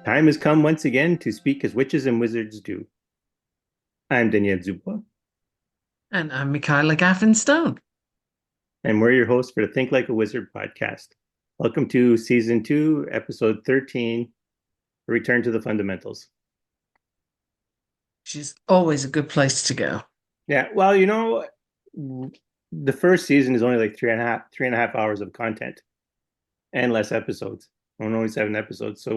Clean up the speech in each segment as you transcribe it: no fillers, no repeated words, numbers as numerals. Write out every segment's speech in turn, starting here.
Time has come once again to speak as witches and wizards do. I'm Daniel And I'm Michaela Stone. and we're your hosts for the Think Like a Wizard podcast. Welcome to season 2, episode 13, Return to the Fundamentals. She's always a good place to go. Yeah, well, the first season is only like three and a half hours of content and less episodes. Only 7 episodes. So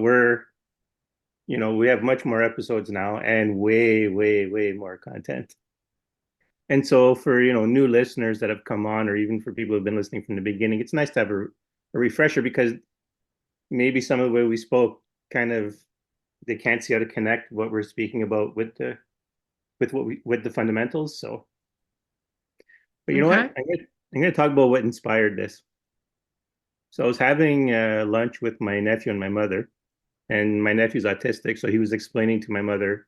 we have much more episodes now and way, way, way more content. And so for, new listeners that have come on, or even for people who've been listening from the beginning, it's nice to have a refresher because maybe some of the way we spoke kind of they can't see how to connect what we're speaking about with the fundamentals. So, but you know what? Okay. I'm gonna talk about what inspired this. So I was having lunch with my nephew and my mother, and my nephew's autistic, so he was explaining to my mother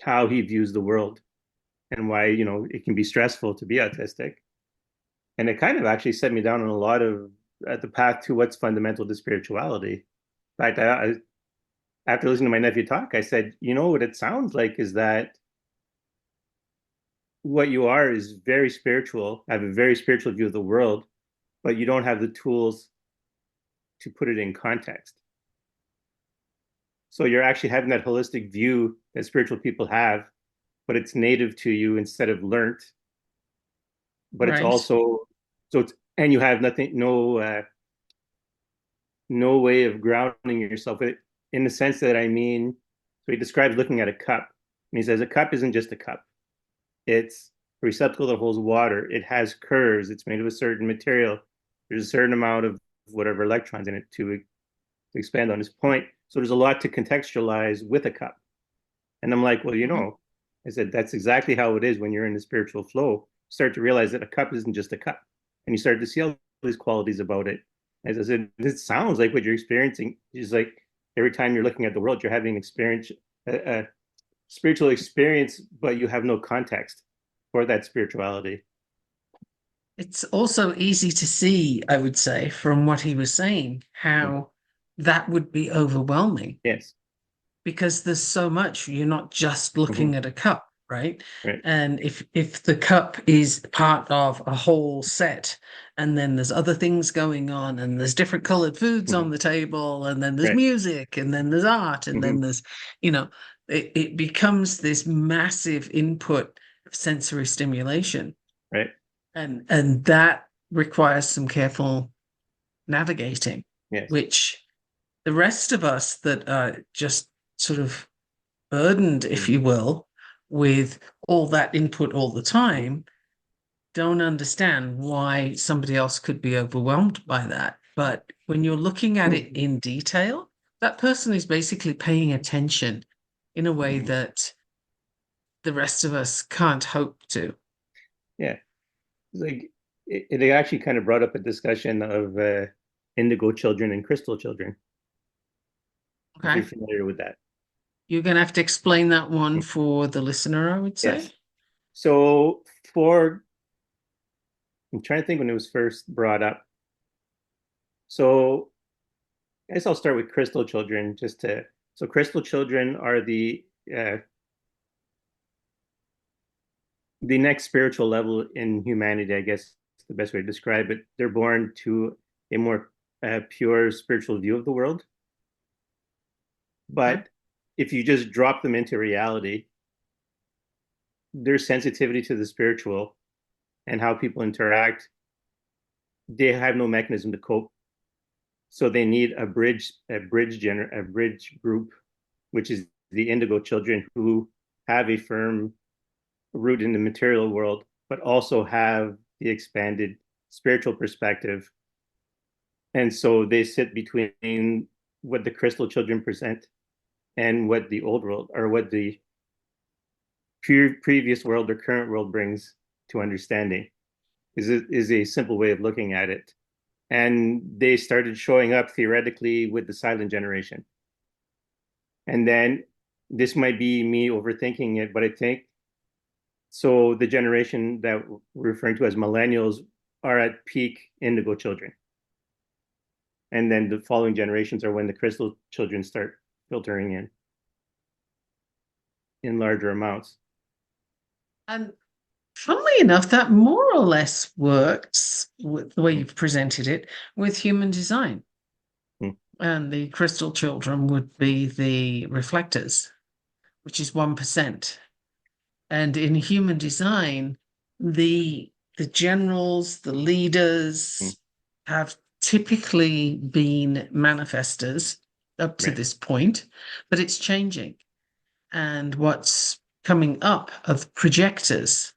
how he views the world and why, it can be stressful to be autistic. And it kind of actually set me down on a lot of at the path to what's fundamental to spirituality. In fact, after listening to my nephew talk, I said, what it sounds like is that what you are is very spiritual, have a very spiritual view of the world, but you don't have the tools to put it in context. So you're actually having that holistic view that spiritual people have, but it's native to you instead of learnt. But it's Right. also and you have nothing, no way of grounding yourself in the sense that I mean. So he describes looking at a cup, and he says a cup isn't just a cup. It's a receptacle that holds water. It has curves. It's made of a certain material. There's a certain amount of whatever electrons in it to expand on his point. So there's a lot to contextualize with a cup. And I'm like, well, Mhm. I said, that's exactly how it is when you're in the spiritual flow. You start to realize that a cup isn't just a cup. And you start to see all these qualities about it. As I said, this sounds like what you're experiencing is like every time you're looking at the world, you're having an experience, a spiritual experience, but you have no context for that spirituality. It's also easy to see, I would say, from what he was saying, Mm. how that would be overwhelming Yes. because there's so much. You're not just Mm-hmm. looking at a cup, right? Right. And if the cup is part of a whole set, and then there's other things going on, and there's different colored foods Mm-hmm. on the table, and then there's Right. music, and then there's art, and Mm-hmm. then there's, you know, it becomes this massive input of sensory stimulation, Right. and that requires some careful navigating, Yes. which the rest of us that are just sort of burdened, if Mm-hmm. you will, with all that input all the time, don't understand why somebody else could be overwhelmed by that. But when you're looking at it in detail, that person is basically paying attention in a way Mm-hmm. that the rest of us can't hope to. Yeah. It's like it actually kind of brought up a discussion of indigo children and crystal children, if you're Okay. familiar with that. You're going to have to explain that one for the listener, I would say. Yes. So for I'm trying to think when it was first brought up. So I guess I'll start with crystal children so crystal children are uh, the next spiritual level in humanity, I guess is the best way to describe it. They're born to a more pure spiritual view of the world. Okay. But if you just drop them into reality, their sensitivity to the spiritual and how people interact, they have no mechanism to cope. So they need a bridge group, which is the indigo children who have a firm root in the material world, but also have the expanded spiritual perspective. And so they sit between what the crystal children present and what the old world or what the previous world or current world brings to understanding is a simple way of looking at it. And they started showing up theoretically with the silent generation. And then this might be me overthinking it, but I think so. The generation that we're referring to as millennials are at peak indigo children. And then the following generations are when the crystal children start filtering in larger amounts. And funnily enough, that more or less works with the way you've presented it with human design. Mm. And the crystal children would be the reflectors, which is 1%. And in human design, the generals, the Mm. leaders have typically been manifestors up to Right. this point, but it's changing. And what's coming up of projectors,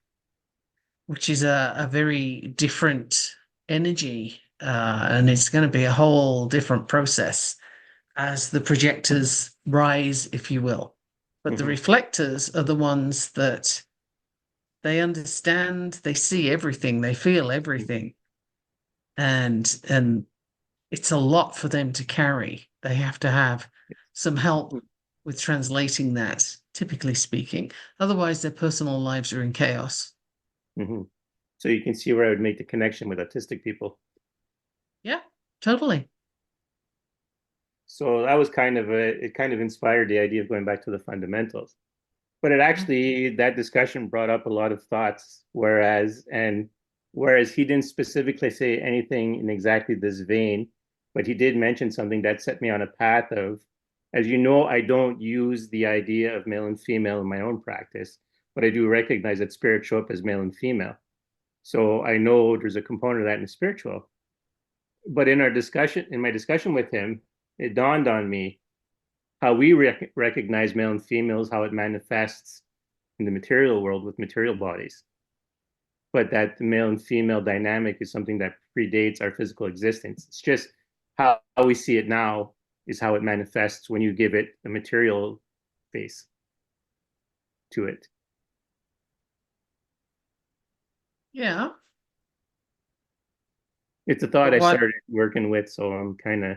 which is a very different energy, and it's going to be a whole different process as the projectors rise, if you will. But the Mm-hmm. reflectors are the ones that they understand, they see everything, they feel everything, and it's a lot for them to carry. They have to have some help with translating that, typically speaking. Otherwise, their personal lives are in chaos. Mm-hmm. So you can see where I would make the connection with autistic people. Yeah, totally. So that was it kind of inspired the idea of going back to the fundamentals. But it actually, that discussion brought up a lot of thoughts, whereas he didn't specifically say anything in exactly this vein, but he did mention something that set me on a path of, as you know, I don't use the idea of male and female in my own practice, but I do recognize that spirits show up as male and female. So I know there's a component of that in the spiritual. But in my discussion with him, it dawned on me how we recognize male and females, how it manifests in the material world with material bodies, but that the male and female dynamic is something that predates our physical existence. It's just how we see it now is how it manifests when you give it a material face to it. Yeah. It's a thought But I what? started working with, so I'm kind of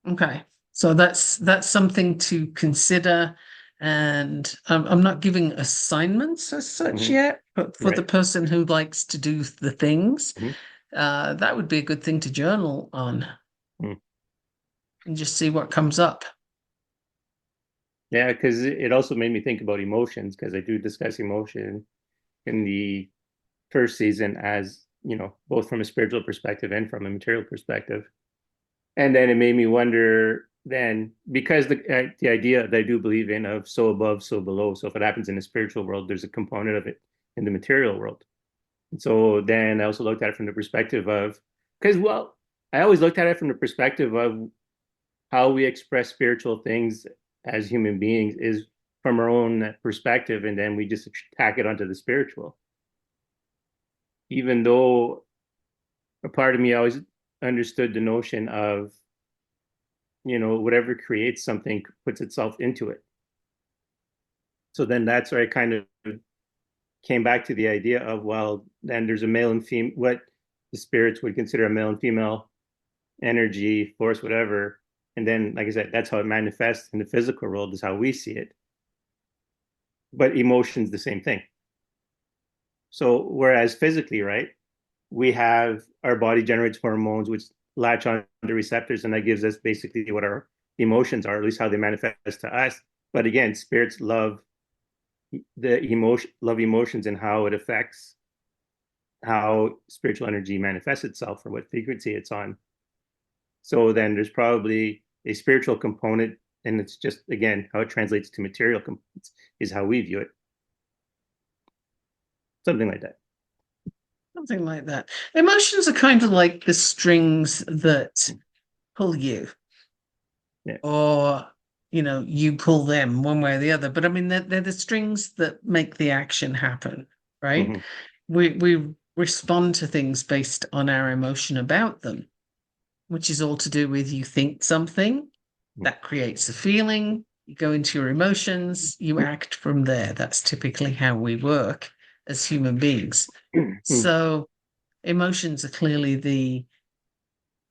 Okay. So that's something to consider. And I'm not giving assignments as such mm-hmm, yet, but for the right. person who likes to do the things, Mm-hmm, that would be a good thing to journal on mm-hmm. and just see what comes up. Yeah, because it also made me think about emotions because I do discuss emotion in the first season as both from a spiritual perspective and from a material perspective. And then it made me wonder then because the idea that I do believe in of so above so below, so if it happens in the spiritual world there's a component of it in the material world. And so then I also looked at it from the perspective of, because I always looked at it from the perspective of how we express spiritual things as human beings is from our own perspective, and then we just tack it onto the spiritual, even though a part of me always understood the notion of, whatever creates something puts itself into it. So then that's where I kind of came back to the idea of, well, then there's a male and female, what the spirits would consider a male and female energy, force, whatever. And then, like I said, that's how it manifests in the physical world, is how we see it. But emotion's the same thing. So whereas physically, right, we have our body generates hormones which latch on to receptors, and that gives us basically what our emotions are, at least how they manifest to us. But again, spirits love emotions and how it affects how spiritual energy manifests itself or what frequency it's on. So then there's probably a spiritual component, and it's just again how it translates to material components is how we view it. Something like that. Something like that. Emotions are kind of like the strings that pull you, Yeah. or you pull them one way or the other. But I mean, they're the strings that make the action happen, right? Mm-hmm. we respond to things based on our emotion about them, which is all to do with you think something that creates a feeling, you go into your emotions, you act from there. That's typically how we work as human beings. So emotions are clearly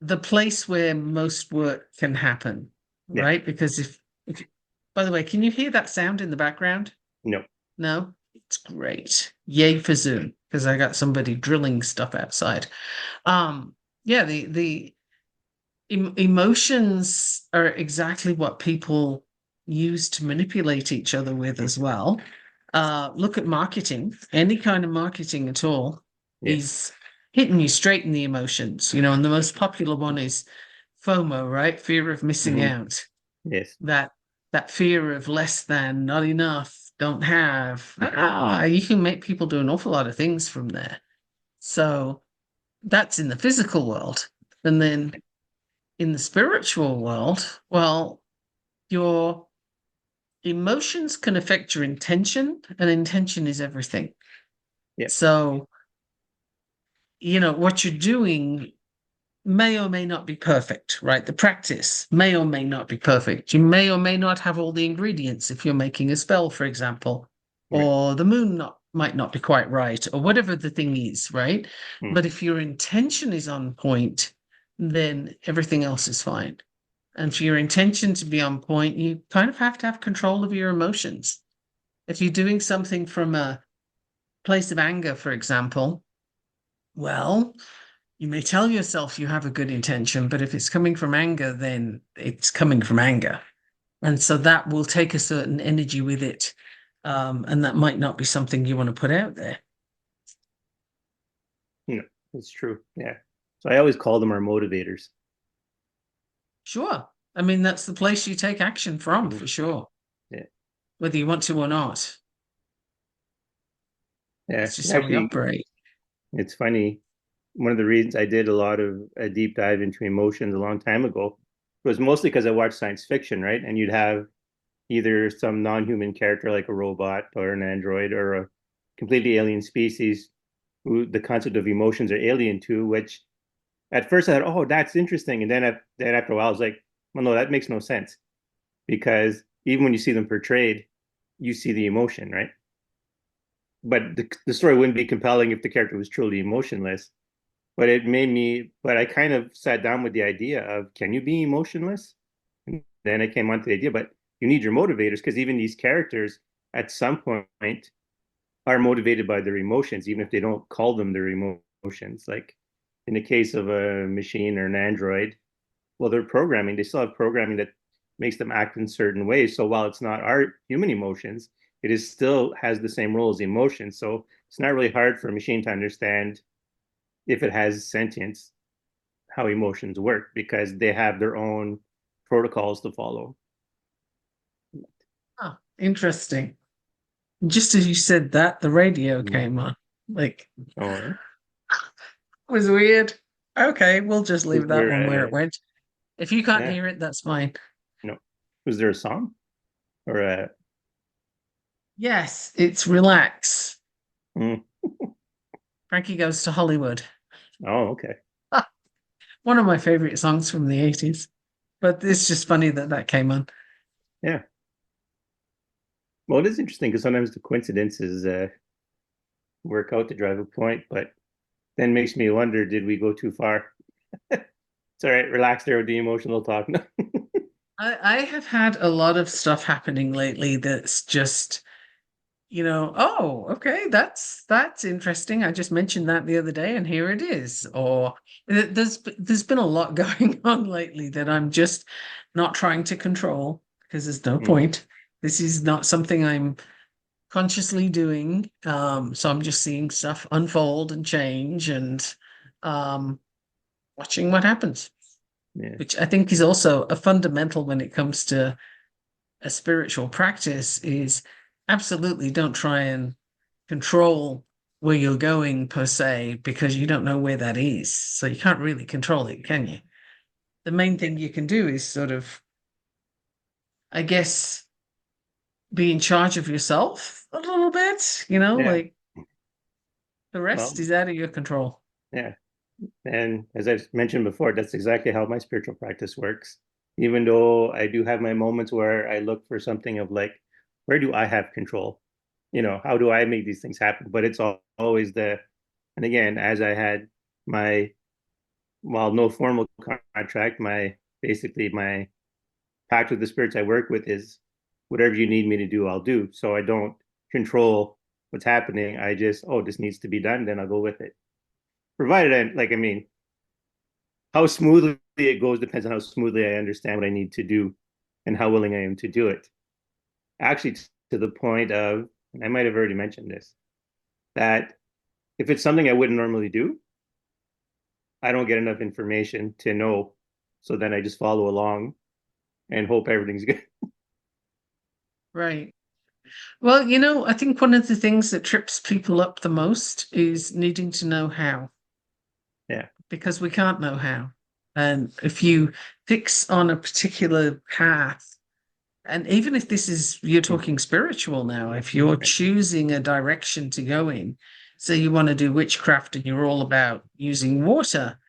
the place where most work can happen, Yeah. right? Because if by the way, can you hear that sound in the background? No. No? It's great. Yay for Zoom, because I got somebody drilling stuff outside. Yeah, the emotions are exactly what people use to manipulate each other with as well. Look at marketing, any kind of marketing at all Yes. is hitting you straight in the emotions, and the most popular one is FOMO, right? Fear of missing Hmm. out. Yes. That that fear of less than, not enough, don't have. You can make people do an awful lot of things from there. So that's in the physical world. And then in the spiritual world, well, your emotions can affect your intention, and intention is everything. Yeah. So, what you're doing may or may not be perfect, right? The practice may or may not be perfect. You may or may not have all the ingredients if you're making a spell, for example, Right. or the moon might not be quite right, or whatever the thing is, right? Mm. But if your intention is on point, then everything else is fine. And for your intention to be on point, you kind of have to have control of your emotions. If you're doing something from a place of anger, for example, well, you may tell yourself you have a good intention, but if it's coming from anger, then it's coming from anger. And so that will take a certain energy with it. And that might not be something you want to put out there. No, it's true. Yeah. So I always call them our motivators. Sure. I mean, that's the place you take action from Mhm. for sure, Yeah. whether you want to or not. Yeah. It's just how we Actually, operate. it's funny. One of the reasons I did a lot of a deep dive into emotions a long time ago was mostly because I watched science fiction, right? And you'd have either some non-human character like a robot or an android or a completely alien species who the concept of emotions are alien to, which at first I thought, oh, that's interesting. And then after a while, I was like, well, no, that makes no sense because even when you see them portrayed, you see the emotion, right? But the story wouldn't be compelling if the character was truly emotionless. But I kind of sat down with the idea of, can you be emotionless? And then I came onto the idea, but you need your motivators because even these characters at some point are motivated by their emotions, even if they don't call them their emotions. Like in the case of a machine or an android, well, they're programming. They still have programming that makes them act in certain ways. So while it's not our human emotions, it is still has the same role as emotions. So it's not really hard for a machine to understand if it has sentience, how emotions work because they have their own protocols to follow. Oh, interesting. Just as you said that, the radio came on. Like, Oh, it was weird. Okay, we'll just was leave that there one where it a went. If you can't yeah, hear it, that's fine. no, was there a song or a Yes, it's Relax. mm, Frankie Goes to Hollywood. oh, okay, One of my favorite songs from the 80s. But it's just funny that that came on. yeah. Well, it is interesting because sometimes the coincidences work out to drive a point, but then makes me wonder, did we go too far? It's all right, relax there with the emotional talk. I have had a lot of stuff happening lately that's just, oh, okay, that's interesting. I just mentioned that the other day and here it is. Or there's been a lot going on lately that I'm just not trying to control because there's no Mm, point. This is not something I'm consciously doing. So I'm just seeing stuff unfold and change and um watching what happens, yeah, which I think is also a fundamental when it comes to a spiritual practice is absolutely don't try and control where you're going per se because you don't know where that is. So you can't really control it, can you? The main thing you can do is sort of, I guess, be in charge of yourself a little bit, yeah, like The rest Well, is out of your control. yeah. And as I've mentioned before, that's exactly how my spiritual practice works. Even though I do have my moments where I look for something of like, where do I have control? How do I make these things happen? But it's always and again, as I had my, while no formal contract, basically my pact with the spirits I work with is whatever you need me to do, I'll do. So I don't control what's happening. I just, oh, this needs to be done, then I'll go with it. Provided I mean, how smoothly it goes depends on how smoothly I understand what I need to do and how willing I am to do it. Actually, to the point of, and I might have already mentioned this, that if it's something I wouldn't normally do, I don't get enough information to know. So then I just follow along and hope everything's good. Right. Well, I think one of the things that trips people up the most is needing to know how, Yeah. because we can't know how. And if you fix on a particular path, and even if you're talking spiritual now, if you're Right. choosing a direction to go in, so you want to do witchcraft and you're all about using water,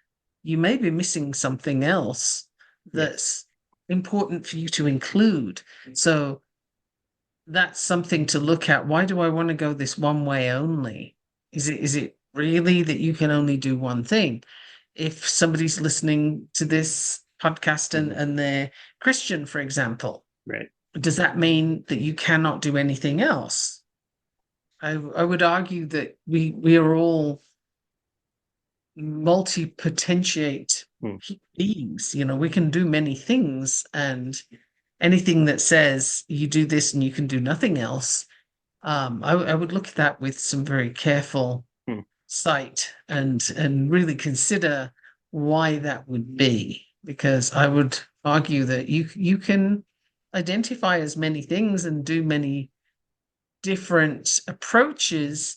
you may be missing something else Yes. that's important for you to include. So that's something to look at. Why do I want to go this one way only? Is it really that you can only do one thing? If somebody's listening to this podcast and, Mhm. and they're Christian, for example, Right. does that mean that you cannot do anything else? I would argue that we are all multi-potentiate Hmm. beings. We can do many things, and anything that says you do this and you can do nothing else, I would look at that with some very careful Hmm. sight and really consider why that would be, because I would argue that you can identify as many things and do many different approaches.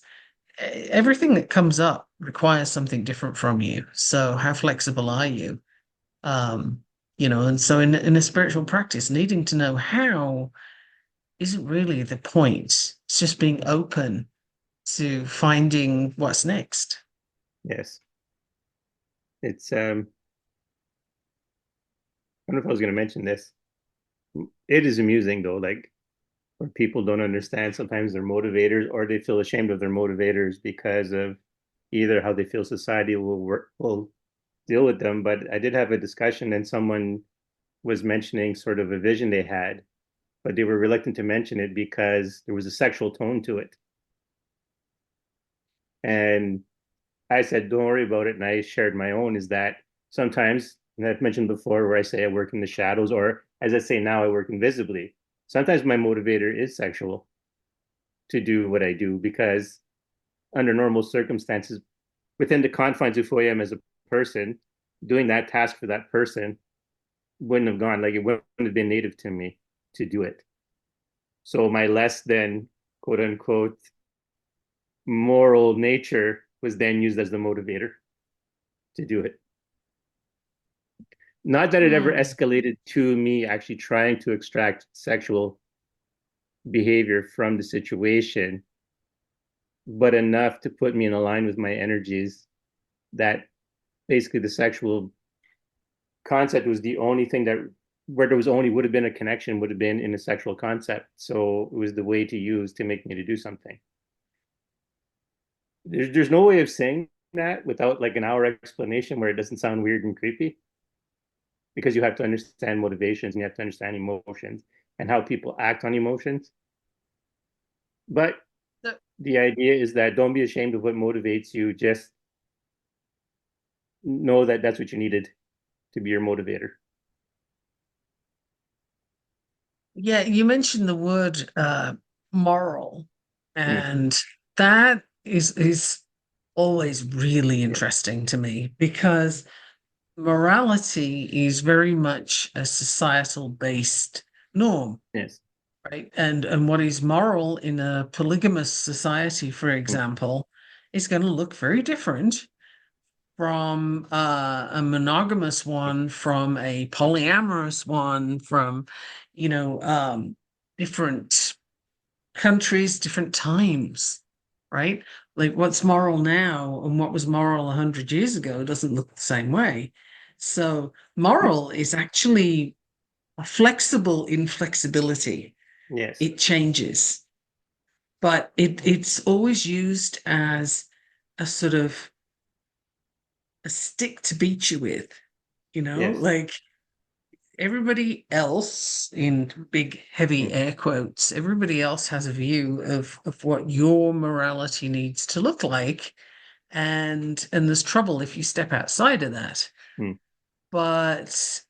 Everything that comes up requires something different from you. So how flexible are you? Um, and so in a spiritual practice, needing to know how isn't really the point. It's just being open to finding what's next. Yes. It's I don't know if I was going to mention this. It is amusing though, like where people don't understand sometimes their motivators or they feel ashamed of their motivators because of either how they feel society will deal with them. But I did have a discussion and someone was mentioning sort of a vision they had, but they were reluctant to mention it because there was a sexual tone to it. And I said, don't worry about it. And I shared my own is that sometimes, and I've mentioned before, where I say I work in the shadows, or as I say now, I work invisibly. Sometimes my motivator is sexual to do what I do because under normal circumstances, within the confines of who I am as a person, doing that task for that person wouldn't have gone, like it wouldn't have been native to me to do it. So my less than quote unquote moral nature was then used as the motivator to do it. Not that it ever Hmm. escalated to me actually trying to extract sexual behavior from the situation, but enough to put me in a line with my energies that basically the sexual concept was the only thing that where there was only would have been a connection would have been in a sexual concept. So it was the way to use to make me to do something. There's no way of saying that without like an hour explanation where it doesn't sound weird and creepy because you have to understand motivations and you have to understand emotions and how people act on emotions. But So, the idea is that don't be ashamed of what motivates you. Just know that that's what you needed to be your motivator. yeah, you mentioned the word moral, Mm, and that is always really yeah. interesting to me, because morality is very much a societal based norm, Yes. right? And what is moral in a polygamous society, for Mm, example, is going to look very different from a monogamous one, from a polyamorous one, from you know um, different countries, different times. right? Like what's moral now and what was moral 100 years ago doesn't look the same way. So moral is actually flexible in flexibility. Yes. It changes, but it's always used as a sort of a stick to beat you with, Yes. like everybody else in big heavy Mm. air quotes, everybody else has a view of what your morality needs to look like, and there's trouble if you step outside of that. Mm. But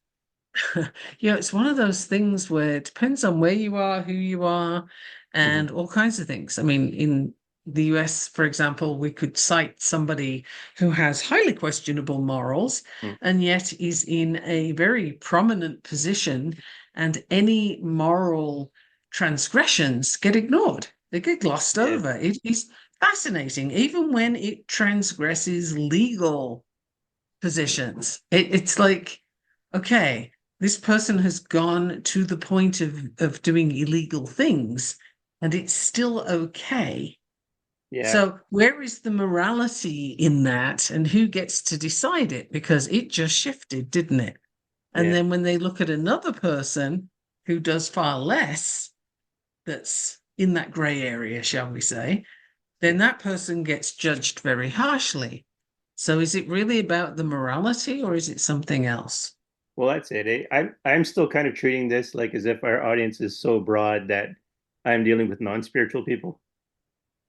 it's one of those things where it depends on where you are, who you are, Mhm. and all kinds of things. I mean, in the US, for example, we could cite somebody who has highly questionable morals Mm. and yet is in a very prominent position, and any moral transgressions get ignored. They get glossed Yeah. over. It is fascinating, even when it transgresses legal positions. It's like, okay, this person has gone to the point of doing illegal things, and it's still okay. Yeah. So where is the morality in that, and who gets to decide it? Because it just shifted, didn't it? And Yeah. then when they look at another person who does far less, that's in that gray area, shall we say, then Yes. that person gets judged very harshly. So is it really about the morality or is it something else? Well, that's it. I'm still kind of treating this like as if our audience is so broad that I'm dealing with non-spiritual people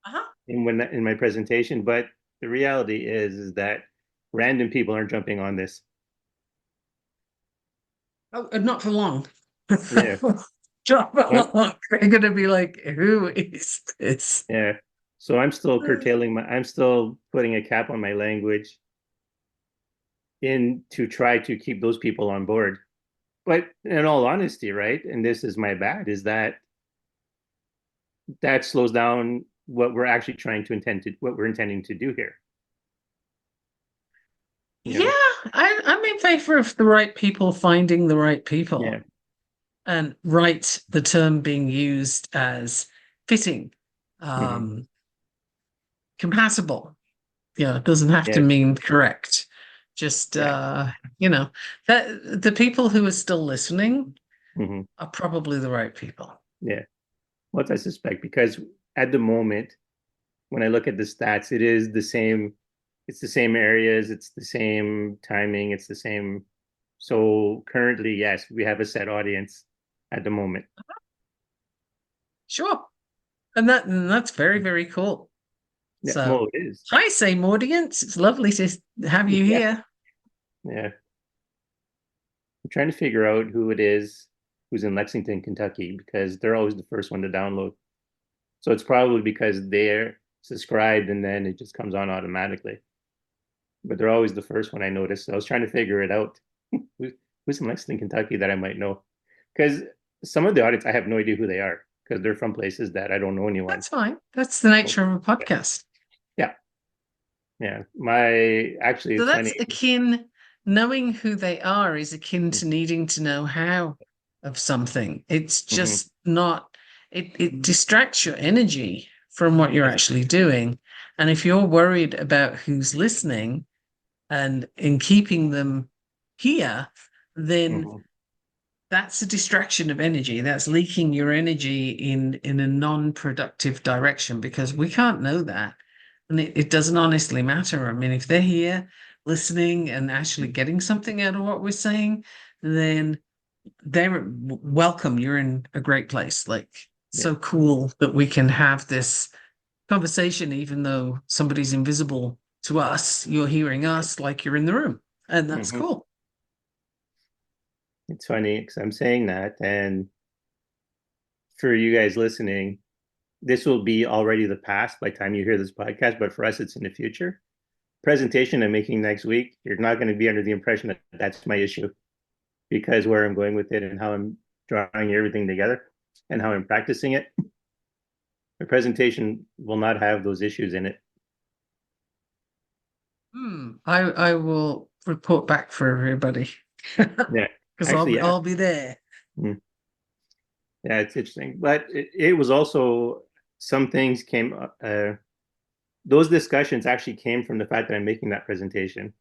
Uh-huh. in my presentation. But the reality is that random people aren't jumping on this. Oh, not for long. Yeah. Not for So long. They're going to be like, who is this? yeah. So I'm still putting a cap on my language in to try to keep those people on board. But in all honesty, right, and this is my bad, is that that slows down what we're actually trying to intend to what we're intending to do here. You Yeah, know? I'm in favor of the right people finding the right people. Yeah. And right, the term being used as fitting, Hmm. um, compatible. It doesn't have to Yes. mean correct. Just Yeah. that the people who are still listening Hmm. are probably the right people. Yeah. What I suspect, because at the moment, when I look at the stats, it is the same. It's the same areas. It's the same timing. It's the same. So currently, yes, we have a set audience at the moment. Sure. And that's very, very cool. Yeah. Well, So it is. hi, same audience. It's lovely to have you Yeah. here. Yeah. I'm trying to figure out who it is who's in Lexington, Kentucky, because they're always the first one to download. So it's probably because they're subscribed and then it just comes on automatically. But they're always the first one I notice. So I was trying to figure it out. Who's in Lexington, Kentucky that I might know? Because some of the audience, I have no idea who they are because they're from places that I don't know anyone. That's fine. That's the nature of a podcast. Yeah. Yeah. My actually, So it's that's funny. akin, knowing who they are is akin to needing to know how of something. It's Mm-hmm. just not, it distracts your energy from what you're Yes. actually doing. And if you're worried about who's listening and in keeping them here, then Mm-hmm. that's a distraction of energy. That's leaking your energy in a non-productive direction because we can't know that. And it doesn't honestly matter. I mean, if they're here listening and actually getting something out of what we're saying, then they're welcome. You're in a great place. Like, Yeah. so cool that we can have this conversation, even though somebody's invisible to us. You're hearing us like you're in the room. And that's Mm-hmm. cool. It's funny because I'm saying that, and for you guys listening, this will be already the past by the time you hear this podcast, but for us, it's in the future. Presentation I'm making next week, you're not going to be under the impression that that's my issue because where I'm going with it and how I'm drawing everything together and how I'm practicing it. The presentation will not have those issues in it. I will report back for everybody Yeah, because I'll actually, be yeah. I'll be there. Mm. Yeah, it's interesting. But it was also some things came. those discussions actually came from the fact that I'm making that presentation.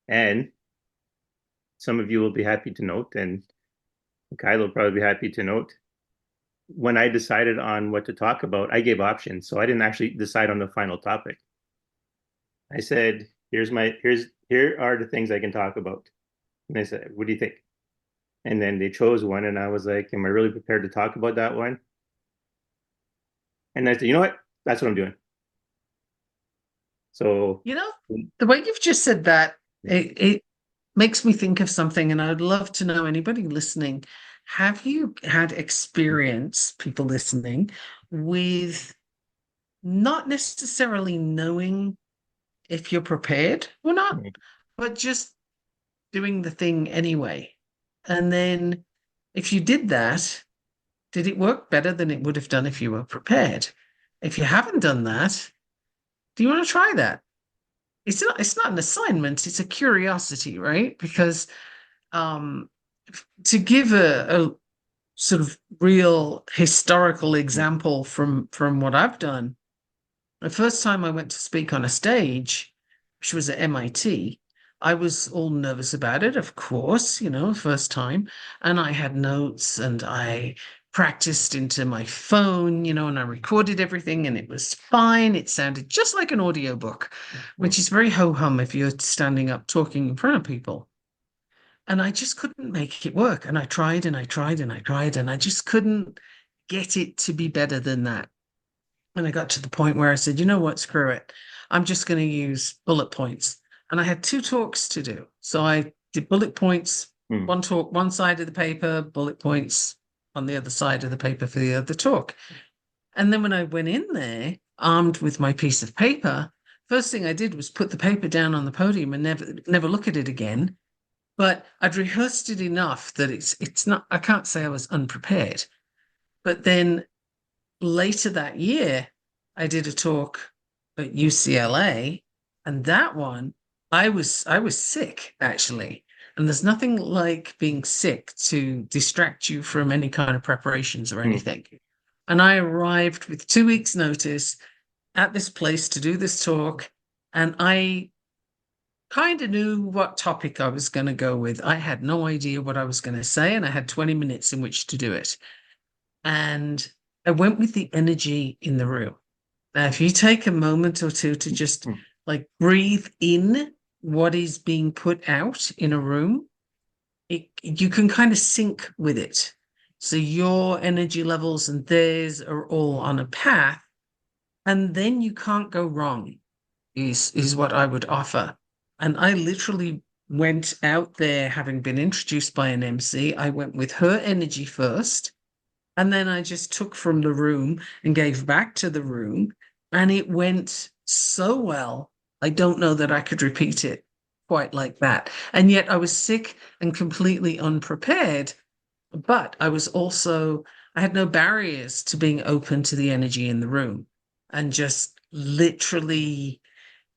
And some of you will be happy to note, and Kyle will probably be happy to note, when I decided on what to talk about, I gave options. So I didn't actually decide on the final topic. I said, here are the things I can talk about. And they said, what do you think? And then they chose one, and I was like, am I really prepared to talk about that one? And I said, you know what? That's what I'm doing. So, You know, the way you've just said that, it makes me think of something, and I'd love to know anybody listening. Have you had experience, people listening, with not necessarily knowing if you're prepared or not, but just doing the thing anyway? And then if you did that, did it work better than it would have done if you were prepared? If you haven't done that, do you want to try that? It's not an assignment, it's a curiosity, right? Because um to give a sort of real historical example from what I've done, the first time I went to speak on a stage, which was at MIT, I was all nervous about it, of course, first time. And I had notes and I practiced into my phone, and I recorded everything and it was fine. It sounded just like an audiobook, which is very ho-hum if you're standing up talking in front of people. And I just couldn't make it work. And I tried and I tried and I tried, and I just couldn't get it to be better than that. And I got to the point where I said, you know what, screw it. I'm just going to use bullet points. And I had two talks to do. So I did bullet points, one talk, one side of the paper, bullet points on the other side of the paper for the other talk. And then when I went in there, armed with my piece of paper, first thing I did was put the paper down on the podium and never look at it again. But I'd rehearsed it enough that it's not, I can't say I was unprepared. But then later that year, I did a talk at UCLA, and that one, I was sick actually. And there's nothing like being sick to distract you from any kind of preparations or anything. And I arrived with 2 weeks' notice at this place to do this talk, and I kind of knew what topic I was going to go with. I had no idea what I was going to say, and I had 20 minutes in which to do it. And I went with the energy in the room. Now, if you take a moment or two to just like breathe in what is being put out in a room, you can kind of sync with it. So your energy levels and theirs are all on a path, and then you can't go wrong, is what I would offer. And I literally went out there having been introduced by an MC. I went with her energy first, and then I just took from the room and gave back to the room. And it went so well. I don't know that I could repeat it quite like that. And yet I was sick and completely unprepared. But I had no barriers to being open to the energy in the room, and just literally,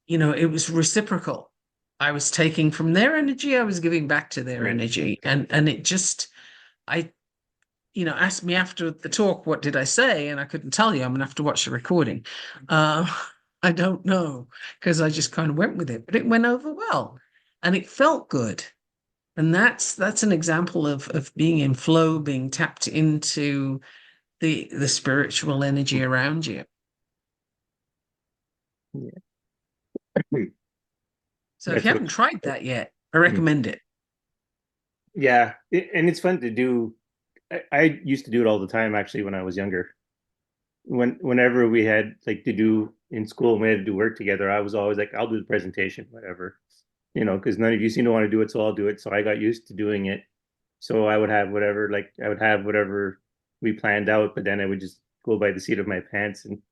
it was reciprocal. I was taking from their energy, I was giving back to their energy. And it just, I asked me after the talk, what did I say? And I couldn't tell you. I'm going to have to watch the recording. Uh, I don't know, because I just kind of went with it, but it went over well and it felt good. And that's an example of being in flow, being tapped into the spiritual energy around you. So if That's you what. haven't tried that yet, I recommend it. Yeah, and it's fun to do. I used to do it all the time actually when I was younger. Whenever we had like to do in school, and we had to do work together, I was always like, I'll do the presentation, whatever, because none of you seem to want to do it, so I'll do it. So I got used to doing it. So I would have whatever we planned out, but then I would just go by the seat of my pants and.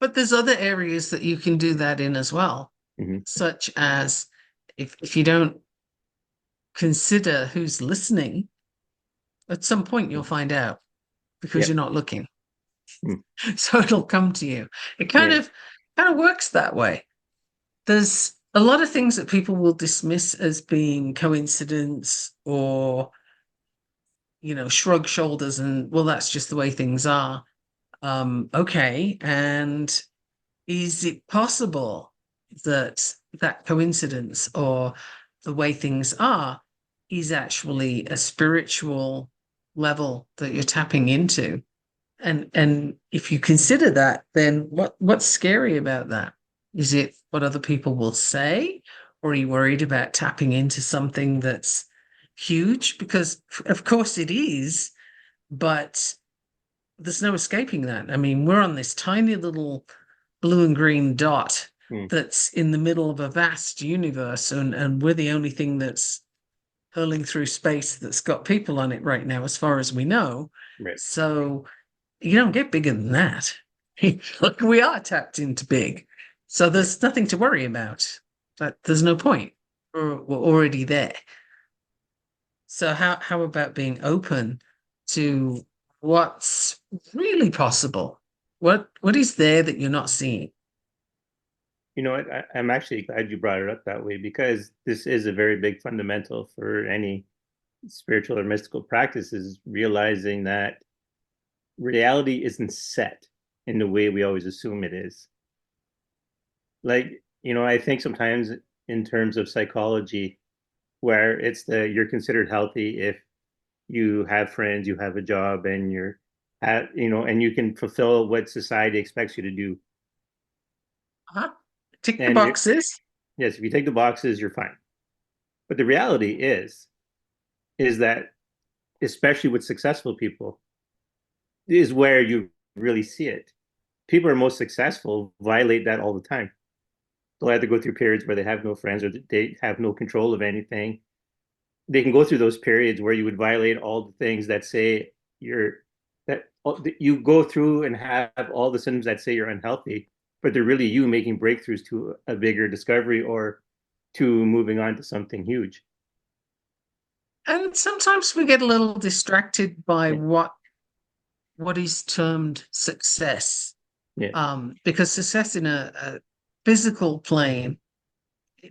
But there's other areas that you can do that in as well, Mhm. such as if you don't consider who's listening, at some point you'll find out because Yeah. you're not looking. Mm. So it'll come to you. It kind Yeah. of works that way. There's a lot of things that people will dismiss as being coincidence, or shrug shoulders and, well, that's just the way things are. Okay. And is it possible that that coincidence or the way things are is actually a spiritual level that you're tapping into? And if you consider that, then what's scary about that? Is it what other people will say, or are you worried about tapping into something that's huge? Because of course it is, but there's no escaping that. I mean, we're on this tiny little blue and green dot Hmm. that's in the middle of a vast universe, and we're the only thing that's hurling through space that's got people on it right now, as far as we know. Right. So you don't get bigger than that. Like we are tapped into big. So Right. there's nothing to worry about. But there's no point. We're already there. So how about being open to what's really possible? What is there that you're not seeing? You know what? I'm actually glad you brought it up that way because this is a very big fundamental for any spiritual or mystical practice is realizing that reality isn't set in the way we always assume it is. Like, I think sometimes in terms of psychology, where it's you're considered healthy if you have friends, you have a job, and and you can fulfill what society expects you to do. Uh-huh. Tick the And boxes. yes, if you take the boxes, you're fine. But the reality is that especially with successful people, is where you really see it. People are most successful violate that all the time. They'll either go through periods where they have no friends or they have no control of anything. They can go through those periods where you would violate all the things that say you're that you go through and have all the symptoms that say you're unhealthy, but they're really you making breakthroughs to a bigger discovery or to moving on to something huge. And sometimes we get a little distracted by Yeah. what is termed success. Yeah. Because success in a physical plane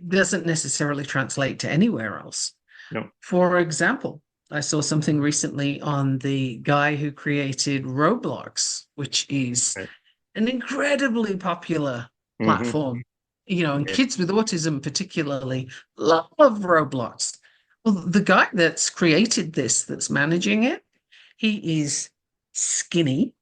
doesn't necessarily translate to anywhere else. No. For example, I saw something recently on the guy who created Roblox, which is Right. an incredibly popular Mm-hmm. platform. And Yeah. kids with autism particularly love Roblox. Well, the guy that's created this, that's managing it, he is skinny.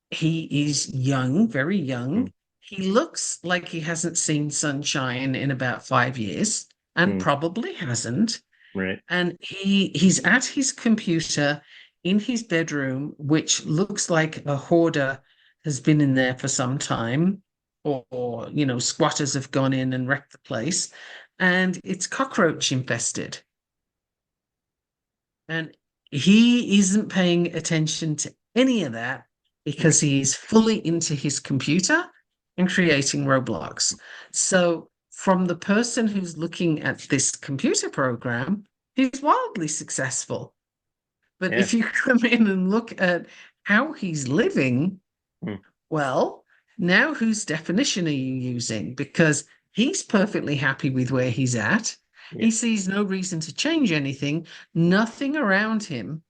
He is young, very young. He looks like he hasn't seen sunshine in about 5 years and Mm-hmm. probably hasn't. Right. And he's at his computer in his bedroom, which looks like a hoarder has been in there for some time, or squatters have gone in and wrecked the place, and it's cockroach infested. And he isn't paying attention to any of that Right. because he's fully into his computer and creating Roblox. So, from the person who's looking at this computer program, he's wildly successful. But Yeah. if you come in and look at how he's living, Mm. well, now whose definition are you using? Because he's perfectly happy with where he's at. Yeah. He sees no reason to change anything, nothing around him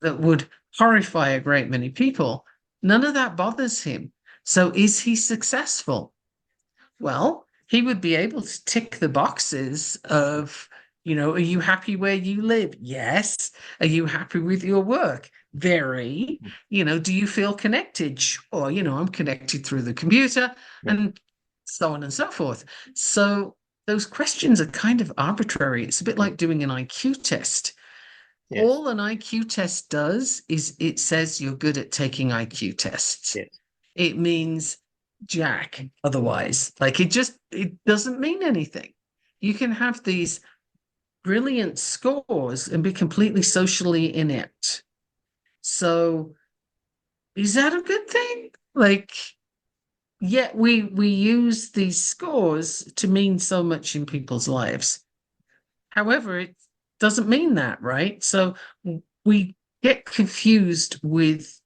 that would horrify a great many people. None of that bothers him. So is he successful? Well, he would be able to tick the boxes of, are you happy where you live? Yes. Are you happy with your work? Very. Do you feel connected? Sure. I'm connected through the computer Yeah. and so on and so forth. So those questions are kind of arbitrary. It's a bit Mm. like doing an IQ test. Yes. All an IQ test does is it says you're good at taking IQ tests. Yes. It means jack otherwise. Like it doesn't mean anything. You can have these brilliant scores and be completely socially inept. So is that a good thing? Like, yet we use these scores to mean so much in people's lives. However, it doesn't mean that, right? So we get confused with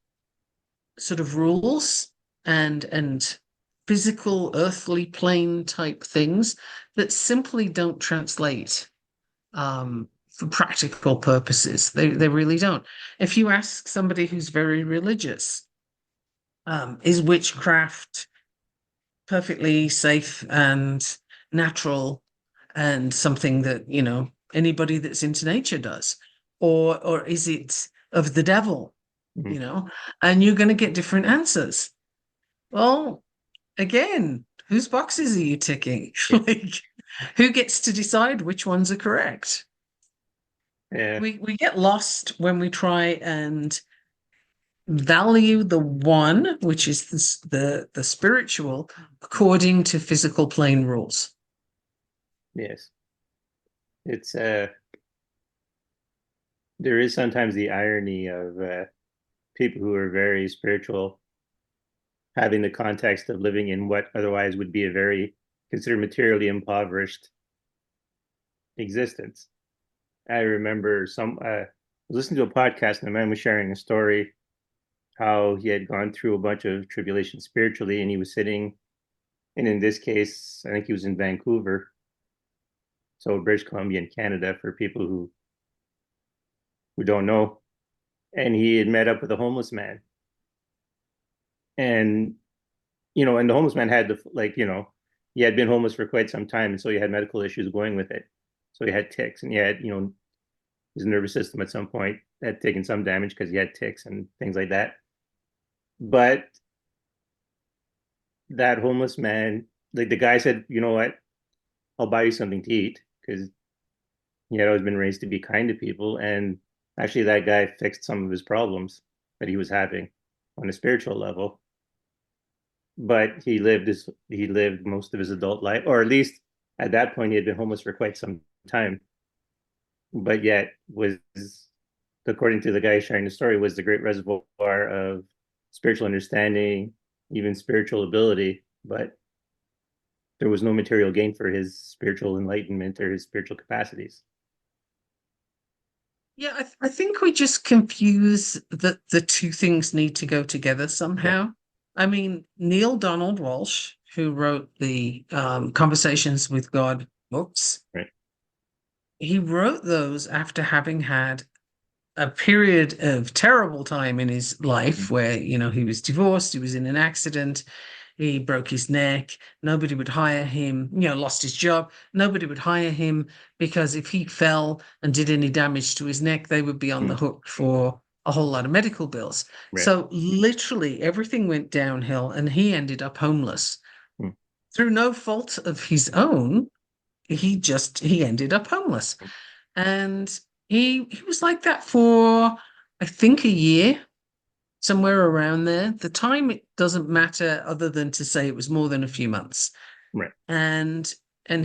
sort of rules and physical earthly plane type things that simply don't translate for practical purposes. They really don't. If you ask somebody who's very religious, is witchcraft perfectly safe and natural and something that, anybody that's into nature does? Or is it of the devil, Mhm. And you're going to get different answers. Well, again, whose boxes are you ticking? Yeah. Like, who gets to decide which ones are correct? Yeah. We get lost when we try and value the one, which is the spiritual, according to physical plane rules. Yes. It's there is sometimes the irony of people who are very spiritual having the context of living in what otherwise would be a very considered materially impoverished existence. I remember listening to a podcast and a man was sharing a story how he had gone through a bunch of tribulation spiritually, and he was sitting, and in this case, I think he was in Vancouver, so British Columbia in Canada for people who don't know, and he had met up with a homeless man, and and the homeless man had he had been homeless for quite some time, and so he had medical issues going with it. So he had tics, and he had his nervous system at some point had taken some damage because he had tics and things like that. But that homeless man, like the guy said, you know what, I'll buy you something to eat because he had always been raised to be kind to people. And actually, that guy fixed some of his problems that he was having on a spiritual level. But he lived most of his adult life, or at least at that point, he had been homeless for quite some time. But yet was, according to the guy sharing the story, was the great reservoir of spiritual understanding, even spiritual ability. But there was no material gain for his spiritual enlightenment or his spiritual capacities. Yeah, I think we just confuse that the two things need to go together Yeah, somehow. I mean, Neil Donald Walsh, who wrote the Conversations with God books, right. he wrote those after having had a period of terrible time in his life where, he was divorced, he was in an accident, he broke his neck, nobody would hire him, lost his job, nobody would hire him because if he fell and did any damage to his neck, they would be on the Mm, hook for a whole lot of medical bills. right. So literally everything went downhill and he ended up homeless Mm, through no fault of his own. He ended up homeless. And he was like that for, I think, a year, somewhere around there. The time, it doesn't matter other than to say it was more than a few months. right. And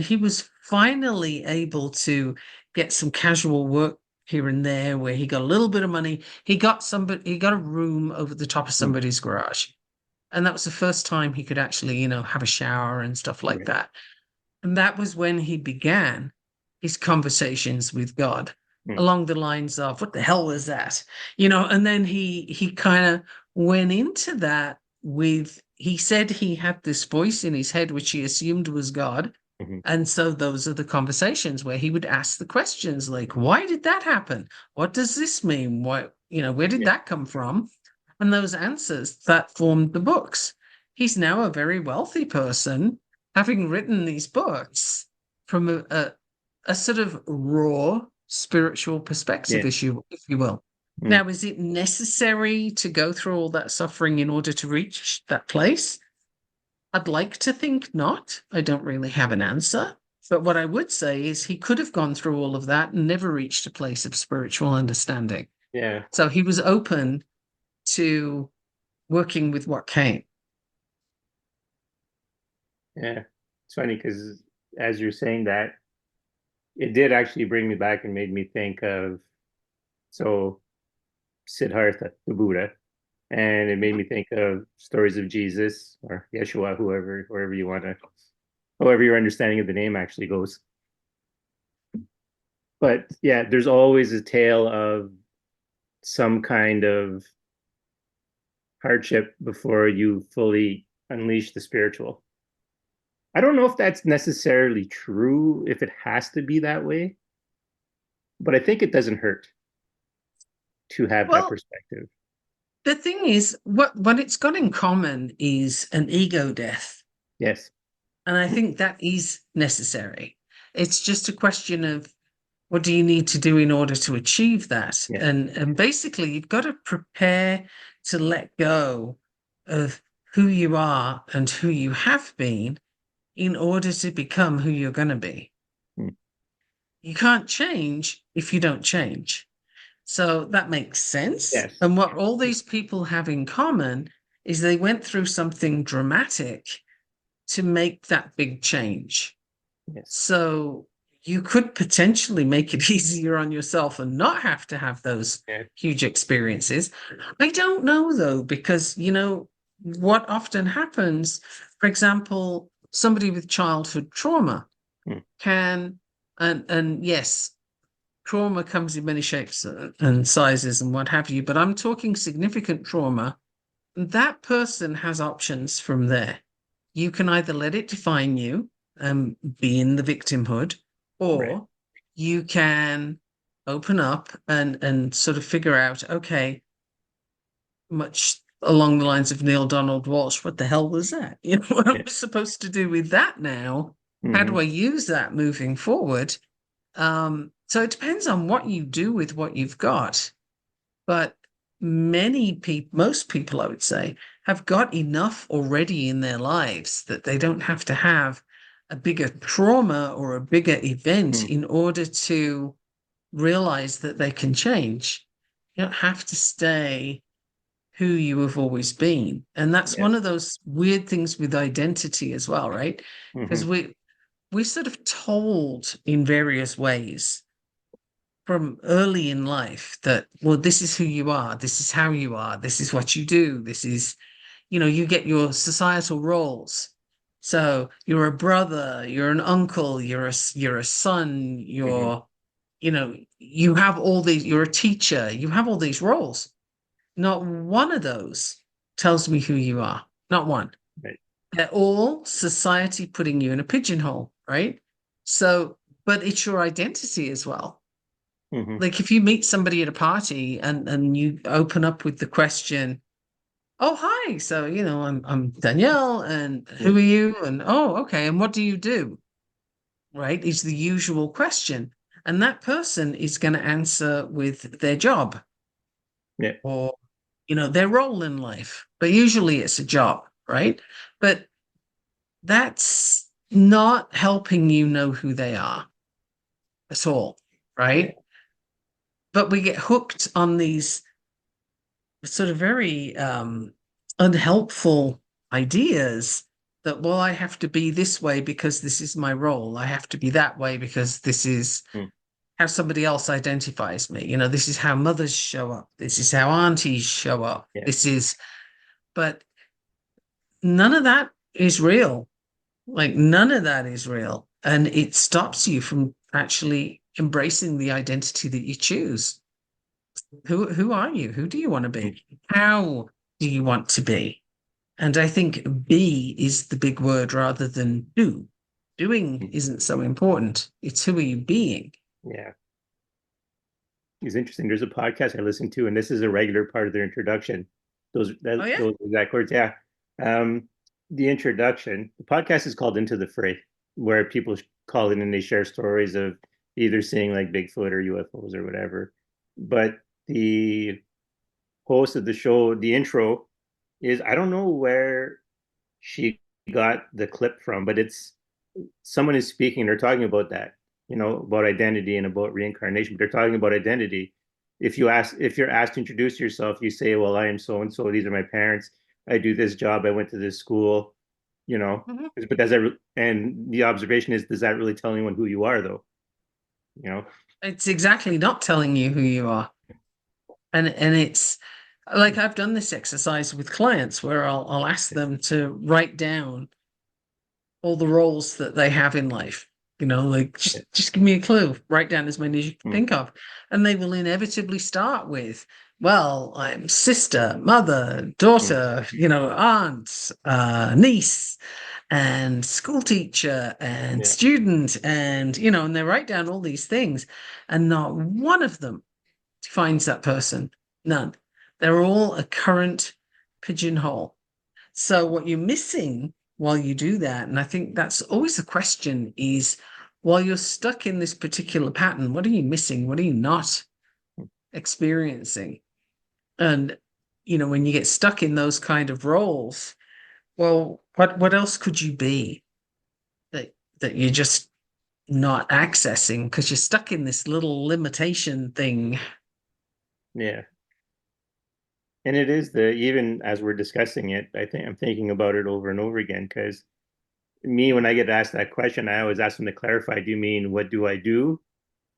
he was finally able to get some casual work here and there where he got a little bit of money. He got a room over the top of Mm, somebody's garage. And that was the first time he could actually, have a shower and stuff like right. that. And that was when he began his conversations with God Mm, along the lines of, what the hell was that? And then he kind of went into that with, he said he had this voice in his head, which he assumed was God. mhm. And so those are the conversations where he would ask the questions like, why did that happen? What does this mean? What, where did Yeah. that come from? And those answers that formed the books. He's now a very wealthy person, having written these books from a sort of raw spiritual perspective, Yeah. if you will. Mm, Now, is it necessary to go through all that suffering in order to reach that place? I'd like to think not. I don't really have an answer. But what I would say is he could have gone through all of that and never reached a place of spiritual understanding. yeah. So he was open to working with what came. Yeah. It's funny because as you're saying that, it did actually bring me back and made me think of so Siddhartha, the Buddha, and it made me think of stories of Jesus or Yeshua, whoever you want to, however your understanding of the name actually goes. But yeah, there's always a tale of some kind of hardship before you fully unleash the spiritual. I don't know if that's necessarily true, if it has to be that way, but I think it doesn't hurt to have that Well, perspective. the thing is, what it's got in common is an ego death. Yes. And I think that is necessary. It's just a question of what do you need to do in order to achieve that? Yeah. And basically you've got to prepare to let go of who you are and who you have been in order to become who you're going to be. Mm. You can't change if you don't change. So that makes sense. Yes. And what all these people have in common is they went through something dramatic to make that big change. Yes. So you could potentially make it easier on yourself and not have to have those Yeah. huge experiences. I don't know though, because what often happens, for example, somebody with childhood trauma Mm. can, and yes, trauma comes in many shapes and sizes and what have you, but I'm talking significant trauma. That person has options from there. You can either let it define you and be in the victimhood, Right. or you can open up and sort of figure out, okay, much along the lines of Neil Donald Walsh, what the hell was that? What am Yeah. I supposed to do with that now? How Hmm. do I use that moving forward? So it depends on what you do with what you've got. But many people, most people, I would say, have got enough already in their lives that they don't have to have a bigger trauma or a bigger event Mm. in order to realize that they can change. You don't have to stay who you have always been. And that's one Yes. of those weird things with identity as well, right? Because Hmm. we're sort of told in various ways from early in life that, well, this is who you are, this is how you are, this is what you do, this is, you get your societal roles. So you're a brother, you're an uncle, you're a son, Hmm. you have all these, you're a teacher, you have all these roles. Not one of those tells me who you are. Not one. Right. They're all society putting you in a pigeonhole, right? So, but it's your identity as well. Hmm. Like if you meet somebody at a party and you open up with the question, "Oh, hi. So, I'm Danielle and Yeah. who are you?" And "Oh, okay. And what do you do?" Right? Is the usual question. And that person is going to answer with their job Yeah. or, their role in life. But usually it's a job, right? But that's not helping you know who they are at all, Yeah. right? But we get hooked on these sort of very unhelpful ideas that, well, I have to be this way because this is my role. I have to be that way because this is Mm. how somebody else identifies me. This is how mothers show up. This is how aunties show up. Yeah. This is, but none of that is real. Like none of that is real. And it stops you from actually embracing the identity that you choose. Who are you? Who do you want to Mm. be? How do you want to be? And I think be is the big word rather than do. Doing Mm. isn't so important. It's who are you being? Yeah. It's interesting. There's a podcast I listen to, and this is a regular part of their introduction. Oh yeah. Those exact words. Yeah. Um, the introduction. The podcast is called Into the Fray, where people call in and they share stories of either seeing like Bigfoot or UFOs or whatever. But the host of the show, the intro is I don't know where she got the clip from, but it's someone is speaking. They're talking about that, about identity and about reincarnation. But they're talking about identity. If you're asked to introduce yourself, you say, "Well, I am so and so. These are my parents. I do this job. I went to this school." You know, Mhm. but and the observation is, does that really tell anyone who you are, though? You know. It's exactly not telling you who you are. And it's like I've done this exercise with clients where I'll ask them to write down all the roles that they have in life. Like just give me a clue, write down as many as you can Mm. think of. And they will inevitably start with, well, I'm sister, mother, Mm. daughter, aunt, niece, and school teacher and Yeah. student. And they write down all these things. And not one of them defines that person. None. They're all a current pigeonhole. So what you're missing while you do that. And I think that's always the question is, while you're stuck in this particular pattern, what are you missing? What are you not experiencing? And, when you get stuck in those kind of roles, well, what else could you be that you're just not accessing because you're stuck in this little limitation thing? Yeah. And it is the even as we're discussing it, I think I'm thinking about it over and over again because me, when I get asked that question, I always ask them to clarify, do you mean what do I do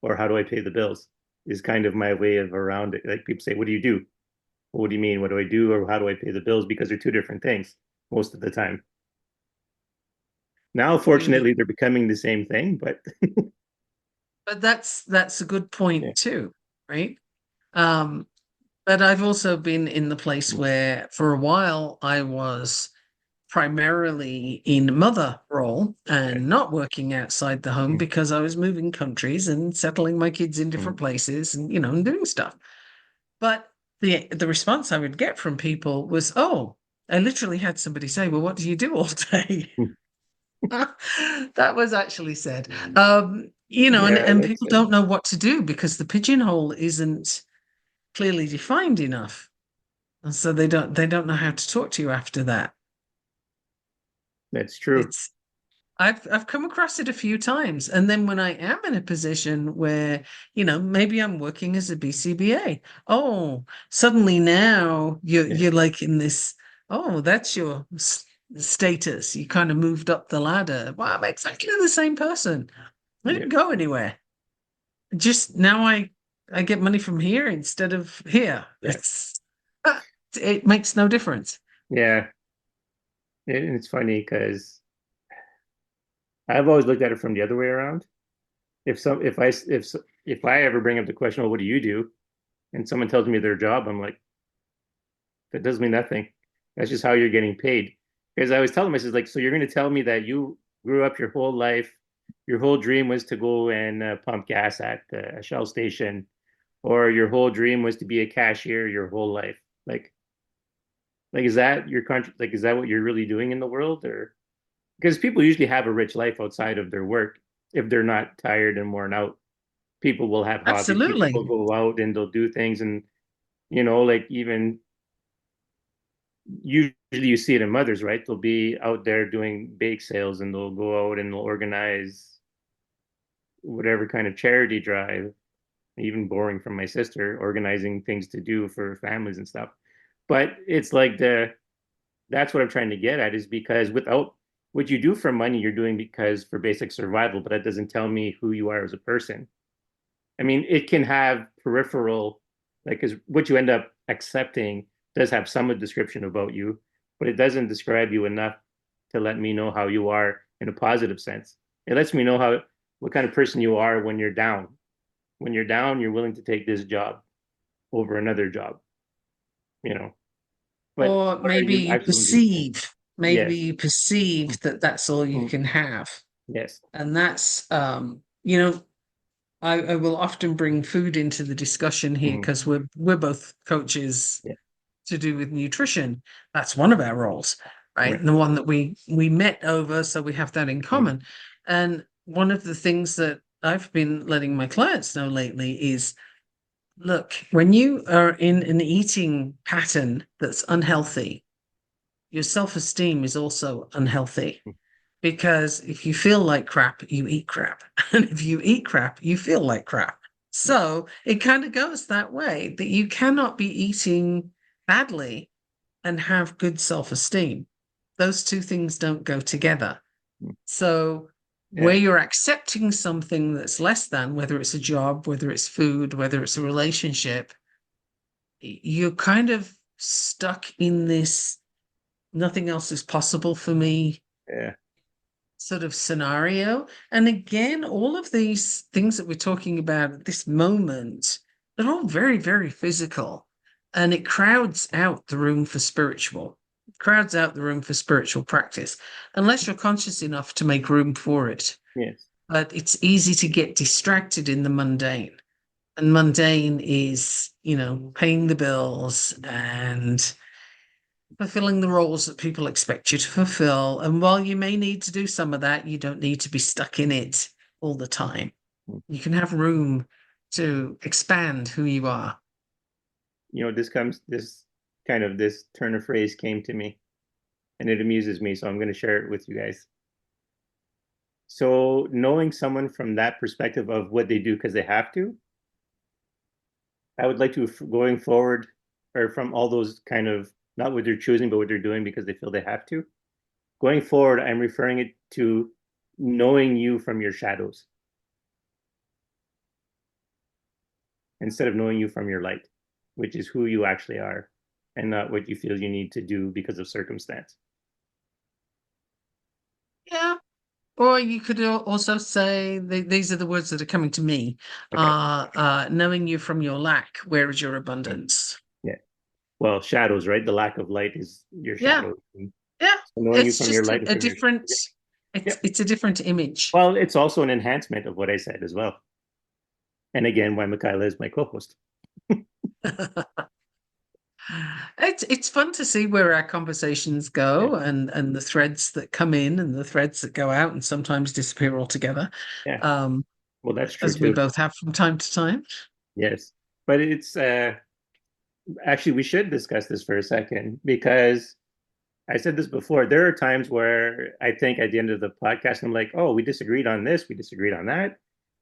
or how do I pay the bills? Is kind of my way of around it. Like people say, what do you do? Well, what do you mean? What do I do or how do I pay the bills? Because they're two different things most of the time. Now, Mm. fortunately, they're becoming the same thing, but But that's a good yeah. point too, right? Um, but I've also been in the place where for a while I was primarily in mother role Okay. and not working outside the home Mm, because I was moving countries and settling my kids in different mm, places and and doing stuff. But the response I would get from people was, "Oh, I literally had somebody say, 'Well, what do you do all day?'" mm. That was actually said. And Yeah, and that's people don't know what to do because the pigeonhole isn't clearly defined enough. And so they don't know how to talk to you after that. that's true. It's I've come across it a few times. And then when I am in a position where, maybe I'm working as a BCBA, oh, suddenly now you're Yeah, you're like in this, oh, that's your status. You kind of moved up the ladder. Well, I'm exactly the same person. I yeah, didn't go anywhere. Just now I get money from here instead of here. yeah, It makes no difference. yeah. And it's funny because I've always looked at it from the other way around. If I ever bring up the question, well, what do you do? And someone tells me their job, I'm like, that does me nothing. That's just how you're getting paid. Because I always tell them, I says like, so you're going to tell me that you grew up your whole life, your whole dream was to go and pump gas at a Shell station, or your whole dream was to be a cashier your whole life. Like is that your country? Like, is that what you're really doing in the world? Or because people usually have a rich life outside of their work if they're not tired and worn out. People will have hobbies. People Absolutely. will go out and they'll do things, and like even usually you see it in mothers, right? They'll be out there doing bake sales and they'll go out and they'll organize whatever kind of charity drive, even boring from my sister, organizing things to do for families and stuff. But it's like that's what I'm trying to get at is because without what you do for money, you're doing because for basic survival, but that doesn't tell me who you are as a person. I mean, it can have peripheral, like, because what you end up accepting does have some description about you, but it doesn't describe you enough to let me know how you are in a positive sense. It lets me know what kind of person you are when you're down. When you're down, you're willing to take this job over another job, you know. But Or what are maybe you you actually doing? maybe Yes. you perceive that that's all you Mm, can have. yes. And that's, I will often bring food into the discussion here Mm, because we're both coaches yeah. to do with nutrition. That's one of our roles, right? Right. And the one that we met over, so we have that in Mm, common. And one of the things that I've been letting my clients know lately is, look, when you are in an eating pattern that's unhealthy, your self-esteem is also unhealthy. mm, Because if you feel like crap, you eat crap. And if you eat crap, you feel like crap. yeah. So it kind of goes that way that you cannot be eating badly and have good self esteem. Those two things don't go together. Mm, So where yeah. you're accepting something that's less than, whether it's a job, whether it's food, whether it's a relationship, you're kind of stuck in this nothing else is possible for me Yeah. sort of scenario. And again, all of these things that we're talking about at this moment, they're all very, very physical. And it crowds out the room for spiritual, crowds out the room for spiritual practice, unless you're conscious enough to make room for it. Yes. But it's easy to get distracted in the mundane. And mundane is, paying the bills and fulfilling the roles that people expect you to fulfill. And while you may need to do some of that, you don't need to be stuck in it all the time. You can have room to expand who you are. This turn of phrase came to me, and it amuses me, so I'm going to share it with you guys. So knowing someone from that perspective of what they do because they have to, I would like to, going forward, or from all those kind of, not what they're choosing, but what they're doing because they feel they have to. Going forward, I'm referring it to knowing you from your shadows instead of knowing you from your light, which is who you actually are and not what you feel you need to do because of circumstance. Yeah. Or you could also say, these are the words that are coming to me. Okay. Knowing you from your lack, where is your abundance? Yeah. Well, shadows, right? The lack of light is your Yeah. shadow. Yeah. So knowing you It's from your just light and a from your different, yeah. Yeah. it's a different image. Well, it's also an enhancement of what I said as well. And again, why Michaela is my co-host. It's fun to see where our conversations Yeah. go and the threads that come in and the threads that go out and sometimes disappear altogether. Yeah. Um, Well, that's true as we too. both have from time to time. Yes. But it's actually we should discuss this for a second because I said this before. There are times where I think at the end of the podcast, I'm like, oh, we disagreed on this, we disagreed on that.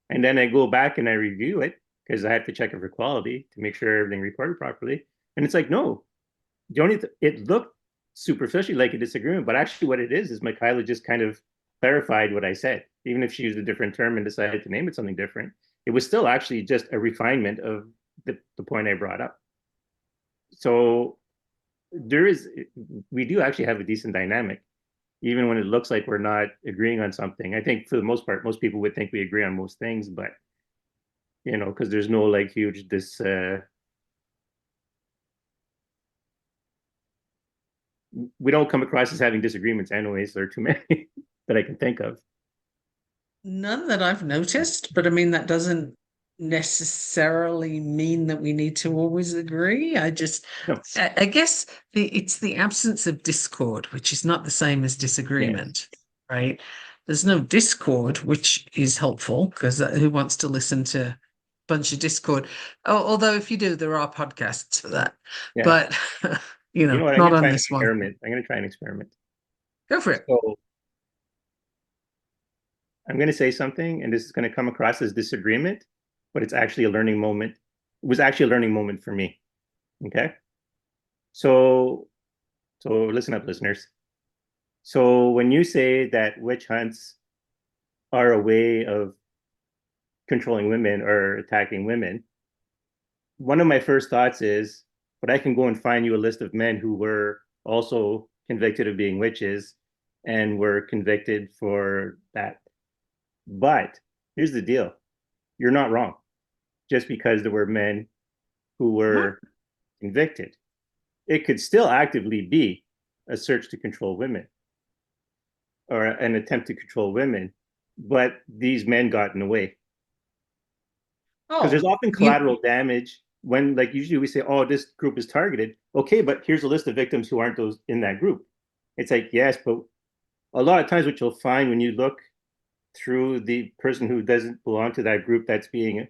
And then I go back and I review it because I have to check it for quality to make sure everything recorded properly. And it's like, no, it looked superficially like a disagreement, but actually what it is Michaela just kind of clarified what I said. Even if she used a different term and decided to name it something different, it was still actually just a refinement of the point I brought up. So there is, we do actually have a decent dynamic, even when it looks like we're not agreeing on something. I think for the most part, most people would think we agree on most things, but because there's no like huge this we don't come across as having disagreements anyways. There are too many that I can think of. None that I've noticed, but I mean, that doesn't necessarily mean that we need to always agree. No. I guess it's the absence of discord, which is not the same as Yes. disagreement, right? There's no discord, which is helpful because who wants to listen to a bunch of discord? Although if you do, there are podcasts for that, Yeah. but You know what? I'm not going to on try an this one. experiment. I'm going to try an experiment. Go for it. So I'm going to say something, and this is going to come across as disagreement, but it's actually a learning moment. It was actually a learning moment for me. Okay. So, so listen up, listeners. So when you say that witch hunts are a way of controlling women or attacking women, one of my first thoughts is, but I can go and find you a list of men who were also convicted of being witches and were convicted for that. But here's the deal. You're not wrong. Just because there were men who What? were convicted, it could still actively be a search to control women or an attempt to control women, but these men got in the way. Because there's Oh, often you. collateral damage when, like, usually we say, oh, this group is targeted. Okay, but here's a list of victims who aren't those in that group. It's like, yes, but a lot of times what you'll find when you look through the person who doesn't belong to that group that's being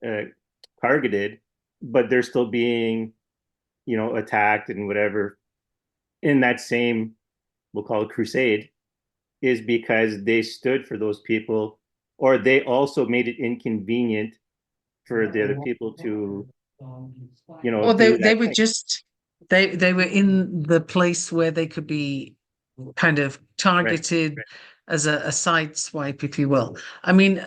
uh, targeted, but they're still being, attacked and whatever in that same, we'll call it crusade, is because they stood for those people, or they also made it inconvenient for the other people to, Or do they that were thing. just they were in the place where they could be kind of Right. targeted Right. as a side swipe, if you will. I mean,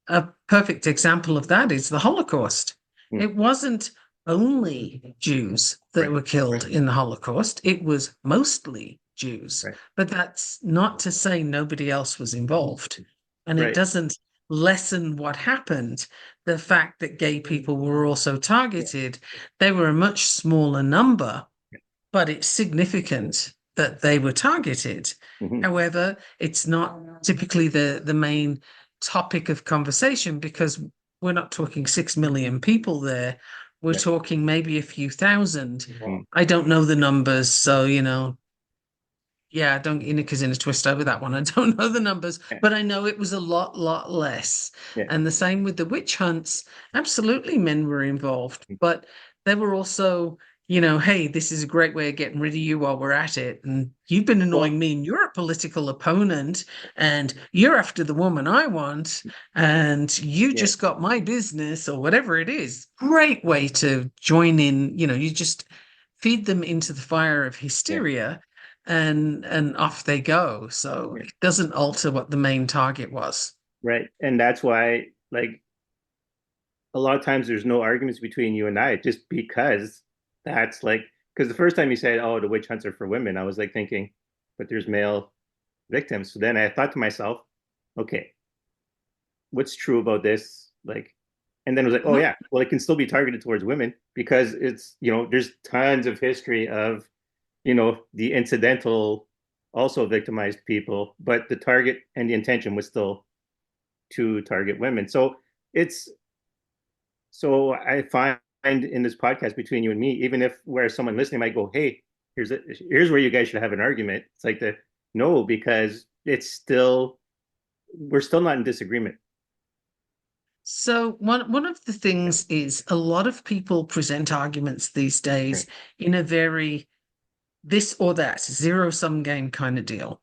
a perfect example of that is the Holocaust. Mm. It wasn't only Jews that Right. were killed in the Holocaust, it was mostly Jews. Right. But that's not to say nobody else was involved. And it Right. doesn't lessen what happened. The fact that gay people were also Yeah. targeted, they were a much smaller number, but it's significant that they were targeted. Mm-hmm. However, it's not typically the main topic of conversation because we're not talking 6 million people there. we're Yeah. talking maybe a few thousand. Mhm. I don't know the numbers, so yeah, don't Inika's in a twist over that one. I don't know the numbers, Yeah. but I know it was a lot less. Yeah. And the same with the witch hunts. Absolutely, men were involved, but they were also, hey, this is a great way of getting rid of you while we're at it. And you've been Well, annoying me, and you're a political opponent, and you're after the woman I want, and you yeah. just got my business, or whatever it is. Great way to join in, you just feed them into the fire of Yeah. hysteria and off they go. So Yeah. it doesn't alter what the main target was. Right. And that's why, like, a lot of times there's no arguments between you and I, just because that's like, because the first time you said, "Oh, the witch hunts are for women," I was like thinking, but there's male victims. So then I thought to myself, okay, what's true about this? Like, and then it was like, oh Mhm. yeah, well, it can still be targeted towards women because it's, there's tons of history of, the incidental also victimized people, but the target and the intention was still to target women. It's so I find in this podcast between you and me, even if where someone listening might go, "Hey, here's where you guys should have an argument." It's like the no, because it's still we're still not in disagreement. So one of the Yeah. things is a lot of people present arguments these days Right. in a very this or that zero sum game kind of deal.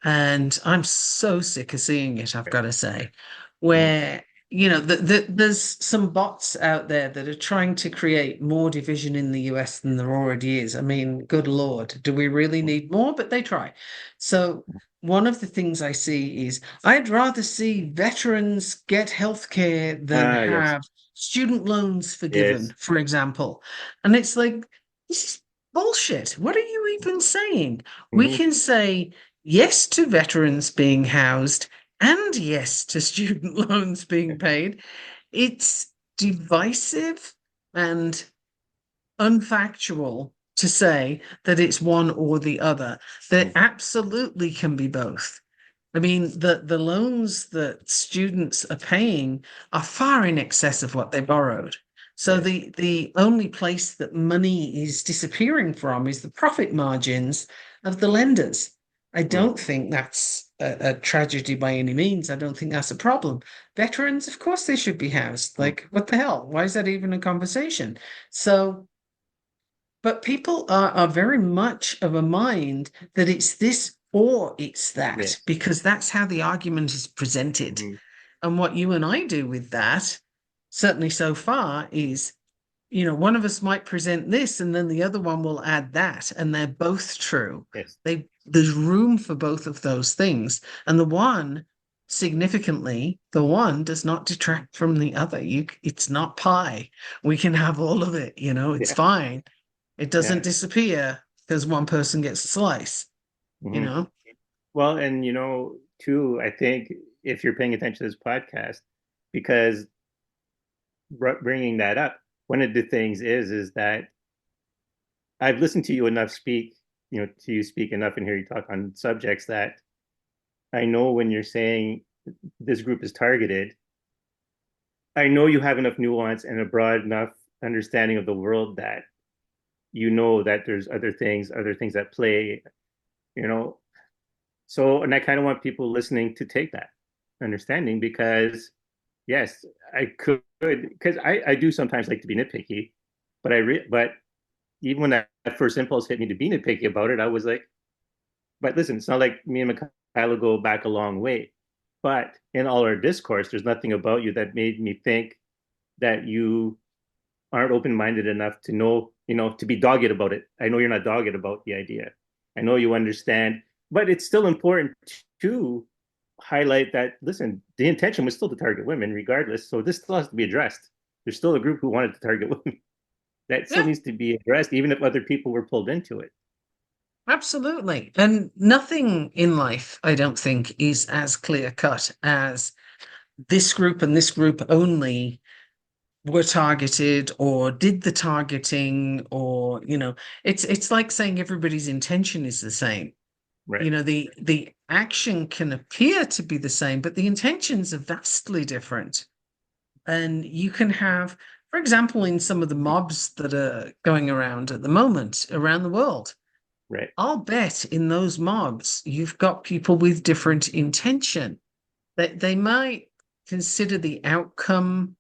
And I'm so sick of seeing it, I've Right. got to say, Mhm. where, there's some bots out there that are trying to create more division in the US than there already is. I mean, good Lord, do we really need more? But they try. So one of the things I see is I'd rather see veterans get healthcare than Ah, yes, have student loans yes. forgiven, for example. And it's like, this is bullshit. What are you even saying? We Hmm. can say yes to veterans being housed and yes to student loans being paid. It's divisive and unfactual to say that it's one or the other. There absolutely can be both. I mean, the loans that students are paying are far in excess of what they borrowed. So Yes. the only place that money is disappearing from is the profit margins of the lenders. I Mm. don't think that's a tragedy by any means. I don't think that's a problem. Veterans, of course, they should be housed. Mm. Like, what the hell? Why is that even a conversation? So but people are very much of a mind that it's this or it's that, Yes. because that's how the argument is presented. Hmm. And what you and I do with that, certainly so far, is one of us might present this and then the other one will add that, and they're both true. Yes. There's room for both of those things. And the one does not detract from the other. It's not pie. We can have all of it, it's Yeah. fine. It doesn't Yeah. disappear because one person gets a slice, you Hmm. know? Well, and too, I think if you're paying attention to this podcast, because bringing that up, one of the things is that I've listened to you enough speak, to you speak enough and hear you talk on subjects that I know when you're saying this group is targeted, I know you have enough nuance and a broad enough understanding of the world that you know that there's other things at play, you know. So, and I kind of want people listening to take that understanding because, yes, I could, because I do sometimes like to be nitpicky, but even when that first impulse hit me to be nitpicky about it, I was like, but listen, it's not like me and Michaela go back a long way. But in all our discourse, there's nothing about you that made me think that you aren't open-minded enough to know, to be dogged about it. I know you're not dogged about the idea. I know you understand, but it's still important to highlight that, listen, the intention was still to target women regardless. So this still has to be addressed. There's still a group who wanted to target women. That still Yeah, needs to be addressed, even if other people were pulled into it. absolutely. And nothing in life, I don't think, is as clear cut as this group and this group only were targeted or did the targeting, or it's like saying everybody's intention is the same. Right. The action can appear to be the same, but the intentions are vastly different. And you can have For example, in some of the mobs that are going around at the moment around the world, Right. I'll bet in those mobs you've got people with different intention. They might consider the outcome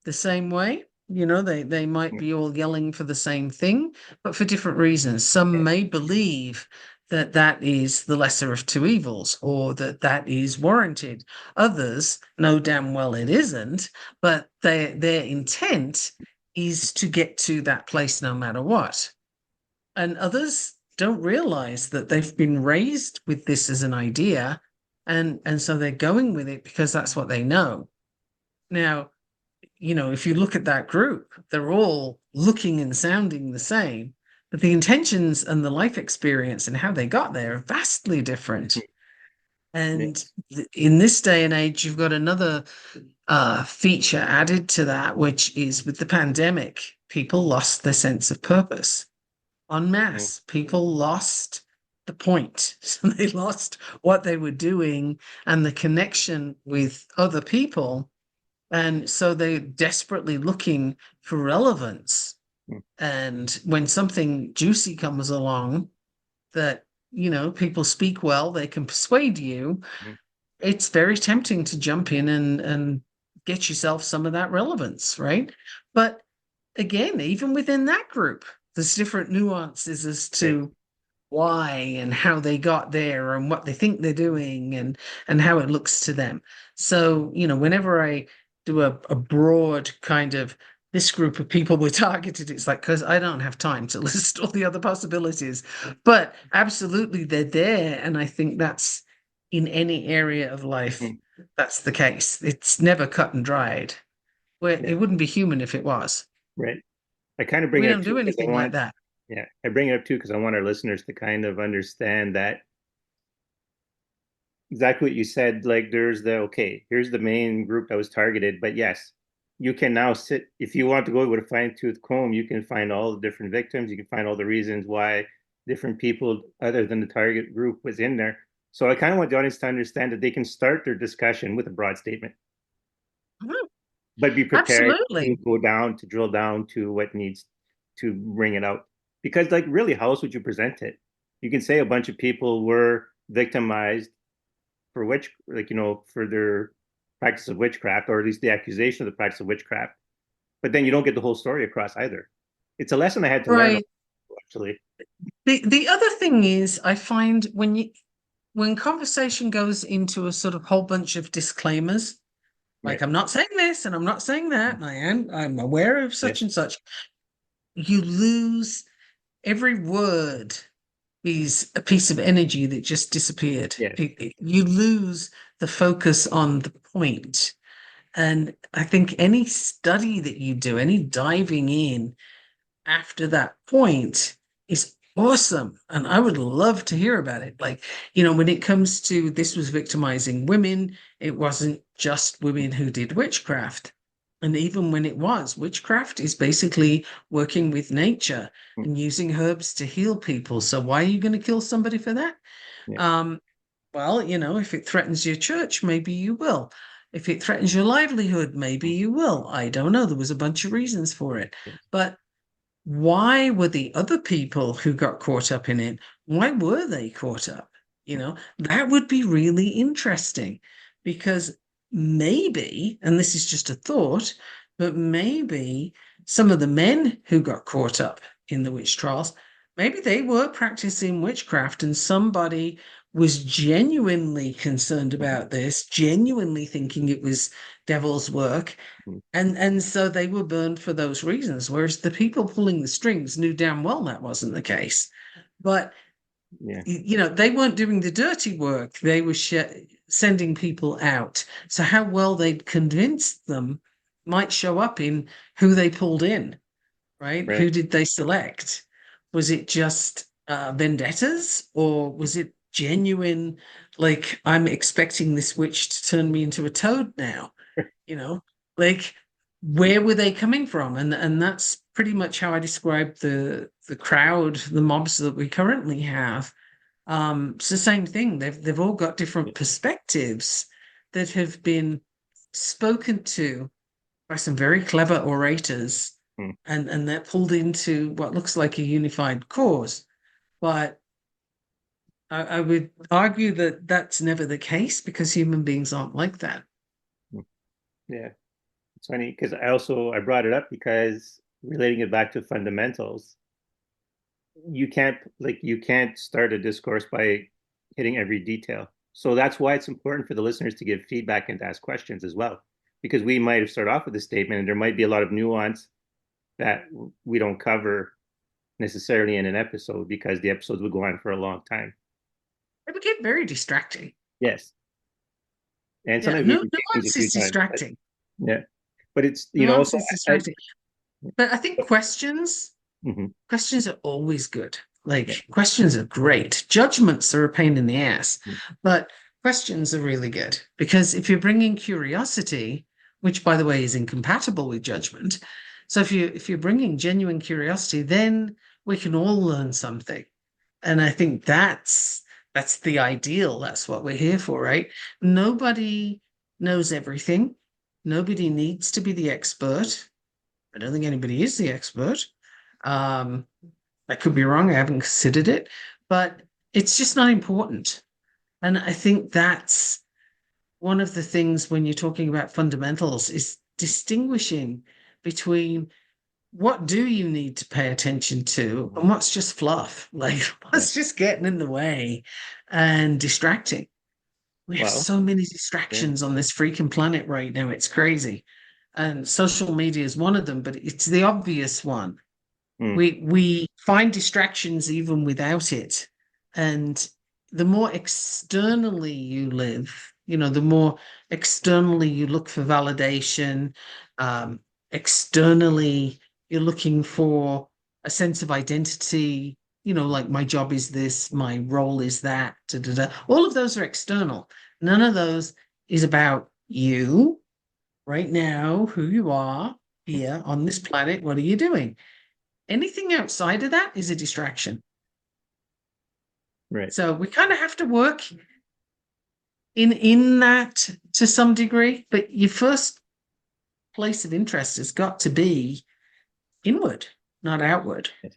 the same way. They might Mm. be all yelling for the same thing, but for different reasons. Some may believe that that is the lesser of two evils or that that is warranted. Others know damn well it isn't, but their intent is to get to that place no matter what. And others don't realize that they've been raised with this as an idea, and so they're going with it because that's what they know. Now, if you look at that group, they're all looking and sounding the same, but the intentions and the life experience and how they got there are vastly different. Yeah. And in this day and age, you've got another feature added to that, which is with the pandemic, people lost their sense of purpose en Mm. masse. People lost the point. So they lost what they were doing and the connection with other people. And so they're desperately looking for relevance. Mm. And when something juicy comes along that, people speak well, they can persuade you, Mm. it's very tempting to jump in and get yourself some of that relevance, right? But again, even within that group, there's different nuances as Right. to why and how they got there and what they think they're doing and how it looks to them. So, whenever I do a broad kind of this group of people were targeted, it's like because I don't have time to list all the other possibilities. But absolutely they're there. And I think that's in any area of life, Mm. that's the case. It's never cut and dried. Where Yeah. it wouldn't be human if it was. Right. I kind of bring We it up don't too do because I anything like want, that. yeah, I bring it up too because I want our listeners to kind of understand that exactly what you said. Like, there's okay, here's the main group that was targeted, but yes, you can now sit, if you want to go with a fine tooth comb, you can find all the different victims, you can find all the reasons why different people other than the target group was in there. So I kind of want the audience to understand that they can start their discussion with a broad statement, Mhm. but be prepared Absolutely. to go down to drill down to what needs to bring it out. Because, like, really, how else would you present it? You can say a bunch of people were victimized for like, for their practice of witchcraft, or at least the accusation of the practice of witchcraft, but then you don't get the whole story across either. It's a lesson I had to learn, Right. actually. The other thing is I find when conversation goes into a sort of whole bunch of disclaimers, like Right. I'm not saying this and I'm not saying that, and I'm aware of Yes. such and such, you lose every word is a piece of energy that just disappeared. Yes. You lose the focus on the point. And I think any study that you do, any diving in after that point is awesome. And I would love to hear about it. Like, when it comes to this was victimizing women, it wasn't just women who did witchcraft. And even when it was, witchcraft is basically working with nature and using herbs to heal people. So why are you going to kill somebody for that? Yeah. Um, well, if it threatens your church, maybe you will. If it threatens your livelihood, maybe you will. I don't know. There was a bunch of reasons for it. Yes. But why were the other people who got caught up in it, why were they caught up? That would be really interesting because maybe, and this is just a thought, but maybe some of the men who got caught up in the witch trials, maybe they were practicing witchcraft and somebody was genuinely concerned about this, genuinely thinking it was devil's work, and so they were burned for those reasons, whereas the people pulling the strings knew damn well that wasn't the case. But Yeah. they weren't doing the dirty work; they were sending people out. So how well they'd convinced them might show up in who they pulled in, right? Right. Who did they select? Was it just vendettas, or was it genuine? Like, I'm expecting this witch to turn me into a toad now, you know like where were they coming from? And that's pretty much how I describe the crowd, the mobs that we currently have. It's the same thing. They've all got different Yeah. perspectives that have been spoken to by some very clever orators, Mm. and they're pulled into what looks like a unified cause. But I would argue that that's never the case because human beings aren't like that. Mm. Yeah, it's funny because I brought it up because relating it back to fundamentals, you can't start a discourse by hitting every detail. So that's why it's important for the listeners to give feedback and to ask questions as well, because we might have started off with a statement and there might be a lot of nuance that we don't cover necessarily in an episode because the episodes would go on for a long time. It would get very distracting. Yes, and Yeah, sometimes we no, repeat things a nuance few is times. But distracting. yeah, but it's Nuance so is distracting. But I think mhm, questions are always good. yeah, Like questions are great. Judgments are a pain in the ass, mhm, but questions are really good because if you're bringing curiosity, which by the way is incompatible with judgment, so if you're bringing genuine curiosity, then we can all learn something. And I think that's the ideal. That's what we're here for, right? Nobody knows everything. Nobody needs to be the expert. I don't think anybody is the expert. Um, I could be wrong. I haven't considered it, but it's just not important. And I think that's one of the things when you're talking about fundamentals is distinguishing between what do you need to pay attention to mhm, and what's just fluff, like yeah. what's just getting in the way and distracting. We have Well, so many yeah, distractions on this freaking planet right now. It's crazy. And social media is one of them, but it's the obvious one. mm, We find distractions even without it. And the more externally you live, the more externally you look for validation, um, externally you're looking for a sense of identity, like my job is this, my role is that, da, da, da. All of those are external. None of those is about you right now, who you are here on this planet. What are you doing? Anything outside of that is a distraction. right. So we kind of have to work in that to some degree, but your first place of interest has got to be inward, not outward. Yes.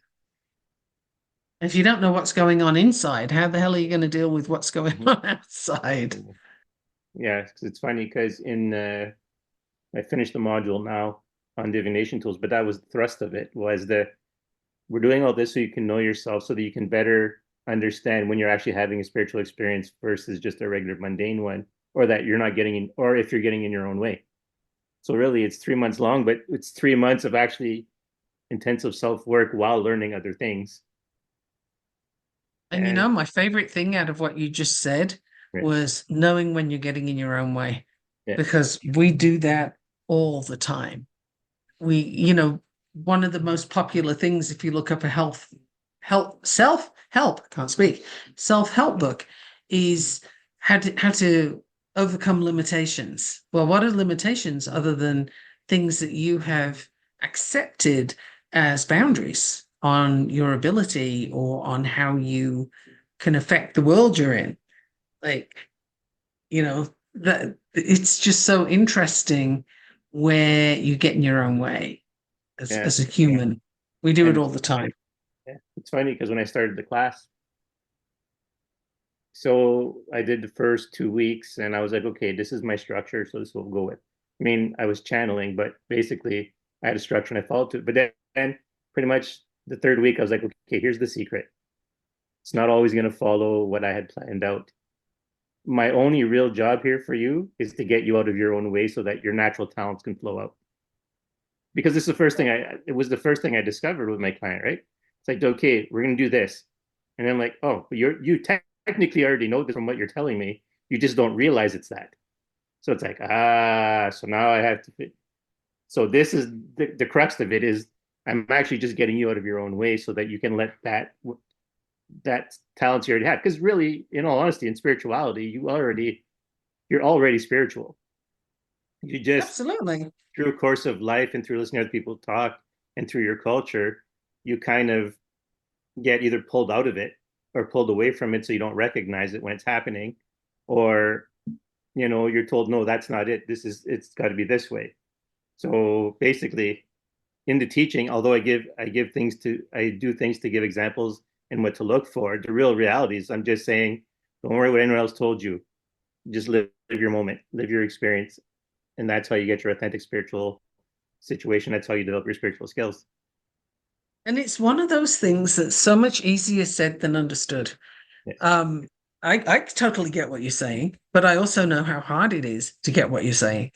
If you don't know what's going on inside, how the hell are you going to deal with what's going Mhm. on outside? Yeah, 'cause it's funny because in I finished the module now on divination tools, but that was the thrust of it was we're doing all this so you can know yourself so that you can better understand when you're actually having a spiritual experience versus just a regular mundane one, or that you're not getting in, or if you're getting in your own way. So really it's 3 months long, but it's 3 months of actually intensive self-work while learning other things. And And my favorite thing out of what you just said yeah, was knowing when you're getting in your own way, yeah, because we do that all the time. One of the most popular things, if you look up a self-help, I can't speak, self-help book, is how to overcome limitations. Well, what are limitations other than things that you have accepted as boundaries on your ability or on how you can affect the world you're in? Like, that it's just so interesting where you get in your own way as yeah. as a human. We do it And all the time. yeah, it's funny because when I started the class, so I did the first 2 weeks and I was like, okay, this is my structure, so this will go with. I mean, I was channeling, but basically I had a structure and I followed it. But then pretty much the third week, I was like, okay, here's the secret. It's not always going to follow what I had planned out. My only real job here for you is to get you out of your own way so that your natural talents can flow out. Because this is the first thing it was the first thing I discovered with my client, right? It's like, okay, we're going to do this. And I'm like, oh, but you technically already know this from what you're telling me. You just don't realize it's that. So it's like, so now I have to. So this is the crux of it is I'm actually just getting you out of your own way so that you can let that talents you already have. Because really, in all honesty, in spirituality, you're already spiritual. You just Absolutely. through a course of life and through listening to other people talk and through your culture, you kind of get either pulled out of it or pulled away from it so you don't recognize it when it's happening, or you're told no, that's not it. It's got to be this way. So basically, in the teaching, although I do things to give examples and what to look for. The real reality is I'm just saying, don't worry what anyone else told you. Just live your moment, live your experience, and that's how you get your authentic spiritual situation. That's how you develop your spiritual skills. And it's one of those things that's so much easier said than understood. Yeah. Um, I totally get what you're saying, but I also know how hard it is to get what you're saying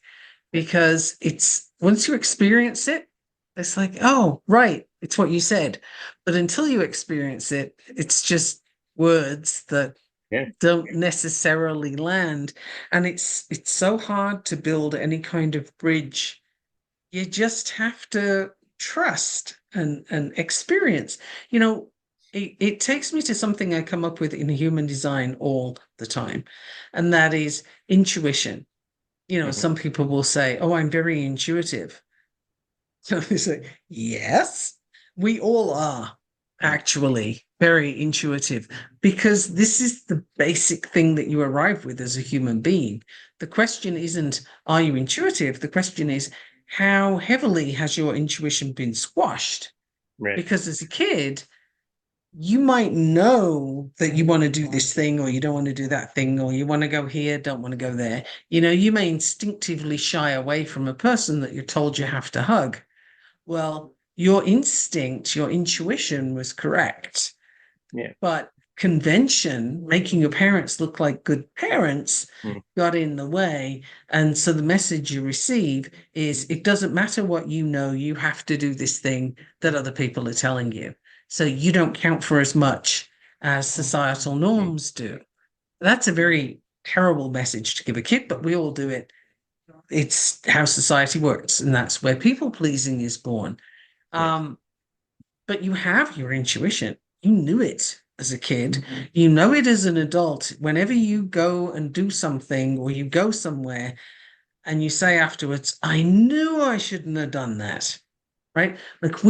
because it's once you experience it, it's like, oh, right, it's what you said. But until you experience it, it's just words that Yeah. don't necessarily land. And it's so hard to build any kind of bridge. You just have to trust and experience. You know, it takes me to something I come up with in human design all the time, and that is intuition. You know, Mm-hmm. some people will say, "Oh, I'm very intuitive." So I say, "Yes, we all are actually very intuitive because this is the basic thing that you arrive with as a human being. The question isn't, are you intuitive? The question is, how heavily has your intuition been squashed? Right. Because as a kid, you might know that you want to do this thing or you don't want to do that thing or you want to go here, don't want to go there. You know, you may instinctively shy away from a person that you're told you have to hug. Well, your instinct, your intuition was correct, Yeah. but convention, making your parents look like good parents, Mm-hmm. got in the way. And so the message you receive is it doesn't matter what you know, you have to do this thing that other people are telling you. So you don't count for as much as societal norms do. That's a very terrible message to give a kid, but we all do it. It's how society works, and that's where people pleasing is born. Yeah. Um, but you have your intuition. You knew it as a kid. You know it as an adult. Whenever you go and do something or you go somewhere and you say afterwards, I knew I shouldn't have done that. Right? Like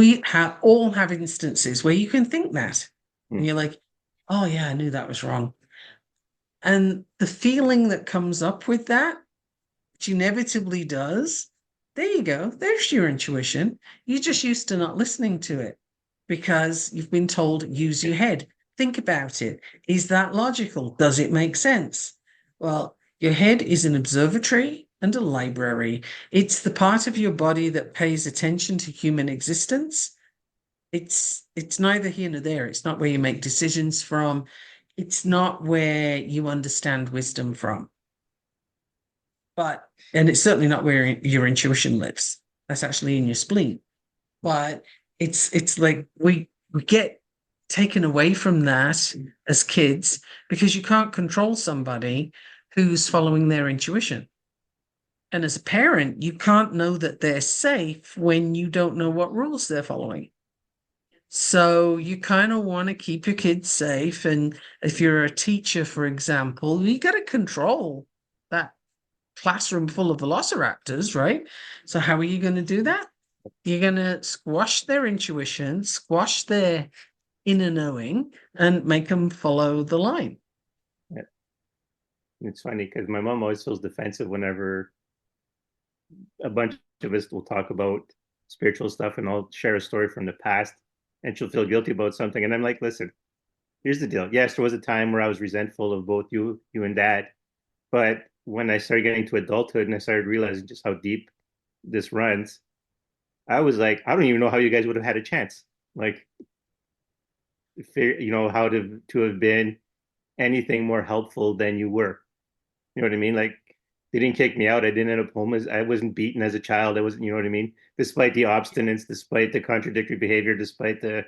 all have instances where you can think that. And Mm-hmm. you're like, oh yeah, I knew that was wrong. And the feeling that comes up with that, which inevitably does, there you go. There's your intuition. You're just used to not listening to it because you've been told, use your head. Think about it. Is that logical? Does it make sense? Well, your head is an observatory and a library. It's the part of your body that pays attention to human existence. It's neither here nor there. It's not where you make decisions from. It's not where you understand wisdom from. But and it's certainly not where your intuition lives. That's actually in your spleen. But it's like we get taken away from that as kids because you can't control somebody who's following their intuition. And as a parent, you can't know that they're safe when you don't know what rules they're following. So you kind of want to keep your kids safe. And if you're a teacher, for example, you got to control that classroom full of velociraptors, right? So how are you going to do that? You're going to squash their intuition, squash their inner knowing, and make them follow the line. Yeah. It's funny because my mom always feels defensive whenever a bunch of us will talk about spiritual stuff and I'll share a story from the past and she'll feel guilty about something. And I'm like, listen, here's the deal. Yes, there was a time where I was resentful of both you and dad. But when I started getting to adulthood and I started realizing just how deep this runs, I was like, I don't even know how you guys would have had a chance. Like, how to have been anything more helpful than you were. You know what I mean? Like, they didn't kick me out. I didn't end up homeless. I wasn't beaten as a child. I wasn't, you know what I mean? Despite the obstinance, despite the contradictory behavior, despite the,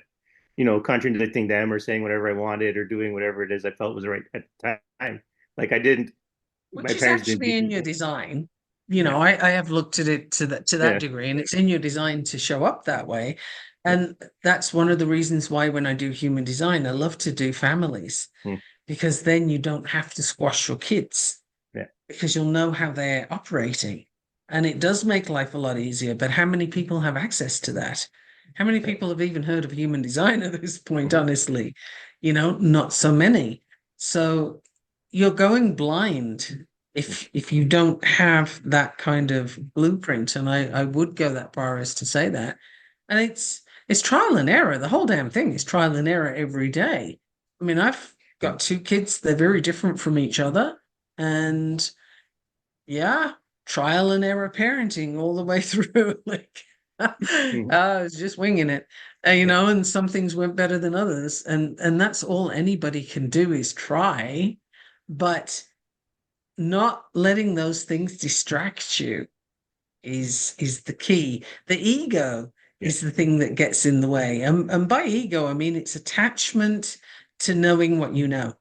contradicting them or saying whatever I wanted or doing whatever it is I felt was right at the time. Like I didn't, my Which is parents didn't actually beat in me. your design. You Yeah. know, I have looked at it to that Yeah. degree, and it's in your design to show up that way. Yeah. And that's one of the reasons why when I do human design, I love to do families Mm. because then you don't have to squash your kids Yeah. because you'll know how they're operating. And it does make life a lot easier. But how many people have access to that? How many Right. people have even heard of human design at this point, Mhm. honestly? You know, not so many. So you're going blind if you don't have that kind of blueprint, and I would go that far as to say that, and it's trial and error. The whole damn thing is trial and error every day. I mean, I've got two kids, they're very different from each other, and yeah, trial and error parenting all the way through. Like, Mhm. I was just winging it, Yeah, and some things went better than others, and that's all anybody can do is try, but not letting those things distract you is the key. The ego yeah, is the thing that gets in the way, and by ego I mean it's attachment to knowing what you know,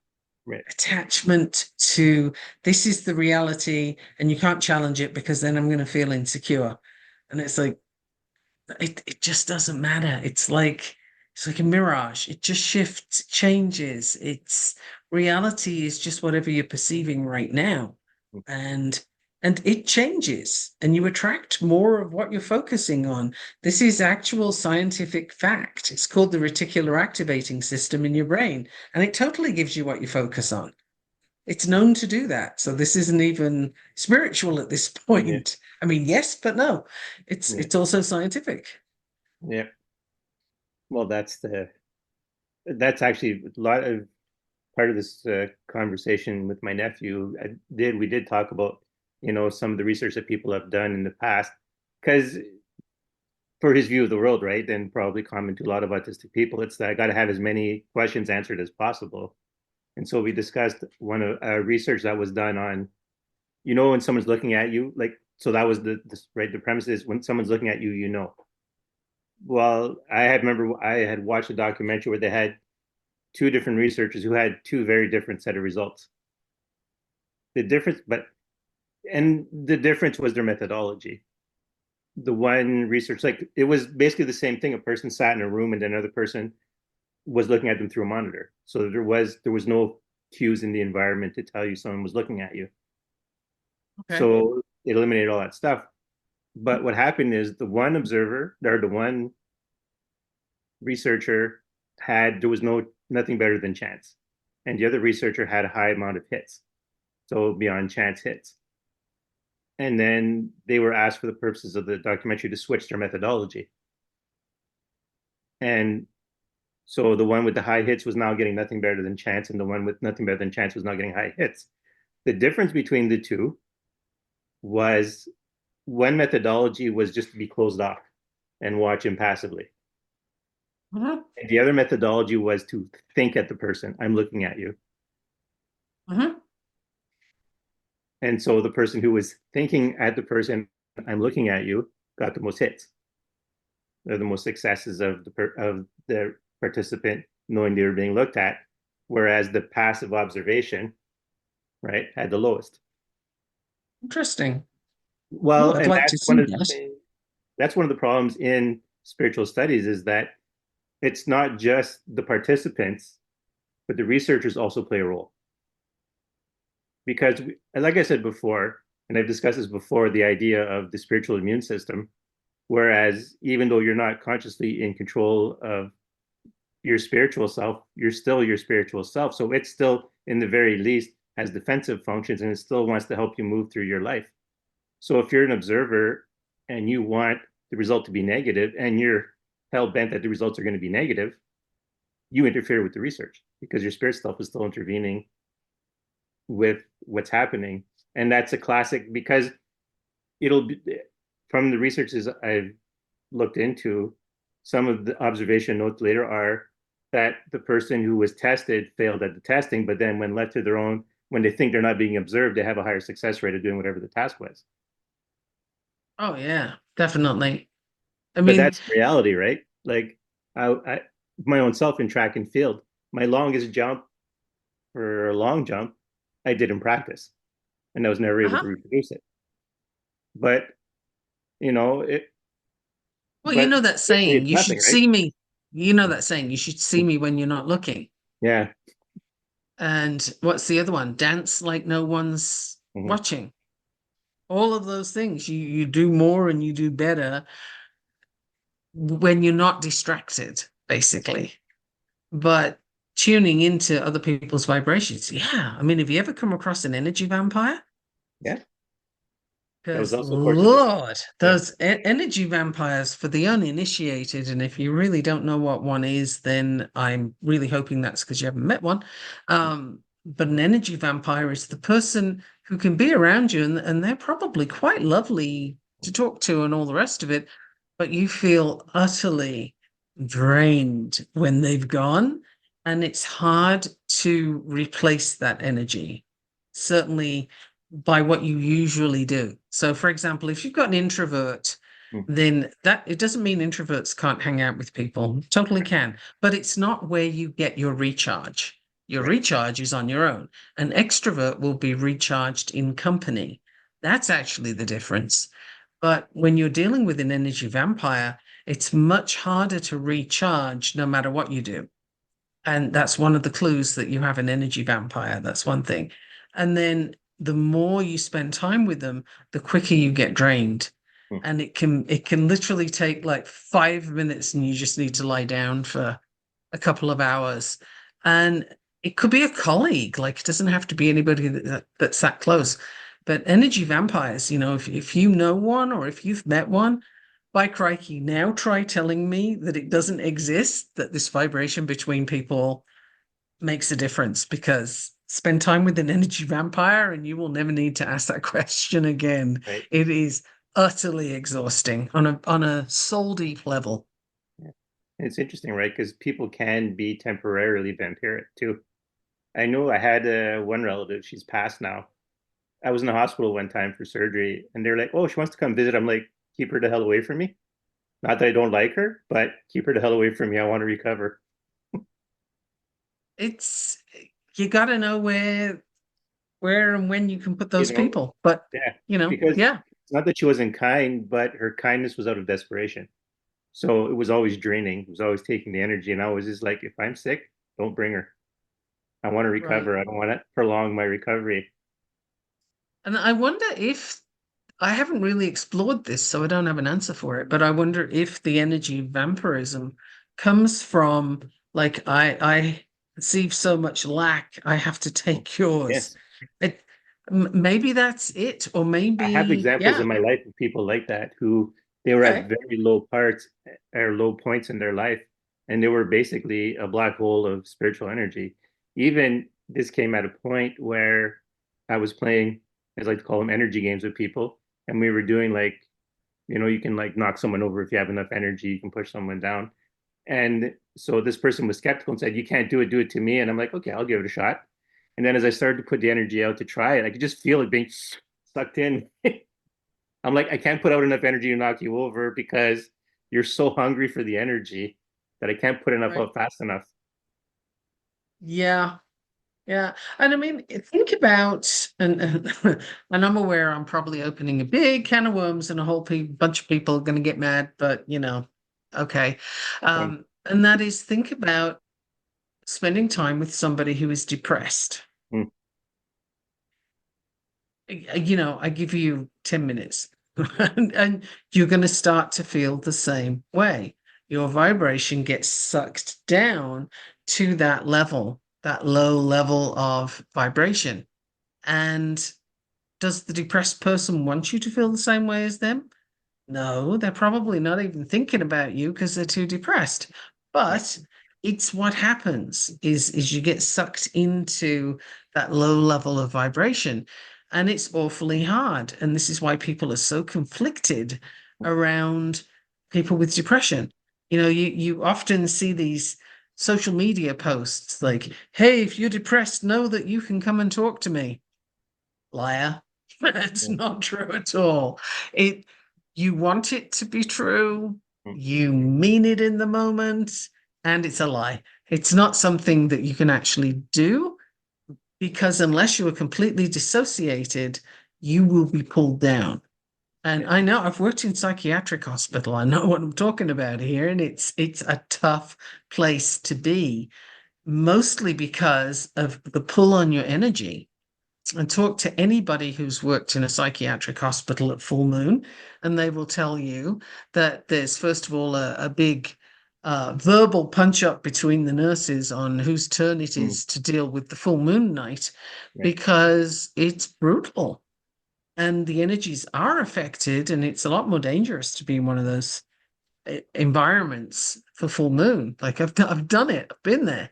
right. attachment to this is the reality and you can't challenge it because then I'm going to feel insecure. And it's like it just doesn't matter. It's like a mirage. It just shifts, changes. It's reality is just whatever you're perceiving right now. And and it changes and you attract more of what you're focusing on. This is actual scientific fact. It's called the reticular activating system in your brain, and it totally gives you what you focus on. It's known to do that. So this isn't even spiritual at this Yeah, point. I mean, yes, but no. It's yeah, it's also scientific. yeah. Well, that's actually a lot of part of this conversation with my nephew. We did talk about, some of the research that people have done in the past, because for his view of the world, right, and probably common to a lot of autistic people, it's that I got to have as many questions answered as possible. And so we discussed one of research that was done on, when someone's looking at you, like, so that was right. The premise is when someone's looking at you, Well, remember I had watched a documentary where they had two different researchers who had two very different set of results. The difference, the difference was their methodology. The one research, like it was basically the same thing. A person sat in a room and another person was looking at them through a monitor. So there was no cues in the environment to tell you someone was looking at you. Okay. So it eliminated all that stuff. But what happened is the one observer or the one researcher there was nothing better than chance. And the other researcher had a high amount of hits. So beyond chance hits. And then they were asked for the purposes of the documentary to switch their methodology. And so the one with the high hits was now getting nothing better than chance, and the one with nothing better than chance was not getting high hits. The difference between the two was one methodology was just to be closed off and watch impassively. Mhm, And the other methodology was to think at the person, I'm looking at you. mhm. And so the person who was thinking at the person, I'm looking at you, got the most hits. They're the most successes of the participant knowing they were being looked at, whereas the passive observation, right, had the lowest. Interesting. Oh, Well, I'd and like to see that. that's one of the problems in spiritual studies is that it's not just the participants, but the researchers also play a role. Because, like I said before, and I've discussed this before, the idea of the spiritual immune system, whereas even though you're not consciously in control of your spiritual self, you're still your spiritual self. So it still, in the very least, has defensive functions and it still wants to help you move through your life. So if you're an observer and you want the result to be negative and you're hell bent that the results are going to be negative, you interfere with the research because your spirit self is still intervening with what's happening. And that's a classic because it'll be from the researches I've looked into, some of the observation notes later are that the person who was tested failed at the testing, but then when left to their own, when they think they're not being observed, they have a higher success rate of doing whatever the task was. Oh yeah, definitely. I But mean, that's reality, right? Like I my own self in track and field, my longest jump for a long jump, I did in practice, and I was never able uh-huh. to reproduce it. But you know, it Well, you but know that basically saying, it's you nothing, should right? see me. You know that saying, you should see me when you're not looking. Yeah. And what's the other one? Dance like no one's Mhm. watching. All of those things, you do more and you do better when you're not distracted, basically. But tuning into other people's vibrations, yeah. I mean, have you ever come across an energy vampire? Yeah, that was Because, also Portuguese. Lord, Yeah. those energy vampires for the uninitiated, and if you really don't know what one is, then I'm really hoping that's because you haven't met one. But an energy vampire is the person who can be around you, and they're probably quite lovely to talk to and all the rest of it, but you feel utterly drained when they've gone, and it's hard to replace that energy. Certainly by what you usually do. So, for example, if you've got an introvert, Mm. then that it doesn't mean introverts can't hang out with people. Totally can, but it's not where you get your recharge. Your Right. recharge is on your own. An extrovert will be recharged in company. That's actually the difference. But when you're dealing with an energy vampire, it's much harder to recharge no matter what you do. And that's one of the clues that you have an energy vampire. That's one thing. And then the more you spend time with them, the quicker you get drained. Mm. And it can literally take like 5 minutes and you just need to lie down for a couple of hours. And it could be a colleague, like it doesn't have to be anybody that's that close. But energy vampires, if you know one or if you've met one, by crikey, now try telling me that it doesn't exist, that this vibration between people makes a difference, because spend time with an energy vampire and you will never need to ask that question again. Right. It is utterly exhausting on a soul deep level. Yeah. It's interesting, right? Because people can be temporarily vampiric too. I know I had one relative, she's passed now. I was in the hospital one time for surgery, and they're like, "Oh, she wants to come visit." I'm like, "Keep her the hell away from me." Not that I don't like her, but keep her the hell away from me. I want to recover. It's You got to know where and when you can put You those know, people. But yeah, because yeah, it's not that she wasn't kind, but her kindness was out of desperation. So it was always draining. It was always taking the energy, and I was just like, if I'm sick, don't bring her. I want to right. recover. I don't want to prolong my recovery. And I wonder if I haven't really explored this, so I don't have an answer for it. But I wonder if the energy vampirism comes from, like, I receive so much lack, I have to take yours. Yes, It maybe that's it, or I have maybe examples yeah. in my life of people like that who they were at Okay. very low parts or low points in their life, and they were basically a black hole of spiritual energy. Even this came at a point where I was playing, I like to call them energy games with people, and we were doing like, you can like knock someone over if you have enough energy, you can push someone down. And so this person was skeptical and said, "You can't do it to me." And I'm like, "Okay, I'll give it a shot." And then as I started to put the energy out to try it, I could just feel it being sucked in. I'm like, I can't put out enough energy to knock you over because you're so hungry for the energy that I can't put enough Right. out fast enough. Yeah. Yeah. And I mean, think about, and I'm aware I'm probably opening a big can of worms and a whole bunch of people are going to get mad, but okay. Fine. And that is, think about spending time with somebody who is depressed. Mm, I give you 10 minutes and you're going to start to feel the same way. Your vibration gets sucked down to that level, that low level of vibration. And does the depressed person want you to feel the same way as them? No, they're probably not even thinking about you because they're too depressed. right. But it's what happens is you get sucked into that low level of vibration, and it's awfully hard. And this is why people are so conflicted around people with depression. You often see these social media posts like, "Hey, if you're depressed, know that you can come and talk to me." Liar. It's Mm, not true at all. It You want it to be true, mm, you mean it in the moment, and it's a lie. It's not something that you can actually do, because unless you are completely dissociated, you will be pulled down. And yeah. I know I've worked in psychiatric hospital. I know what I'm talking about here, and it's a tough place to be, mostly because of the pull on your energy. And talk to anybody who's worked in a psychiatric hospital at full moon, and they will tell you that there's, first of all, a big verbal punch up between the nurses on whose turn it Mm, is to deal with the full moon night, right. because it's brutal. and the energies are affected, and it's a lot more dangerous to be in one of those environments for full moon. Like I've done it, I've been there,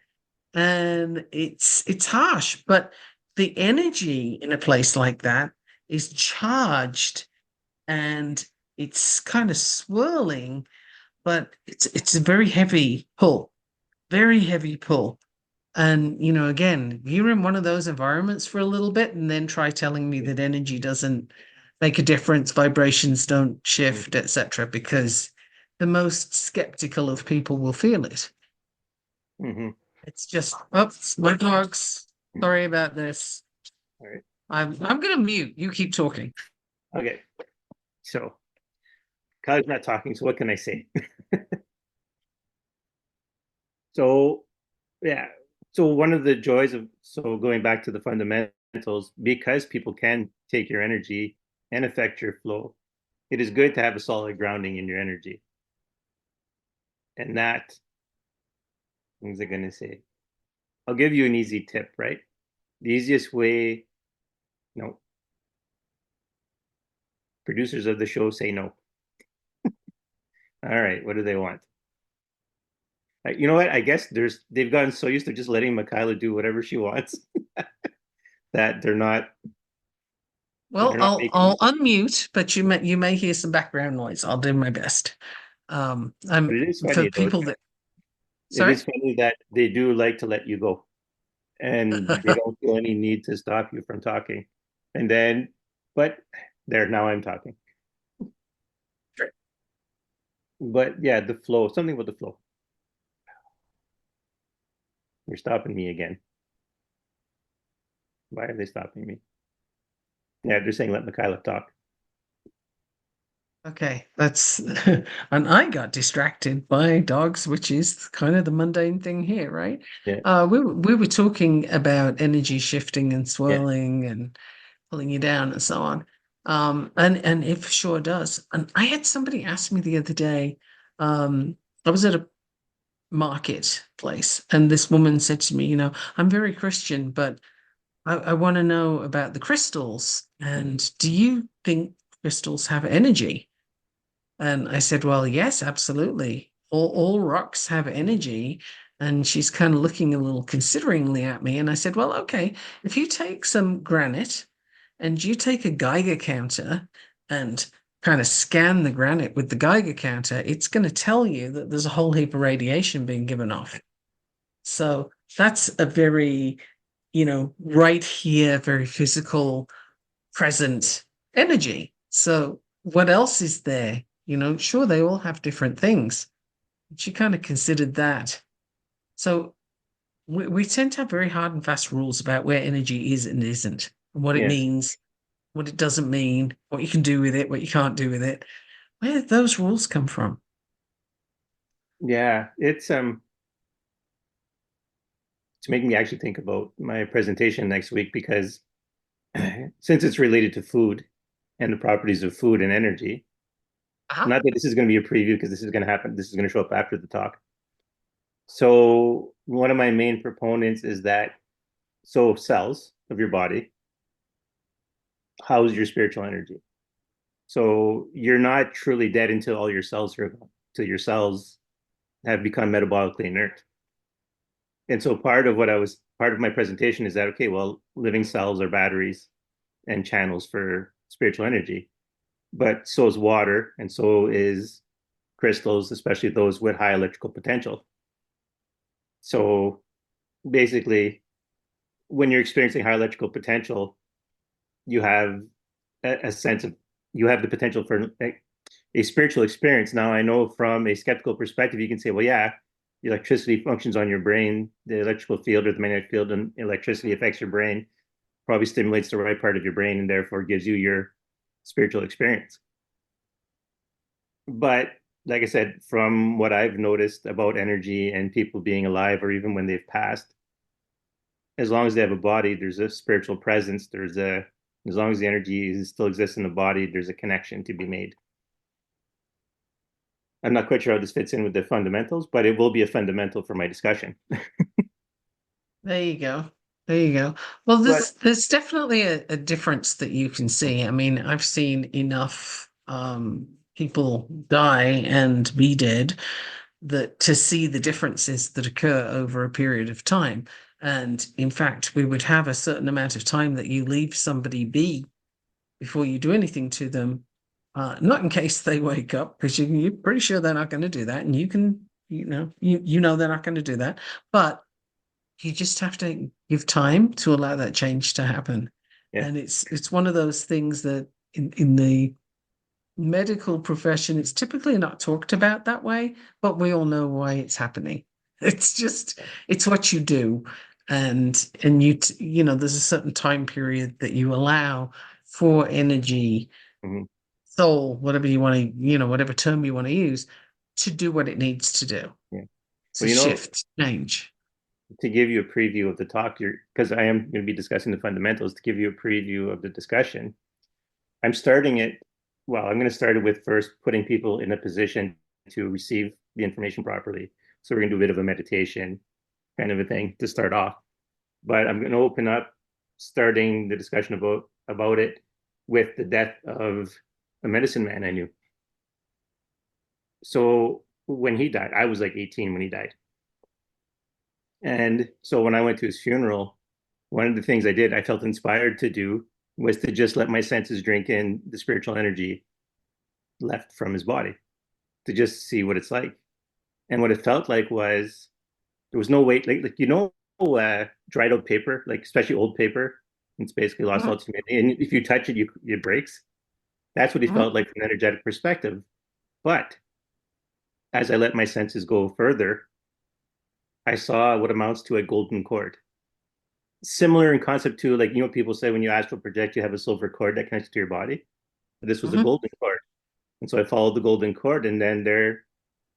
and it's harsh, but the energy in a place like that is charged, and it's kind of swirling, but it's a very heavy pull, very heavy pull. And again, you're in one of those environments for a little bit, and then try telling me that energy doesn't make a difference, vibrations don't shift, Mhm. etc., because the most skeptical of people will feel it. Mhm. It's just, oops, my dogs. Sorry about this. All right. I'm gonna mute. You keep talking. Okay. So Kyle's not talking, so what can I say? So yeah. So one of the joys of going back to the fundamentals, because people can take your energy and affect your flow, it is good to have a solid grounding in your energy. And that, what was I gonna say? I'll give you an easy tip, right? The easiest way, no, producers of the show say no. All right, what do they want? You know what? I guess they've gotten so used to just letting Michaela do whatever she wants that Well, they're not I'll making. unmute, but you may hear some background noise. I'll do my best. But I'm it is for funny though. people that It sorry. is funny that they do like to let you go, and they don't feel any need to stop you from talking. And then, but there now I'm talking. But yeah, the flow, something with the flow. You're stopping me again. Why are they stopping me? Yeah, they're saying let Michaela talk. Okay, that's and I got distracted by dogs, which is kind of the mundane thing here, right? Yeah, We were talking about energy shifting and yeah, swirling and pulling you down and so on. And it for sure does. And I had somebody ask me the other day, I was at a marketplace, and this woman said to me, I'm very Christian, but I want to know about the crystals. And do you think crystals have energy? And I said, well, yes, absolutely. All rocks have energy. And she's kind of looking a little consideringly at me. And I said, well, okay, if you take some granite and you take a Geiger counter and kind of scan the granite with the Geiger counter, it's going to tell you that there's a whole heap of radiation being given off. So that's a very, right here, very physical, present energy. So what else is there? Sure, they all have different things, but you kind of considered that. So we tend to have very hard and fast rules about where energy is and isn't, and what it yes, means, what it doesn't mean, what you can do with it, what you can't do with it. Where did those rules come from? yeah. It's making me actually think about my presentation next week because since it's related to food and the properties of food and energy, Uh-huh. not that this is going to be a preview because this is going to happen. This is going to show up after the talk. So one of my main proponents is that cells of your body house your spiritual energy. So you're not truly dead until all your cells are until your cells have become metabolically inert. And so part of my presentation is that okay, well, living cells are batteries and channels for spiritual energy, but so is water, and so is crystals, especially those with high electrical potential. So basically, when you're experiencing high electrical potential, you have a sense of you have the potential for a spiritual experience. Now, I know from a skeptical perspective, you can say, well, yeah, the electricity functions on your brain, the electrical field or the magnetic field, and electricity affects your brain, probably stimulates the right part of your brain, and therefore gives you your spiritual experience. But like I said, from what I've noticed about energy and people being alive, or even when they've passed, as long as they have a body, there's a spiritual presence. As long as the energy still exists in the body, there's a connection to be made. I'm not quite sure how this fits in with the fundamentals, but it will be a fundamental for my discussion. There you go. There you go. Well, But there's definitely a difference that you can see. I mean, I've seen enough people die and be dead that to see the differences that occur over a period of time. And in fact, we would have a certain amount of time that you leave somebody be before you do anything to them. Not in case they wake up, because you're pretty sure they're not going to do that, and you can, you know they're not going to do that. But you just have to give time to allow that change to happen. yeah. And it's one of those things that in the medical profession, it's typically not talked about that way, but we all know why it's happening. It's just it's what you do. And you know, there's a certain time period that you allow for energy, Mhm. soul, whatever you want to, whatever term you want to use, to do what it needs to do. Yeah. To Well, shift, change. to give you a preview of the talk, because I am going to be discussing the fundamentals, to give you a preview of the discussion, I'm starting it. Well, I'm going to start it with first putting people in a position to receive the information properly. So we're going to do a bit of a meditation kind of a thing to start off. But I'm going to open up, starting the discussion about it with the death of a medicine man I knew. So when he died, I was like 18 when he died. And so when I went to his funeral, one of the things I did, I felt inspired to do, was to just let my senses drink in the spiritual energy left from his body, to just see what it's like. And what it felt like was there was no weight, dried out paper, like especially old paper. It's basically lost all Mhm, its humidity, and if you touch it, it breaks. That's what it mhm, felt like from an energetic perspective. But as I let my senses go further, I saw what amounts to a golden cord, similar in concept to, like, people say when you astral project, you have a silver cord that connects to your body. This was a mhm. golden cord. And so I followed the golden cord, and then there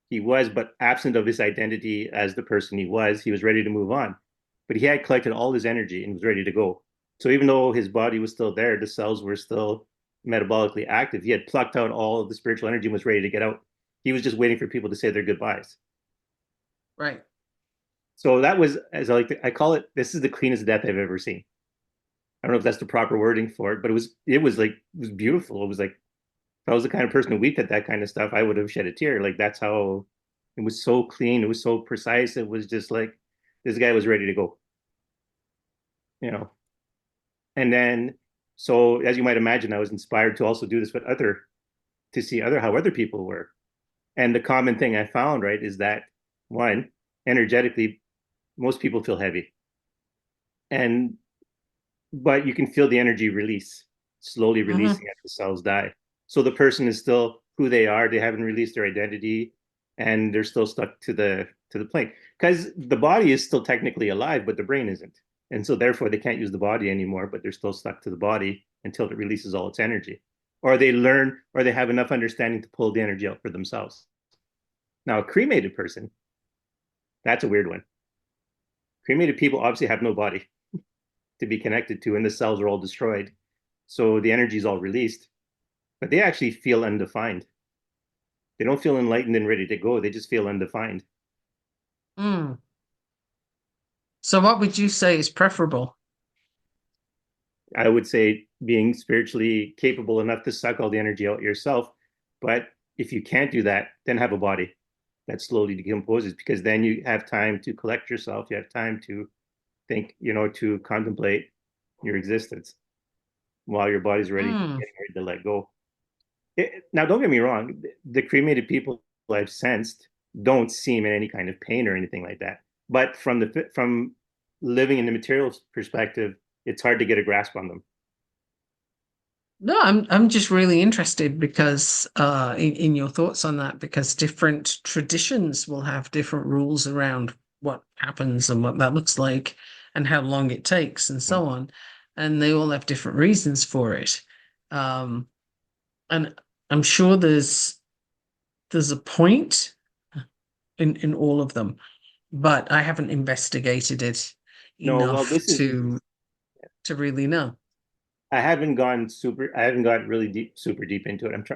he was, but absent of his identity as the person he was ready to move on. But he had collected all his energy and was ready to go. So even though his body was still there, the cells were still metabolically active. He had plucked out all of the spiritual energy and was ready to get out. He was just waiting for people to say their goodbyes. Right. So that was, as I call it, this is the cleanest death I've ever seen. I don't know if that's the proper wording for it, but it was beautiful. It was like, if I was the kind of person to weep at that kind of stuff, I would have shed a tear. Like, that's how it was, so clean. It was so precise. It was just like this guy was ready to go, you know. And then, so as you might imagine, I was inspired to also do this with to see how other people were. And the common thing I found, right, is that one, energetically, most people feel heavy, and but you can feel the energy release, slowly Hmm. releasing as the cells die. So the person is still who they are. They haven't released their identity, and they're still stuck to the plane, because the body is still technically alive, but the brain isn't. And so therefore they can't use the body anymore, but they're still stuck to the body until it releases all its energy. Or they learn, or they have enough understanding to pull the energy out for themselves. Now, a cremated person, that's a weird one. Cremated people obviously have no body to be connected to, and the cells are all destroyed. So the energy is all released, but they actually feel undefined. They don't feel enlightened and ready to go. They just feel undefined. Mm. So what would you say is preferable? I would say being spiritually capable enough to suck all the energy out yourself. But if you can't do that, then have a body that slowly decomposes, because then you have time to collect yourself. You have time to think, to contemplate your existence while your body's Mm. getting ready to let go. Now, don't get me wrong. The cremated people I've sensed don't seem in any kind of pain or anything like that. But from living in the material perspective, it's hard to get a grasp on them. No, I'm just really interested because in your thoughts on that, because different traditions will have different rules around what happens and what that looks like and how long it takes and so on. And they all have different reasons for it. Um, and I'm sure there's a point in all of them, but I haven't investigated it No, well, enough to really know. I haven't gone really super deep into it.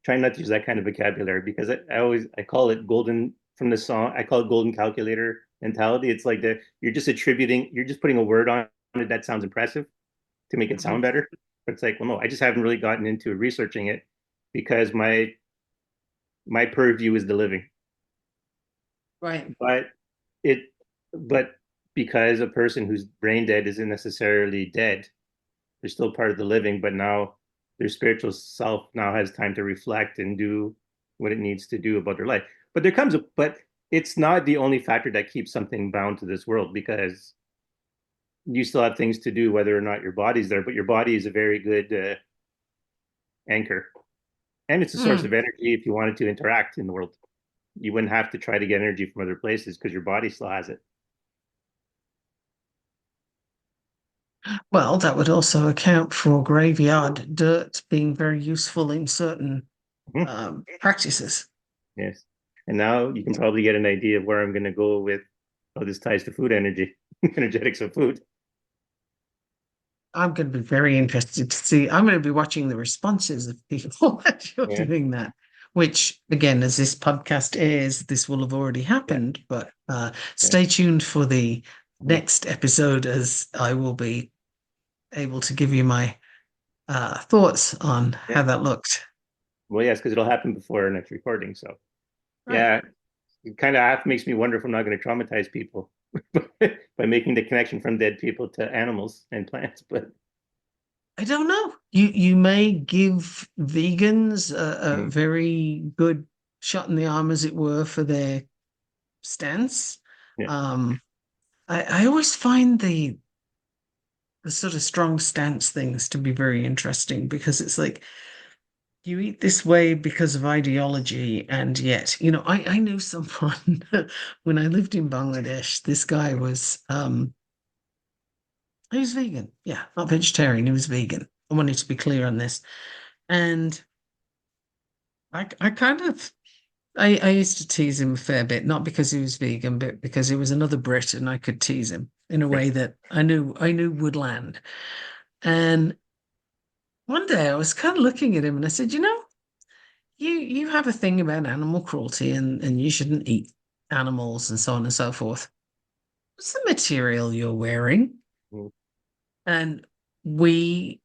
Trying not to use that kind of vocabulary, because I call it golden, from the song. I call it golden calculator mentality. It's like you're just putting a word on it that sounds impressive to make it Mhm. sound better. But it's like, well, no, I just haven't really gotten into researching it because my purview is the living. Right. But it but because a person who's brain dead isn't necessarily dead, they're still part of the living, but now their spiritual self now has time to reflect and do what it needs to do about their life. But it's not the only factor that keeps something bound to this world because you still have things to do whether or not your body's there, but your body is a very good anchor. And it's a source Mm. of energy if you wanted to interact in the world. You wouldn't have to try to get energy from other places because your body still has it. Well, that would also account for graveyard dirt being very useful in certain Mhm. practices. Yes. And now you can probably get an idea of where I'm going to go with how this ties to food energy, energetics of food. I'm going to be very interested to see. I'm going to be watching the responses of people as you're Yeah. doing that, which, again, as this podcast airs, this will have already Yeah. happened. But Yeah. stay tuned for the Mhm. next episode as I will be able to give you my thoughts on Yeah. how that looked. Well, yes, because it'll happen before our next recording. So, Right. yeah, it kind of half makes me wonder if I'm not going to traumatize people by making the connection from dead people to animals and plants. But I don't know. You may give vegans a mm, very good shot in the arm, as it were, for their stance. yeah, Um, I always find the sort of strong stance things to be very interesting because it's like you eat this way because of ideology, and yet, I knew someone when I lived in Bangladesh. This guy was he was vegan, yeah, not vegetarian. He was vegan. I wanted to be clear on this, and I kind of I used to tease him a fair bit, not because he was vegan, but because he was another Brit, and I could tease him in a right. way that I knew would land. And one day I was kind of looking at him and I said, you have a thing about animal cruelty and you shouldn't eat animals and so on and so forth. What's the material you're wearing? Mm, And we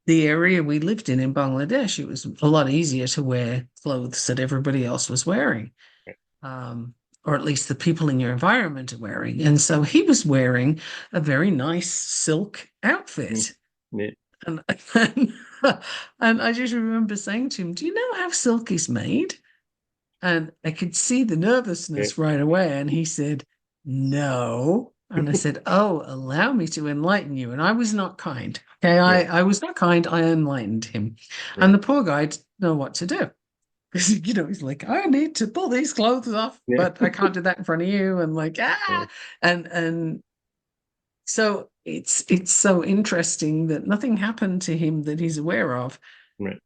the area we lived in Bangladesh, it was a lot easier to wear clothes that everybody else was wearing. right. Um, or at least the people in your environment are wearing. And so he was wearing a very nice silk Mm, outfit. yeah, And, and, and I just remember saying to him, "Do you know how silk is made?" And I could see the yeah, nervousness right away. And he said, "No." And I said, "Oh, allow me to enlighten you." And I was not kind. Okay. yeah, I was not kind. I enlightened him. And right. the poor guy didn't know what to do. Because, he's like, "I need to pull these clothes off, Yeah, but I can't do that in front of you." And like, yeah, and so it's so interesting that nothing happened to him that he's aware of right.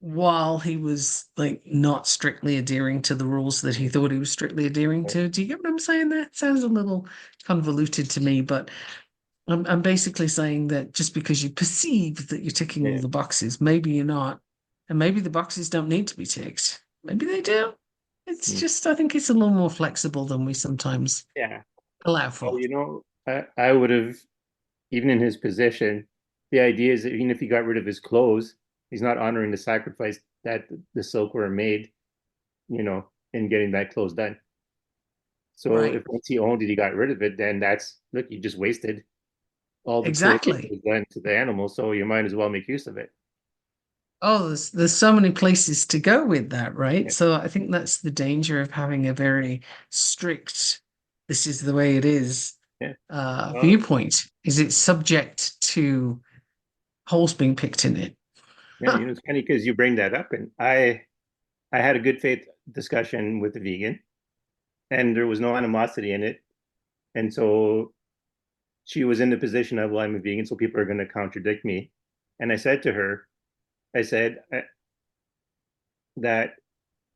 while he was like not strictly adhering to the rules that he thought he was strictly adhering Right. to. Do you get what I'm saying? That sounds a little convoluted to me, but I'm basically saying that just because you perceive that you're ticking all Yeah, the boxes, maybe you're not, and maybe the boxes don't need to be ticked. Maybe they do. It's mm, just, I think it's a little more flexible than we sometimes yeah. allow Well, for. I would have even in his position. The idea is that even if he got rid of his clothes, he's not honoring the sacrifice that the silkwear made, in getting that clothes done. So Right. if once he owned it, he got rid of it, then that's look, you just wasted all the cruelty that Exactly. was done to the animal. So you might as well make use of it. Oh, there's so many places to go with that, right? Yeah, So I think that's the danger of having a very strict, this is the way it is, yeah. viewpoint, is it's subject to holes being picked in it. Yeah. It's funny because you bring that up, and I had a good faith discussion with the vegan, and there was no animosity in it, and so she was in the position of, well, I'm a vegan, so people are going to contradict me, and I said to her, I said that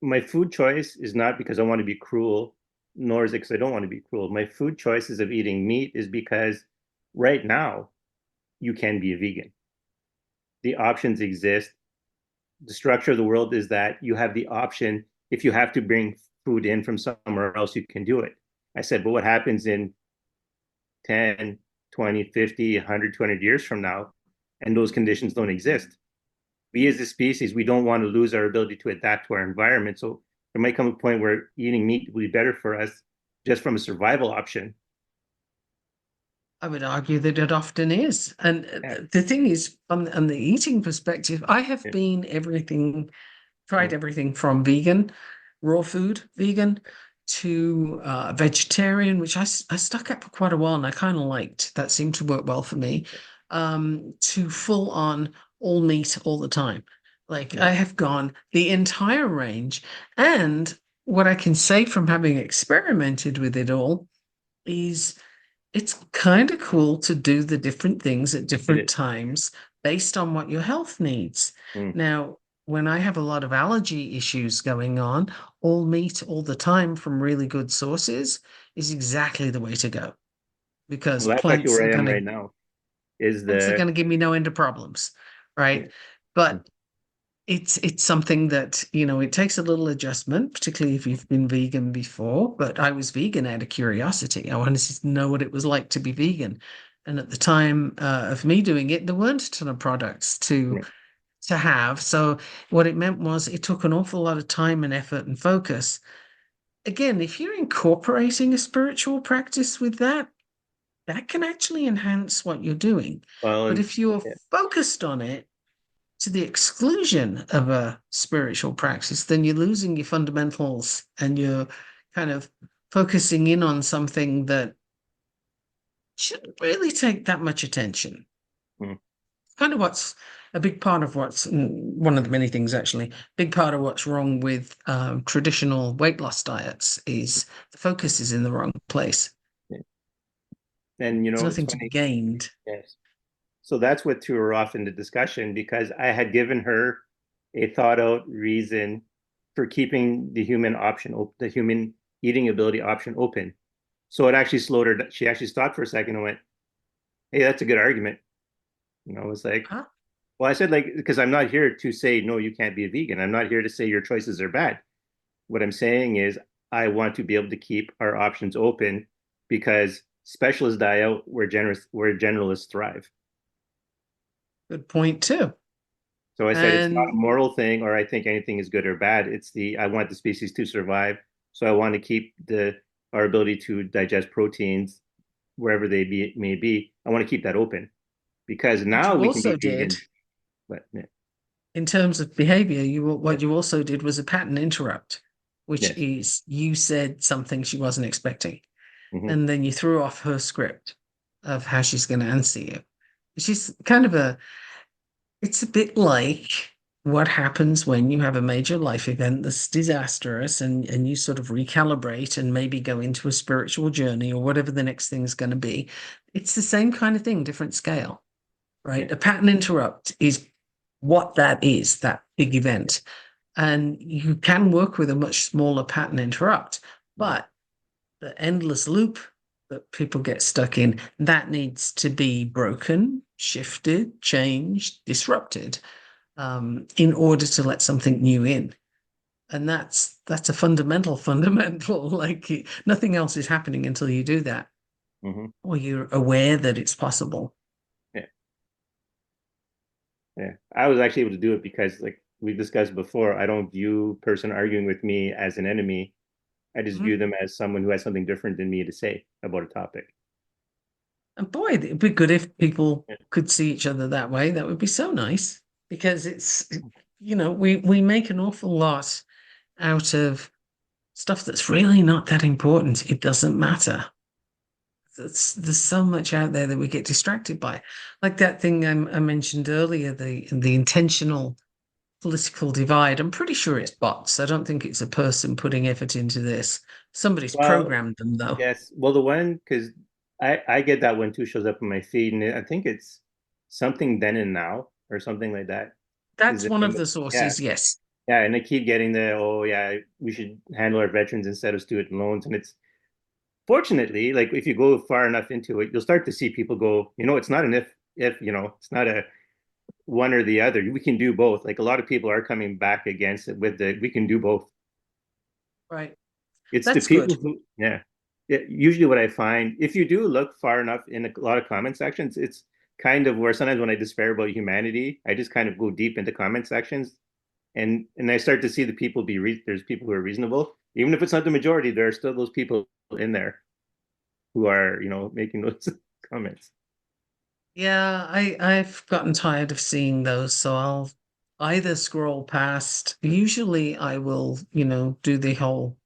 my food choice is not because I want to be cruel, nor is it because I don't want to be cruel. My food choices of eating meat is because right now you can be a vegan. The options exist. The structure of the world is that you have the option. If you have to bring food in from somewhere else, you can do it. I said, but what happens in 10, 20, 50, 100, 200 years from now, and those conditions don't exist? We as a species, we don't want to lose our ability to adapt to our environment. So there might come a point where eating meat will be better for us just from a survival option. I would argue that it often is. And Yeah. the thing is, on the eating perspective, I have Yeah. been everything, tried Mm. everything from vegan, raw food, vegan, to vegetarian, which I stuck at for quite a while and I kind of liked. That seemed to work well for me. To full on all meat all the time. Like Yeah. I have gone the entire range. And what I can say from having experimented with it all is it's kind of cool to do the different things at It different is. times based on what your health needs. Mm. Now, when I have a lot of allergy issues going on, all meat all the time from really good sources is exactly the way to go because Well, that's actually where I am right now. Is plants are the going to give me no end of problems, Yeah. right? Mm. But it's something that, it takes a little adjustment, particularly if you've been vegan before. But I was vegan out of curiosity. I wanted to know what it was like to be vegan. And at the time of me doing it, there weren't a ton of products to Yeah. have. So what it meant was it took an awful lot of time and effort and focus. Again, if you're incorporating a spiritual practice with that, that can actually enhance what you're doing. Well, But and if you're yeah. focused on it, to the exclusion of a spiritual practice, then you're losing your fundamentals and you're kind of focusing in on something that shouldn't really take that much attention. Mm. Kind of what's a big part of what's one of the many things actually, big part of what's wrong with traditional weight loss diets is the focus is in the wrong place. Yeah. And There's it's nothing to be funny. gained. Yes. So that's what threw her off in the discussion because I had given her a thought out reason for keeping the human option, the human eating ability option open. So it actually slowed her. She actually stopped for a second and went, "Hey, that's a good argument." It's like, Huh? well, I said like because I'm not here to say no, you can't be a vegan. I'm not here to say your choices are bad. What I'm saying is I want to be able to keep our options open because specialists die out where generalists thrive. Good point too. So I said it's not a And moral thing, or I think anything is good or bad. It's the I want the species to survive, so I want to keep the our ability to digest proteins wherever may be. I want to keep that open because what now you we can be also did vegan. But yeah, in terms of behavior, yeah, what you also did was a pattern interrupt, which yes, is you said something she wasn't expecting, hmm, and then you threw off her script of how she's going to answer you. She's kind of it's a bit like what happens when you have a major life event that's disastrous and you sort of recalibrate and maybe go into a spiritual journey or whatever the next thing's going to be. It's the same kind of thing, different scale, yeah, right? A pattern interrupt is what that is, that big event. And you can work with a much smaller pattern interrupt, mhm, but the endless loop that people get stuck in, that needs to be broken, shifted, changed, disrupted in order to let something new in. And that's a fundamental, like nothing else is happening until you do that, hmm, or you're aware that it's possible. yeah, yeah. I was actually able to do it because, like we discussed before, I don't view person arguing with me as an enemy. I just Mhm. view them as someone who has something different than me to say about a topic. And boy, it'd be good if people Yeah. could see each other that way. That would be so nice because we make an awful lot out of stuff that's really not that important. It doesn't matter. There's so much out there that we get distracted by, like that thing I mentioned earlier, the intentional political divide. I'm pretty sure it's bots. I don't think it's a person putting effort into this. Somebody's Well, programmed them though. yes. Well, the one because I get that one too shows up in my feed, and I think it's something then and now or something like that is That's the one name of of the yeah, sources. Yes. yeah, and I keep getting the oh yeah we should handle our veterans instead of student loans, and it's fortunately like if you go far enough into it, you'll start to see people go it's not an if it's not a one or the other. We can do both. Like a lot of people are coming back against it with the we can do both. Right. It's the That's good. people who yeah. usually what I find, if you do look far enough in a lot of comment sections, it's kind of where sometimes when I despair about humanity, I just kind of go deep into comment sections, and I start to see the people there's people who are reasonable, even if it's not the majority. There are still those people in there who are, making those comments. Yeah, I've gotten tired of seeing those, so I'll either scroll past. Usually I will, do the whole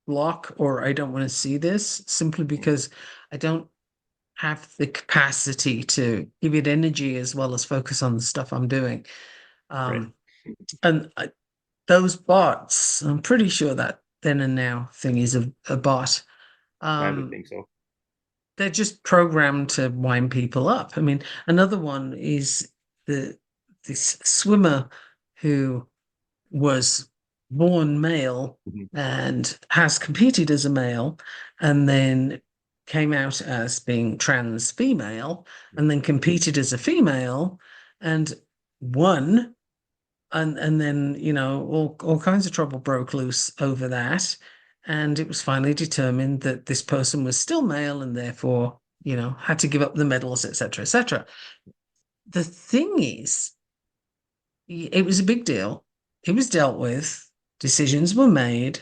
block or I don't want to see this simply because I don't have the capacity to give it energy as well as focus on the stuff I'm doing. Right. Um, and those bots, I'm pretty sure that then and now thing is a bot. I would Um, think so. they're just programmed to wind people up. I mean, another one is the this swimmer who was born male Mm-hmm. and has competed as a male and then came out as being trans female and then competed as a female and won and then all kinds of trouble broke loose over that and it was finally determined that this person was still male and therefore had to give up the medals, etc., etc. The thing is, it was a big deal. It was dealt with, decisions were made,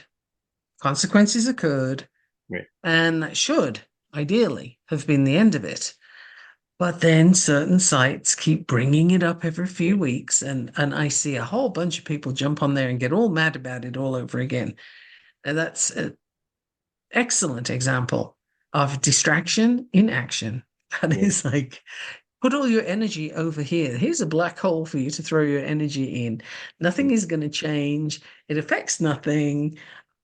consequences occurred, Right. and that should ideally have been the end of it. But then certain sites keep bringing it up every Yeah. few weeks, and I see a whole bunch of people jump on there and get all mad about it all over again. And that's an excellent example of distraction in action. That Yeah. is like, put all your energy over here. Here's a black hole for you to throw your energy in. Nothing is going to change. It affects nothing.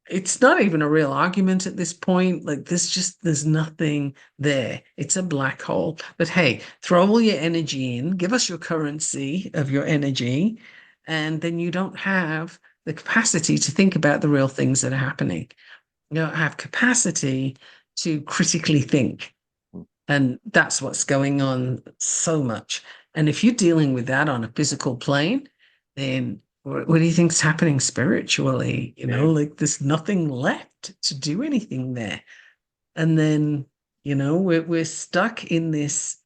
It's not even a real argument at this point. Like there's nothing there. It's a black hole. But hey, throw all your energy in, give us your currency of your energy, and then you don't have the capacity to think about the real things that are happening. You don't have capacity to critically think. And that's what's going on so much. And if you're dealing with that on a physical plane, then what do you think's happening spiritually? Yeah. Like there's nothing left to do anything there. And then, we're stuck in this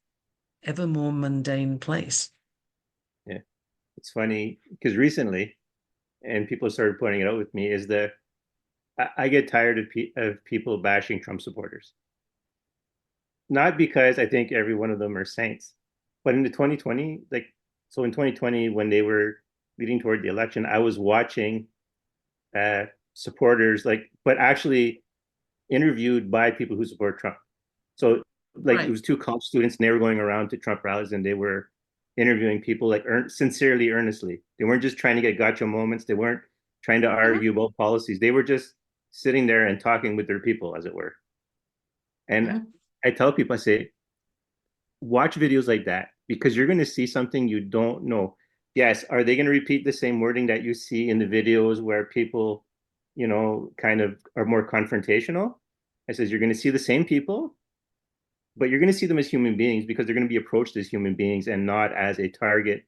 ever more mundane place. Yeah. It's funny because recently, and people started pointing it out with me, is that I get tired of people bashing Trump supporters. Not because I think every one of them are saints, but in the 2020, so in 2020, when they were leading toward the election, I was watching supporters, but actually interviewed by people who support Trump. So, it Right. was two college students, and they were going around to Trump rallies, and they were interviewing people sincerely, earnestly. They weren't just trying to get gotcha moments. They weren't trying to Mhm. argue about policies. They were just sitting there and talking with their people, as it were. And Mhm. I tell people, I say, watch videos like that because you're going to see something you don't know. Yes, are they going to repeat the same wording that you see in the videos where people, kind of are more confrontational? I says you're going to see the same people, but you're going to see them as human beings because they're going to be approached as human beings and not as a target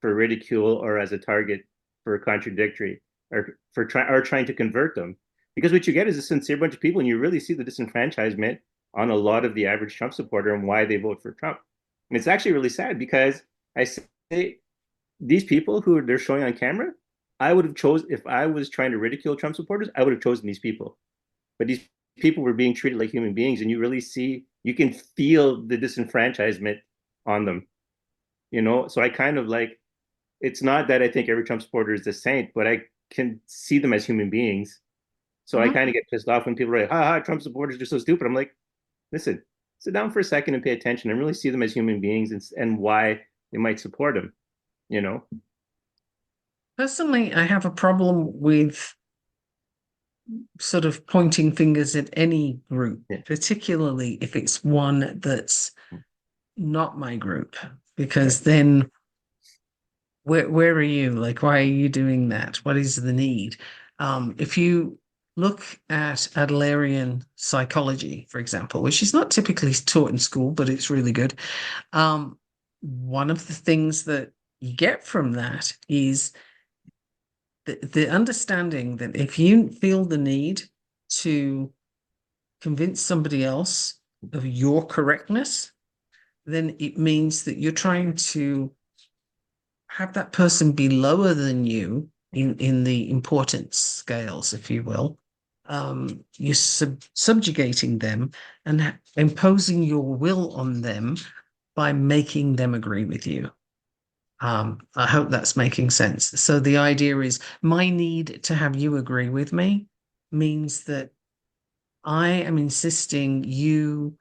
for ridicule or as a target for contradictory or trying to convert them. Because what you get is a sincere bunch of people, and you really see the disenfranchisement on a lot of the average Trump supporter and why they vote for Trump. And it's actually really sad because I say these people who they're showing on camera, I would have chosen if I was trying to ridicule Trump supporters, I would have chosen these people. But these people were being treated like human beings, and you can feel the disenfranchisement on them. So I kind of like it's not that I think every Trump supporter is a saint, but I can see them as human beings. So I Mhm. kind of get pissed off when people are like, "Ha ha, Trump supporters are so stupid." I'm like, listen, sit down for a second and pay attention and really see them as human beings and why they might support him. You know? Personally, I have a problem with sort of pointing fingers at any group, Yeah, particularly if it's one that's not my group, right. because then where are you? Like, why are you doing that? What is the need? If you look at Adlerian psychology, for example, which is not typically taught in school, but it's really good. One of the things that you get from that is the understanding that if you feel the need to convince somebody else of your correctness, then it means that you're trying to have that person be lower than you in the importance scales, if you will. You're subjugating them and imposing your will on them by making them agree with you. I hope that's making sense. So the idea is my need to have you agree with me means that I am insisting you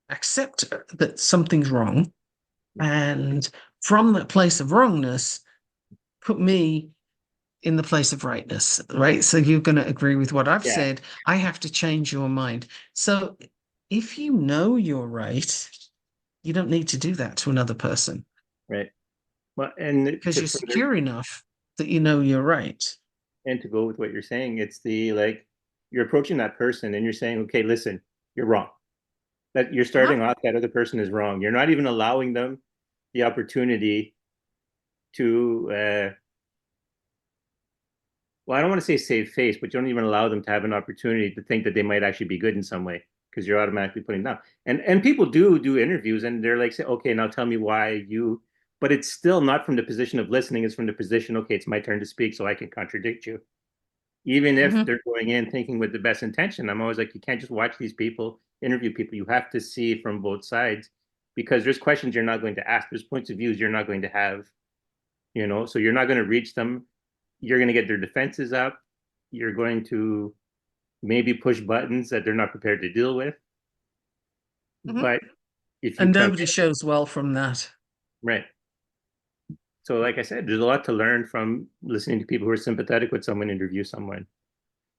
accept that something's wrong. And from that place of wrongness, put me in the place of rightness, right? So you're going to agree with what I've Yeah, said. I have to change your mind. So if you know you're right, you don't need to do that to another person right. Well, and because to you're further secure enough that you know you're right. and to go with what you're saying, it's the like you're approaching that person and you're saying, okay, listen, you're wrong. That you're Uh-huh. starting off that other person is wrong. You're not even allowing them the opportunity to well, I don't want to say save face, but you don't even allow them to have an opportunity to think that they might actually be good in some way because you're automatically putting them down. And people do interviews and they're like, say, okay, now tell me why you. But it's still not from the position of listening. It's from the position, okay, it's my turn to speak, so I can contradict you. Even if Mhm. they're going in thinking with the best intention, I'm always like, you can't just watch these people interview people. You have to see from both sides because there's questions you're not going to ask. There's points of views you're not going to have, so you're not going to reach them. You're going to get their defenses up. You're going to maybe push buttons that they're not prepared to deal with. Mhm. But if you And come nobody shows well from that. right, so like I said, there's a lot to learn from listening to people who are sympathetic with someone interview someone.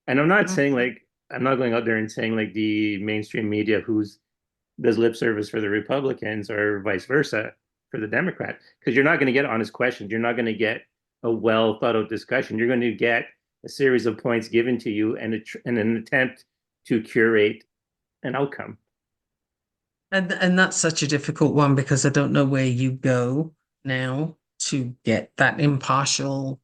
And I'm not Mhm. saying like I'm not going out there and saying like the mainstream media who's does lip service for the Republicans or vice versa for the Democrat, because you're not going to get honest questions. You're not going to get a well thought out discussion. You're going to get a series of points given to you and an attempt to curate an outcome. And that's such a difficult one because I don't know where you go now to get that impartial.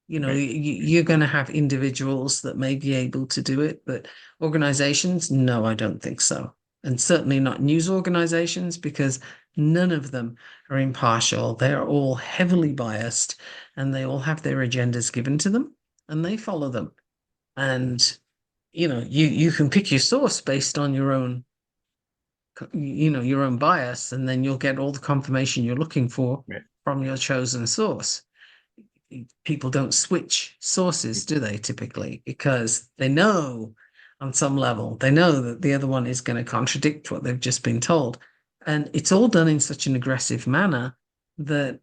Right. You're going to have individuals that may be able to do it, but organizations, no, I don't think so. And certainly not news organizations because none of them are impartial. They're all heavily biased and they all have their agendas given to them and they follow them. And you can pick your source based on your own bias, and then you'll get all the confirmation you're looking for Right. from your chosen source. People don't switch sources, do they, typically? Because they know on some level, they know that the other one is going to contradict what they've just been told. And it's all done in such an aggressive manner that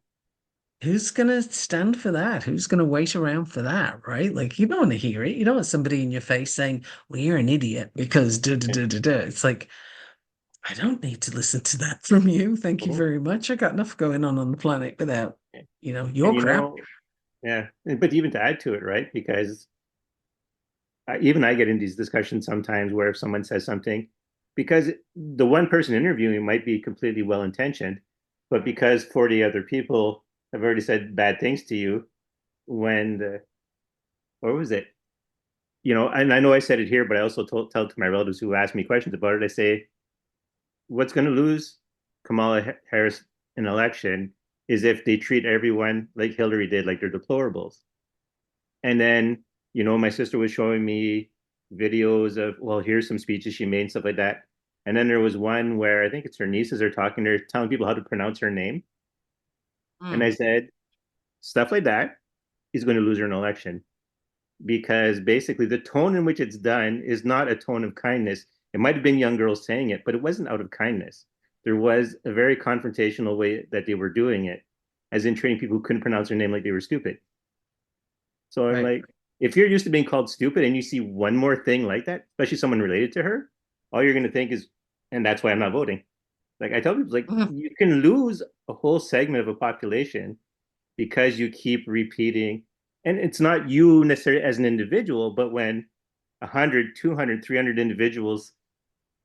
who's going to stand for that? Who's going to wait around for that, right? Like, you don't want to hear it. You don't want somebody in your face saying, well, you're an idiot because da da da da da. It's like, I don't need to listen to that from you. Thank you Mhm. very much. I got enough going on the planet without, And your crap. yeah, but even to add to it, right? Because even I get in these discussions sometimes where if someone says something, because the one person interviewing might be completely well intentioned, but because 40 other people have already said bad things to you, when the, what was it? And I know I said it here, but I also tell it to my relatives who ask me questions about it. I say, what's going to lose Kamala Harris an election is if they treat everyone like Hillary did, like they're deplorables. And then, my sister was showing me videos of, well, here's some speeches she made and stuff like that. And then there was one where I think it's her nieces are talking, they're telling people how to pronounce her name. And I Mm, said, stuff like that is going to lose her an election because basically the tone in which it's done is not a tone of kindness. It might have been young girls saying it, but it wasn't out of kindness. There was a very confrontational way that they were doing it, as in treating people who couldn't pronounce their name like they were stupid. So I'm right. like, if you're used to being called stupid and you see one more thing like that, especially someone related to her, all you're going to think is, and that's why I'm not voting. Like I tell people, like Mhm. you can lose a whole segment of a population because you keep repeating, and it's not you necessarily as an individual, but when 100, 200, 300 individuals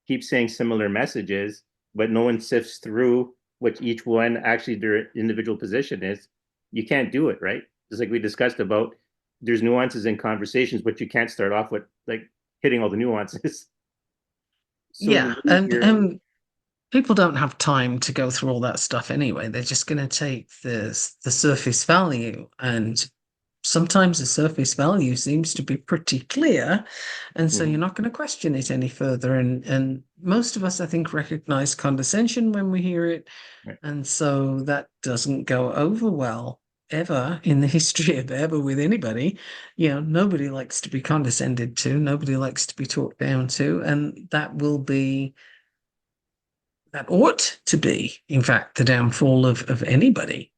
keep saying similar messages, but no one sifts through what each one actually their individual position is, you can't do it, right? Just like we discussed about there's nuances in conversations, but you can't start off with like hitting all the nuances. So the Yeah, news here, people don't have time to go through all that stuff anyway. They're just going to take the surface value, and sometimes the surface value seems to be pretty clear, and so you're Mhm. not going to question it any further. And most of us, I think, recognize condescension when we hear it, Right, and so that doesn't go over well ever in the history of ever with anybody. Nobody likes to be condescended to, nobody likes to be talked down to, and that ought to be, in fact, the downfall of anybody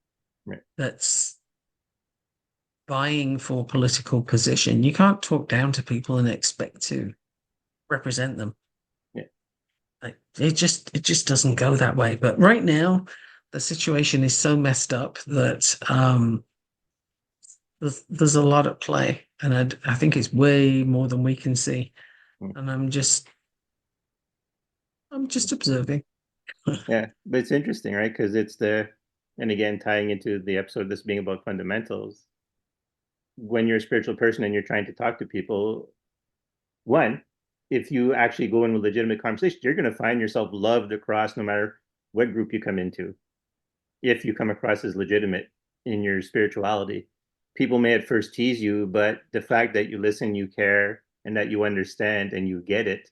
right, that's vying for political position. You can't talk down to people and expect to represent them. yeah, Like, it just doesn't go that way. But right now, the situation is so messed up that there's a lot at play, and I think it's way more than we can see. mm, And I'm just observing. yeah. But it's interesting, right? Because and again, tying into the episode, this being about fundamentals. When you're a spiritual person and you're trying to talk to people, one, if you actually go in with legitimate conversation, you're going to find yourself loved across no matter what group you come into. If you come across as legitimate in your spirituality, people may at first tease you, but the fact that you listen, you care, and that you understand and you get it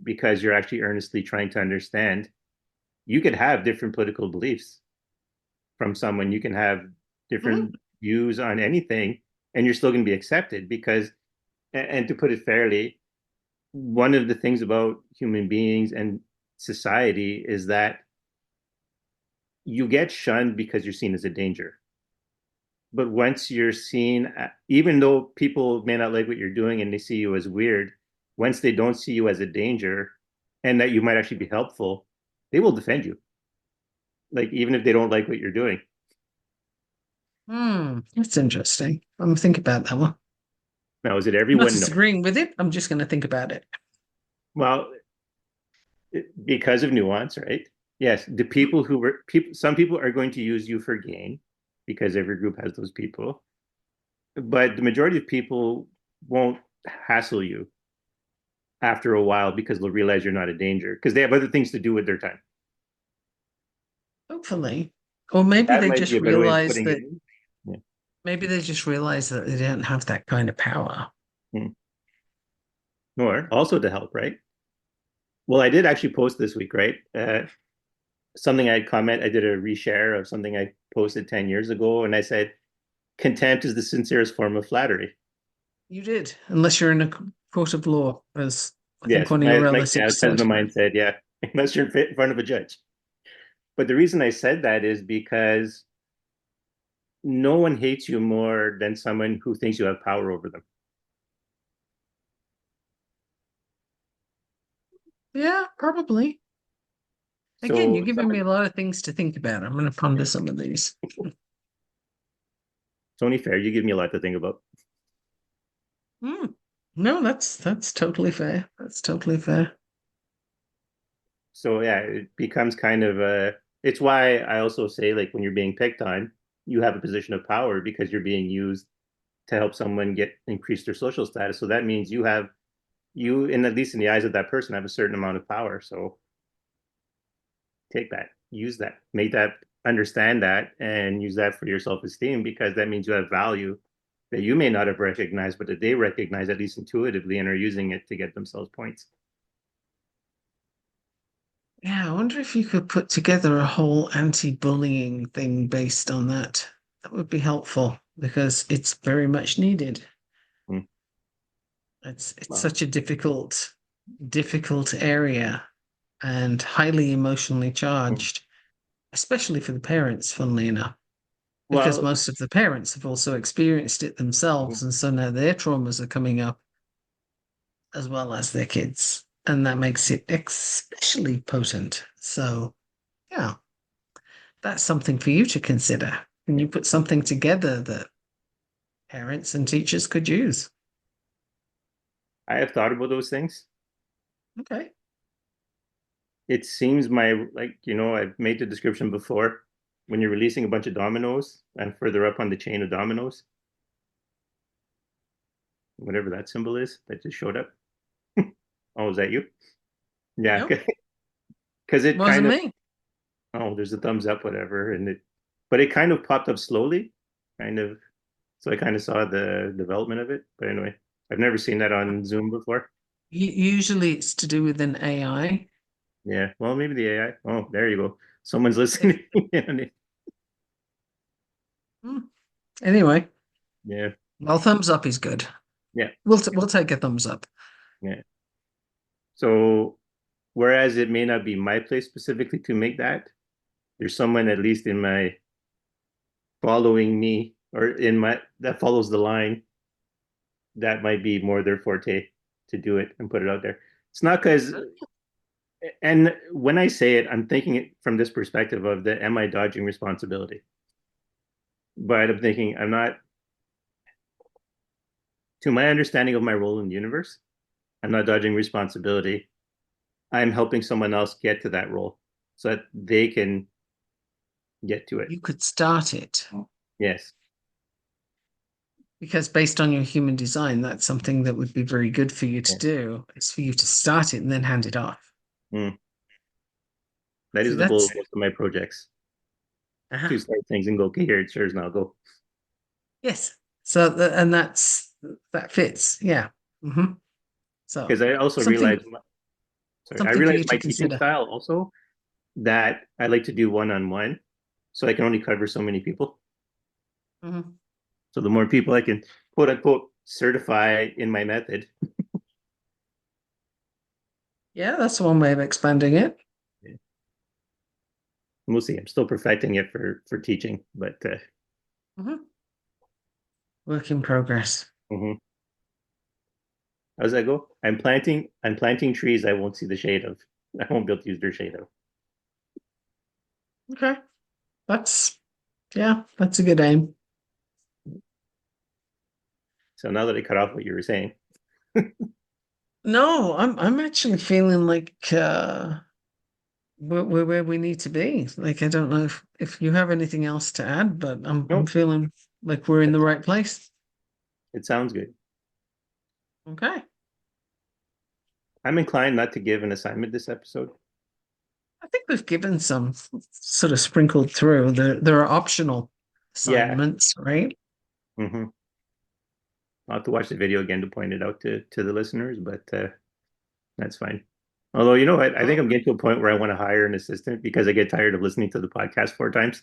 because you're actually earnestly trying to understand, you could have different political beliefs from someone. You can have Mhm. different views on anything, and you're still going to be accepted because, and to put it fairly, one of the things about human beings and society is that you get shunned because you're seen as a danger. But once you're seen, even though people may not like what you're doing and they see you as weird, once they don't see you as a danger and that you might actually be helpful, they will defend you. Like, even if they don't like what you're doing. That's interesting. I'm gonna think about that one. Now, is it I'm not everyone? No. disagreeing with it. I'm just going to think about it. Well, because of nuance, right? Yes, the people who were people, some people are going to use you for gain because every group has those people, but the majority of people won't hassle you after a while because they'll realize you're not a danger because they have other things to do with their time. Hopefully. Or maybe That they might be just a better way of realize putting it. that Yeah. they don't have that kind of power. Hmm. Or also to help, right? Well, I did actually post this week, right? Something I did a reshare of something I posted 10 years ago, and I said, contempt is the sincerest form of flattery. You did, unless you're in a court of law, as I think Yes, one of your a relatives cousin said. of mine said, yeah, unless you're in front of a judge. But the reason I said that is because no one hates you more than someone who thinks you have power over them. Yeah, probably. Again, So you're giving me someone, a lot of things to think about. I'm going to ponder some of these. it's only fair. You give me a lot to think about. Hmm. No, that's totally fair. That's totally fair. So yeah, it becomes kind of a. It's why I also say like when you're being picked on, you have a position of power because you're being used to help someone get increase their social status. So that means you, in at least in the eyes of that person, have a certain amount of power. So take that, use that, make that, understand that, and use that for your self-esteem because that means you have value that you may not have recognized, but that they recognize at least intuitively and are using it to get themselves points. Yeah, I wonder if you could put together a whole anti-bullying thing based on that. That would be helpful because it's very much needed. Hmm. It's Well, such a difficult area and highly emotionally hmm. charged, especially for the parents, funnily enough, because Well, most of the parents have also experienced it themselves, and so now their traumas are coming up as well as their kids, and that makes it especially potent. So, yeah, that's something for you to consider. Can yeah, you put something together that parents and teachers could use? I have thought about those things. Okay. It seems I've made the description before. When you're releasing a bunch of dominoes and further up on the chain of dominoes, whatever that symbol is that just showed up. Oh, is that you? Yeah, Nope, because it kind wasn't of, me. oh, there's a thumbs up, whatever, but it kind of popped up slowly, kind of. So I kind of saw the development of it. But anyway, I've never seen that on Zoom before. Usually it's to do with an AI. Yeah, well, maybe the AI. Oh, there you go. Someone's If listening. hmm, anyway, Yeah, well, thumbs up is good. yeah, We'll take a thumbs up. yeah. So whereas it may not be my place specifically to make that, there's someone at least in my following me or in my that follows the line that might be more their forte to do it and put it out there. It's not because, and when I say it, I'm thinking it from this perspective of the am I dodging responsibility? But I'm thinking I'm not, to my understanding of my role in the universe, I'm not dodging responsibility. I'm helping someone else get to that role so that they can get to it. You could start it Yes. because based on your human design, that's something that would be very good for you to Yeah. do. It's for you to start it and then hand it off. Mm. That See, is the goal that's of most of my projects uh-huh. to start things and go, okay, here it sure is now go. Yes. So and that fits. Yeah. Hmm. So Because I also something realize, sorry, I something for realize you my to teaching consider. style also that I like to do one-on-one, so I can only cover so many people. Hmm. So the more people I can quote unquote certify in my method, Yeah, that's one way of expanding it. we'll see. I'm still perfecting it for teaching, but Hmm. Work in progress. mhm. How does that go? I'm planting trees I won't see the shade of. I won't be able to use their shade of. Okay. That's yeah, that's a good aim. So now that I cut off what you were saying, No, I'm actually feeling like we're where we need to be. Like I don't know if you have anything else to add, but I'm no, feeling like we're in the right place. it sounds good. Okay. I'm inclined not to give an assignment this episode. I think we've given some sort of sprinkled through. There are optional Yeah. assignments, right? Hmm. I'll have to watch the video again to point it out to the listeners, but that's fine. Although, you know what? I think Oh, I'm getting to a point where I want to hire an assistant because I get tired of listening to the podcast 4 times.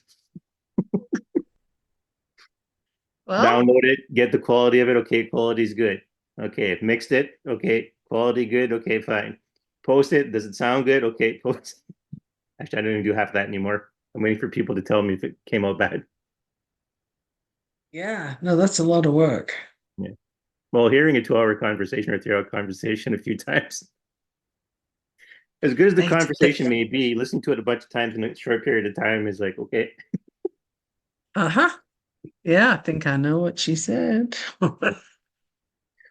well, Download it, get the quality of it. Okay, quality's good. Okay, mixed it. Okay, quality good. Okay, fine. Post it. Does it sound good? Okay, post. Actually, I don't even do half that anymore. I'm waiting for people to tell me if it came out bad. yeah, no, that's a lot of work. Yeah. Well, hearing a 2-hour conversation or 3-hour conversation a few times, as good as the Hey, conversation may be, listening to it a bunch of times in a short period of time is like, okay. uh-huh. Yeah, I think I know what she said.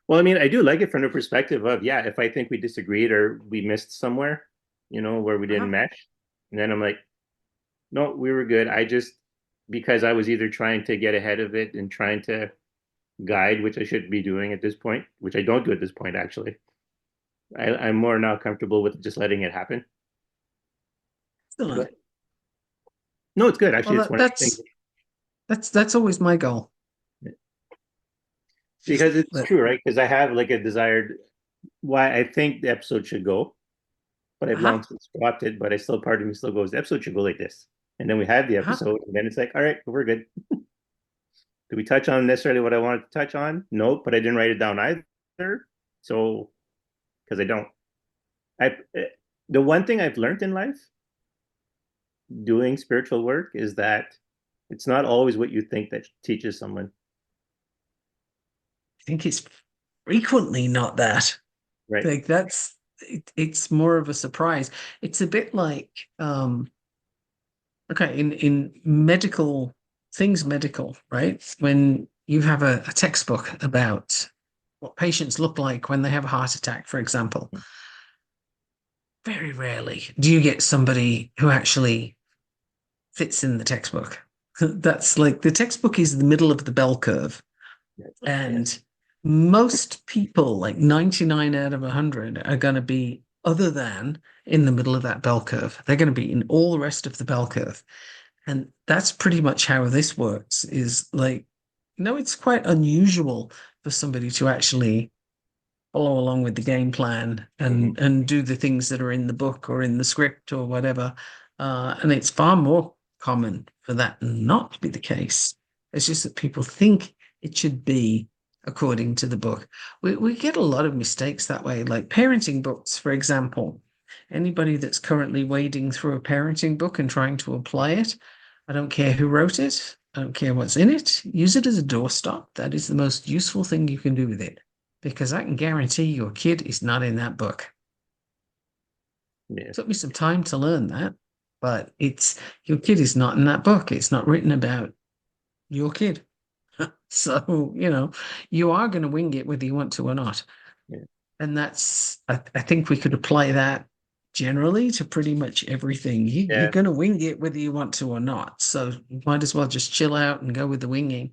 Well, I mean, I do like it from the perspective of, yeah, if I think we disagreed or we missed somewhere, where we didn't Uh-huh. mesh, and then I'm like, no, we were good. Because I was either trying to get ahead of it and trying to guide, which I should be doing at this point, which I don't do at this point, actually. I'm more now comfortable with just letting it happen. Excellent. But no, it's good. Well, Actually, it's that, one of the things that's always my goal. Just because it's that. true, right? Because I have like a desired why I think the episode should go, but I've Uh-huh. long since dropped it. But I still, part of me still goes, the episode should go like this. And then we have the Uh-huh. episode, and then it's like, all right, we're good. Did we touch on necessarily what I wanted to touch on? Nope, but I didn't write it down either. So, because I don't, I, the one thing I've learned in life doing spiritual work is that it's not always what you think that teaches someone, I think it's frequently not that. right? Like it's more of a surprise. It's a bit like okay, in medical, right? When you have a textbook about what patients look like when they have a heart attack, for example, very rarely do you get somebody who actually fits in the textbook. That's like the textbook is the middle of the bell curve. Yeah. And most people, like 99 out of 100, are going to be other than in the middle of that bell curve. They're going to be in all the rest of the bell curve. And that's pretty much how this works is like, it's quite unusual for somebody to actually follow along with the game plan Mhm. and do the things that are in the book or in the script or whatever. And it's far more common for that not to be the case. It's just that people think it should be according to the book. We get a lot of mistakes that way, like parenting books, for example. Anybody that's currently wading through a parenting book and trying to apply it, I don't care who wrote it. I don't care what's in it. Use it as a doorstop. That is the most useful thing you can do with it because I can guarantee your kid is not in that book. Yeah, Took me some time to learn that, but it's your kid is not in that book. It's not written about your kid. So, you are going to wing it whether you want to or not. yeah, And I think we could apply that generally to pretty much everything. You're yeah, going to wing it whether you want to or not. So you might as well just chill out and go with the winging.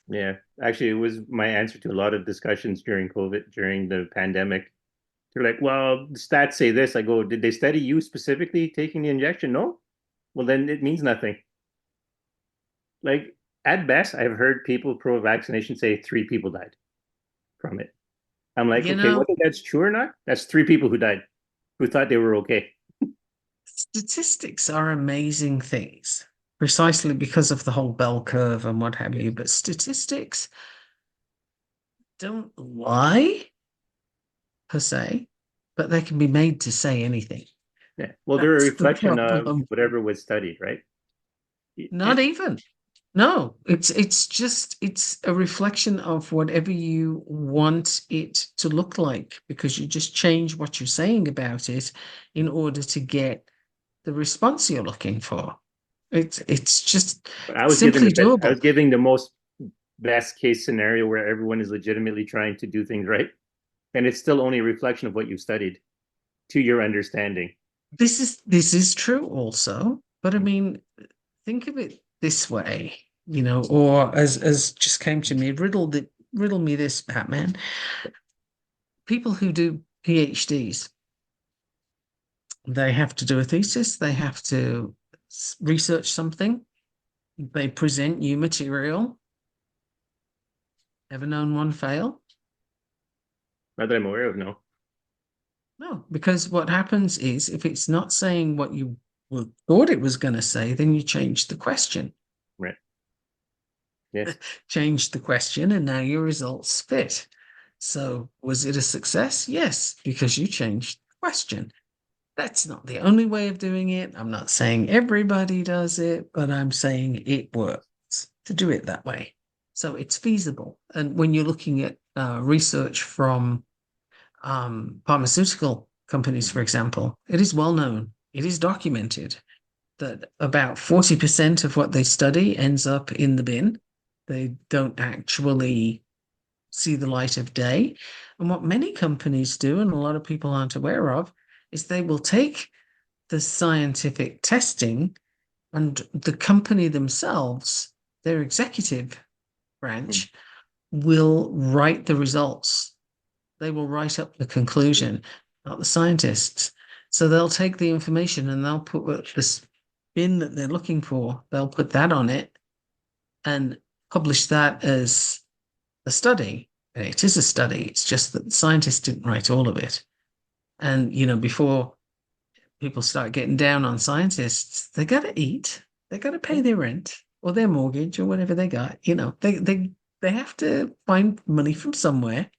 yeah. Actually, it was my answer to a lot of discussions during COVID, during the pandemic. They're like, well, the stats say this. I go, did they study you specifically taking the injection? No. Well, then it means nothing. Like, at best, I've heard people pro vaccination say 3 people died from it. I'm like, You okay, know, whether that's true or not, that's 3 people who died, who thought they were okay. statistics are amazing things precisely because of the whole bell curve and what have you. Yes. But statistics don't lie per se, but they can be made to say anything. Yeah. Well, they're a That's the reflection of problem. whatever was studied, right? Not even. No, it's a reflection of whatever you want it to look like because you just change what you're saying about it in order to get the response you're looking for. It's just But I was given simply the best. I doable. was giving the most best case scenario where everyone is legitimately trying to do things right, and it's still only a reflection of what you studied to your understanding. This is true also, but I mean, think of it this way, or as just came to me, riddle me this, Batman. People who do PhDs, they have to do a thesis, they have to research something, they present new material. Ever known one fail? Not that I'm aware of. No. No, because what happens is if it's not saying what you thought it was going to say, then you change the question. Right. Yes. Change the question, and now your results fit. So, was it a success? Yes, because you changed the question. That's not the only way of doing it. I'm not saying everybody does it, but I'm saying it works to do it that way. So it's feasible. And when you're looking at research from pharmaceutical companies, for Mhm. example, it is well known, it is documented that about 40% of what they study ends up in the bin. They don't actually see the light of day. And what many companies do, and a lot of people aren't aware of, is they will take the scientific testing and the company themselves, their executive Mhm. branch, will write the results. They will write up the conclusion, not the scientists. So they'll take the information and they'll put the spin that they're looking for, they'll put that on it and publish that as a study. And it is a study. It's just that the scientists didn't write all of it. And, before people start getting down on scientists, they got to eat, they got to pay their rent or their mortgage or whatever they got. They have to find money from somewhere,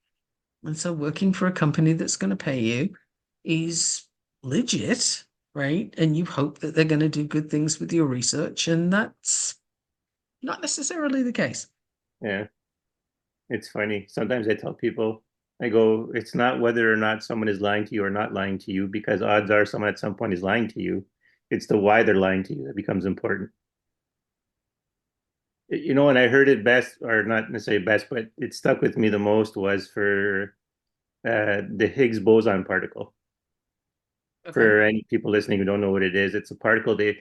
and so working for a company that's going to pay you is legit, right? And you hope that they're going to do good things with your research, and that's not necessarily the case. Yeah. It's funny. Sometimes I tell people, I go, it's not whether or not someone is lying to you or not lying to you, because odds are someone at some point is lying to you. It's the why they're lying to you that becomes important. And I heard it best, or not necessarily best, but it stuck with me the most was for the Higgs boson particle. Okay. For any people listening who don't know what it is, it's a particle they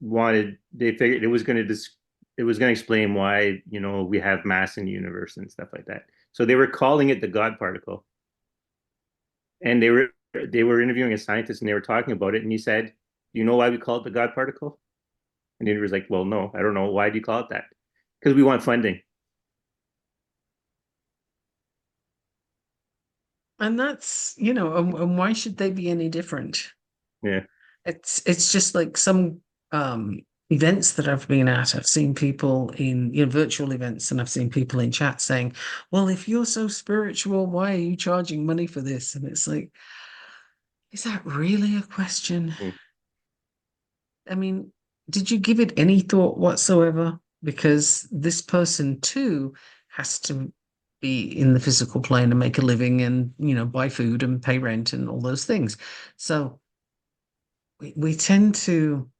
figured it was going to explain why, we have mass in the universe and stuff like that. So they were calling it the God particle. And they were they were interviewing a scientist and they were talking about it, and he said, "Do you know why we call it the God particle?" And he was like, "Well, no, I don't know. Why do you call it that?" Because we want funding. And that's, and why should they be any different? Yeah. It's just like some um events that I've been at. I've seen people in, virtual events, and I've seen people in chat saying, "Well, if you're so spiritual, why are you charging money for this?" And it's like, is that really a question? Mm, I mean, did you give it any thought whatsoever? Because this person too has to be in the physical plane and make a living and, buy food and pay rent and all those things. So we tend to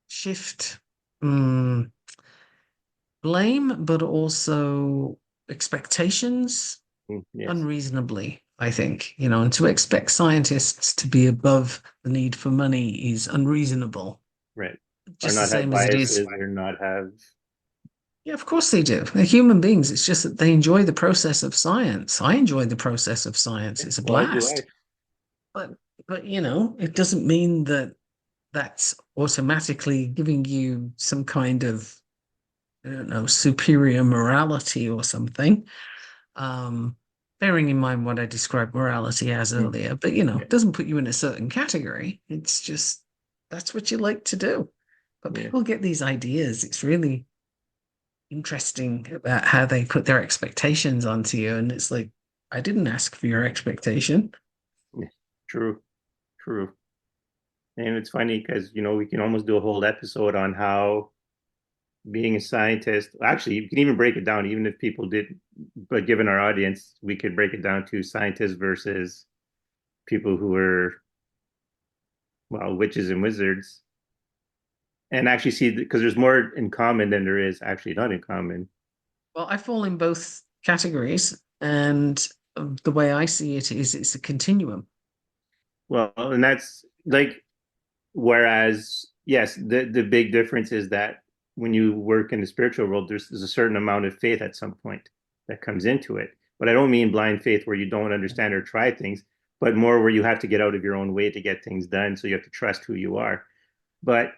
shift mm, blame, but also expectations yes. unreasonably, I think, and to expect scientists to be above the need for money is unreasonable, Right. Or just the not have same as it is. biases, or not have. Yeah, of course they do. They're human beings. It's just that they enjoy the process of science. I enjoy the process of science. Yeah, It's a well, as do I. blast. But it doesn't mean that that's automatically giving you some kind of, I don't know, superior morality or something. Um, Bearing in mind what I described morality as Mm, earlier, but yeah. it doesn't put you in a certain category. It's just that's what you like to do. But Yeah. people get these ideas. It's really interesting about how they put their expectations onto you. And it's like, I didn't ask for your expectation. Yeah. True. True. And it's funny because, we can almost do a whole episode on how being a scientist, actually, you can even break it down, even if people did, but given our audience, we could break it down to scientists versus people who are, well, witches and wizards, and actually see, because there's more in common than there is actually not in common. Well, I fall in both categories. And the way I see it is it's a continuum. Well, and that's like, whereas, yes, the big difference is that when you work in the spiritual world, there's a certain amount of faith at some point that comes into it. But I don't mean blind faith where you don't understand or try things, but more where you have to get out of your own way to get things done. So you have to trust who you are. But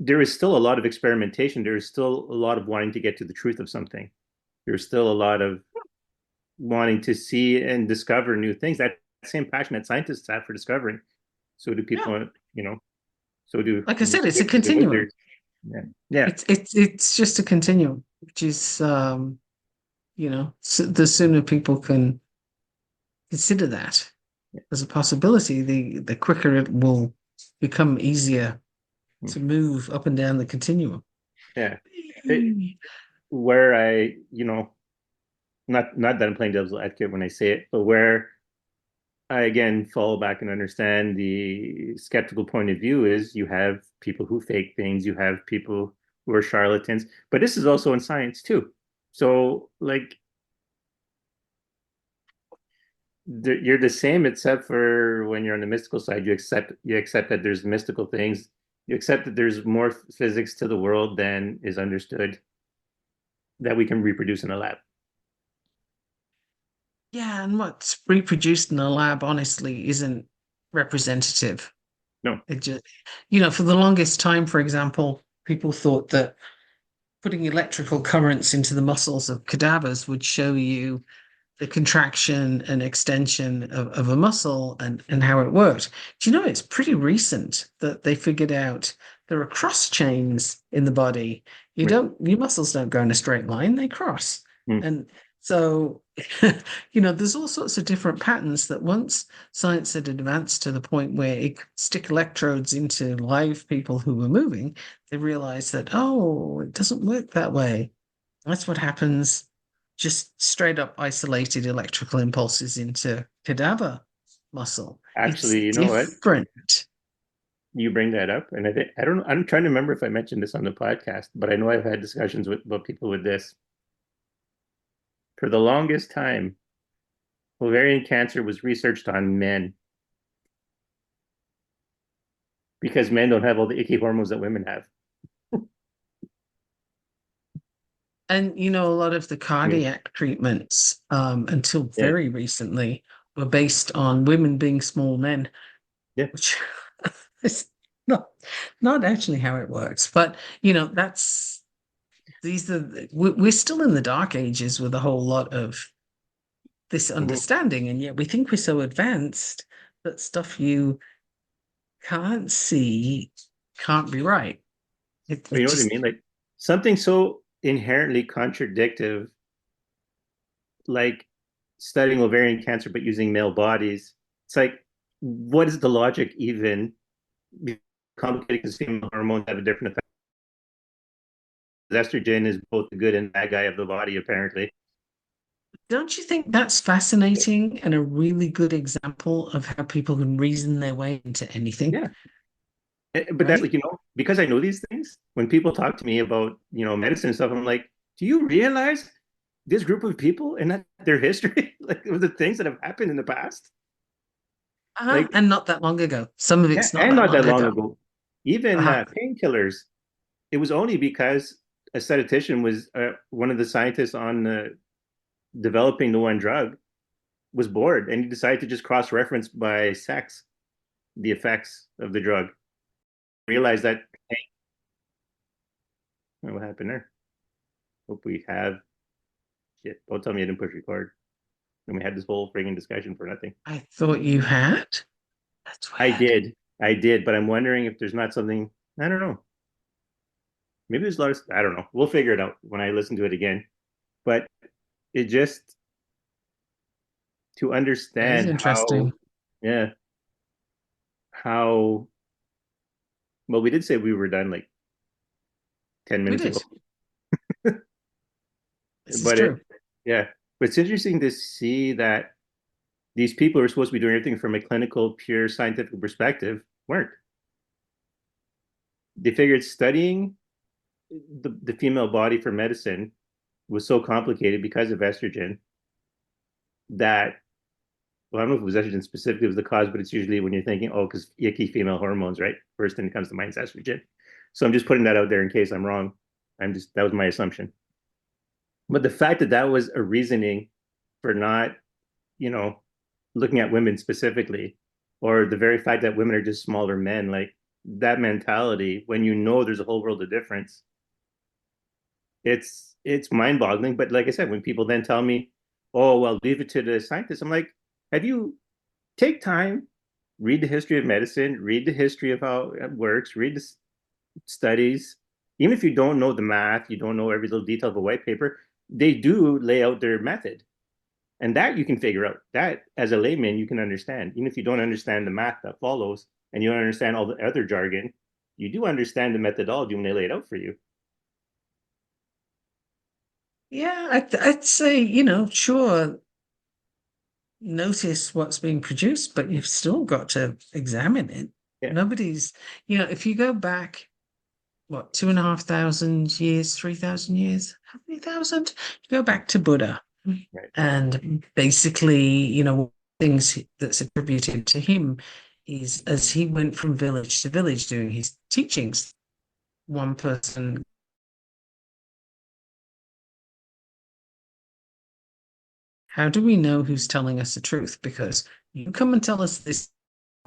there is still a lot of experimentation. There is still a lot of wanting to get to the truth of something. There's still a lot of wanting to see and discover new things. That same passion that scientists have for discovering. So do Yeah. people, so do Like I said, it's a witches and continuum. wizards. Yeah. Yeah. It's just a continuum, which is the sooner people can consider that as a possibility, the quicker it will become easier to move up and down the continuum. Yeah. It, where I, not that I'm playing devil's advocate when I say it, but where I again fall back and understand the skeptical point of view is you have people who fake things, you have people who are charlatans, but this is also in science too. So like you're the same except for when you're on the mystical side, you accept that there's mystical things, you accept that there's more physics to the world than is understood that we can reproduce in a lab. Yeah, and what's reproduced in a lab honestly isn't representative. No. It just, for the longest time, for example, people thought that putting electrical currents into the muscles of cadavers would show you the contraction and extension of a muscle and how it worked. Do you know it's pretty recent that they figured out there are cross chains in the body. Right. Your muscles don't go in a straight line, they cross. Mm. And so, there's all sorts of different patterns that once science had advanced to the point where it could stick electrodes into live people who were moving, they realized that, oh, it doesn't work that way. That's what happens. Just straight up isolated electrical impulses into cadaver muscle. It's Actually, you know what? different. You bring that up, and I don't. I'm trying to remember if I mentioned this on the podcast, but I know I've had discussions with about people with this. For the longest time, ovarian cancer was researched on men because men don't have all the icky hormones that women have. And a lot of the Mm. cardiac treatments, until Yeah. very recently, were based on women being small men, Yeah. which is not not actually how it works. But that's we're still in the dark ages with a whole lot of this Mhm. understanding, and yet we think we're so advanced that stuff you can't see can't be right. It, You it know what I just mean? Like something so inherently contradictive, like studying ovarian cancer but using male bodies. It's like, what is the logic even? Complicated because female hormones have a different effect. Estrogen is both the good and bad guy of the body, apparently. don't you think that's fascinating and a really good example of how people can reason their way into anything, Yeah. But that's right? like, because I know these things, when people talk to me about, medicine and stuff, I'm like, do you realize this group of people and that their history, like the things that have happened in the past? Like, And not that long ago. Some of yeah, it's not and that not that long long ago. ago, even Uh-huh. painkillers. It was only because a statistician was one of the scientists on developing the one drug was bored and he decided to just cross-reference by sex the effects of the drug. Realized that, hey, what happened there? Hope we have shit. Don't tell me I didn't push record. And we had this whole frigging discussion for nothing. I thought you had. That's I weird. did. I did, but I'm wondering if there's not something, I don't know. Maybe there's a lot of, I don't know. We'll figure it out when I listen to it again. But it just, to That is understand how, interesting. yeah, how, well, we did say we were done like 10 We minutes ago, did. This is but true. yeah, but it's interesting to see that these people who are supposed to be doing everything from a clinical, pure scientific perspective weren't. They figured studying the female body for medicine was so complicated because of estrogen that, well, I don't know if it was estrogen specifically was the cause, but it's usually when you're thinking, oh, because icky female hormones, right? First thing that comes to mind is estrogen. So I'm just putting that out there in case I'm wrong. That was my assumption. But the fact that that was a reasoning for not, you know, looking at women specifically, or the very fact that women are just smaller men, like that mentality, when there's a whole world of difference, it's mind-boggling. But like I said, when people then tell me, "Oh, well, leave it to the scientists," I'm like, "Have you take time, read the history of medicine, read the history of how it works, read the studies. Even if you don't know the math, you don't know every little detail of a white paper, they do lay out their method, and that you can figure out. That as a layman you can understand, even if you don't understand the math that follows, and you don't understand all the other jargon, you do understand the methodology when they lay it out for you." Yeah, I'd say, sure, notice what's being produced, but you've still got to examine it. Yeah, Nobody's, if you go back, what, 2,500 years, 3,000 years, how many thousand? You go back to Buddha, right. and basically, things that's attributed to him is as he went from village to village doing his teachings, one person. How do we know who's telling us the truth? Because you come and tell us this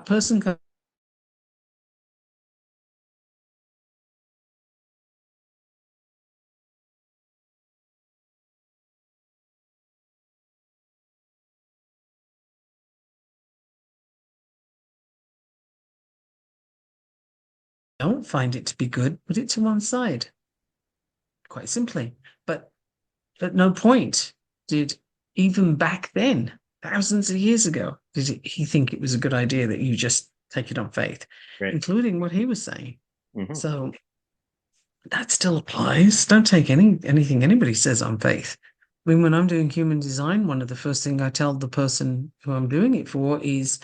person don't find it to be good, put it to one side, quite simply. But at no point did, even back then, thousands of years ago, did he think it was a good idea that you just take it on faith, Right. including what he was saying. Mm-hmm. So that still applies. Don't take anything anybody says on faith. I mean, when I'm doing human design, one of the first things I tell the person who I'm doing it for is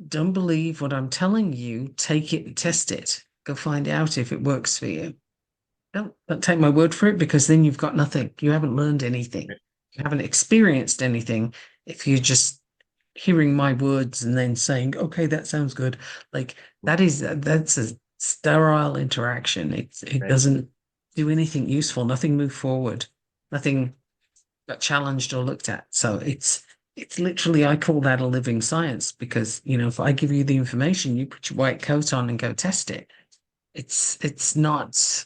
don't believe what I'm telling you, take it and test it. Go find out if it works for you. Don't take my word for it, because then you've got nothing. You haven't learned anything. Right. You haven't experienced anything if you're just hearing my words and then saying, okay, that sounds good. Like that's a sterile interaction. It Right. doesn't do anything useful. Nothing moved forward. Nothing got challenged or looked at. So it's literally, I call that a living science because, if I give you the information, you put your white coat on and go test it. It's not,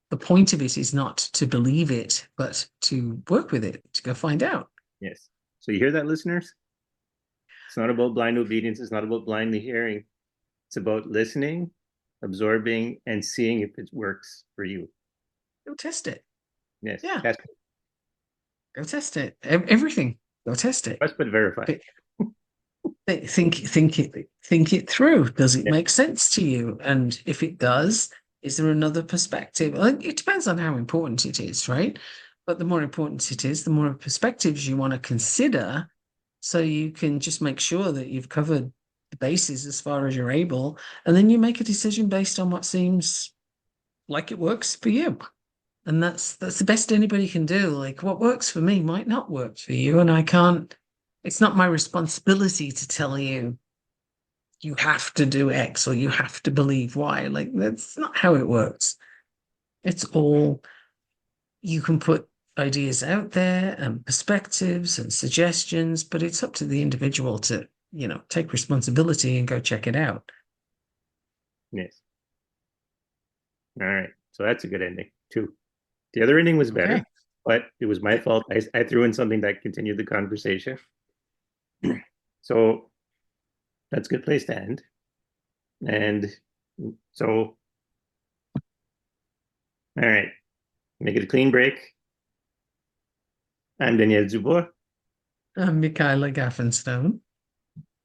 the point of it is not to believe it, but to work with it, to go find out. Yes. So you hear that, listeners? It's not about blind obedience. It's not about blindly hearing. It's about listening, absorbing, and seeing if it works for you. Go test it. Yes. Yeah, Test, go test it. Everything. Go test it. trust, but verify. But think it through. Does it Yeah. make sense to you? And if it does, is there another perspective? It depends on how important it is, right? But the more important it is, the more perspectives you want to consider, so you can just make sure that you've covered the bases as far as you're able, and then you make a decision based on what seems like it works for you. And that's the best anybody can do. Like, what works for me might not work for you, and I can't, it's not my responsibility to tell you you have to do X or you have to believe Y. Like, that's not how it works. It's all, you can put ideas out there and perspectives and suggestions, but it's up to the individual to, take responsibility and go check it out. Yes. All right. So that's a good ending, too. The other ending was Okay. better, but it was my fault. I threw in something that continued the conversation. So that's a good place to end. And so, all right, make it a clean break. I'm Daniel Zubour. I'm Michaela Gaffinstone.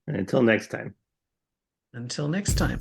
And until next time. Until next time.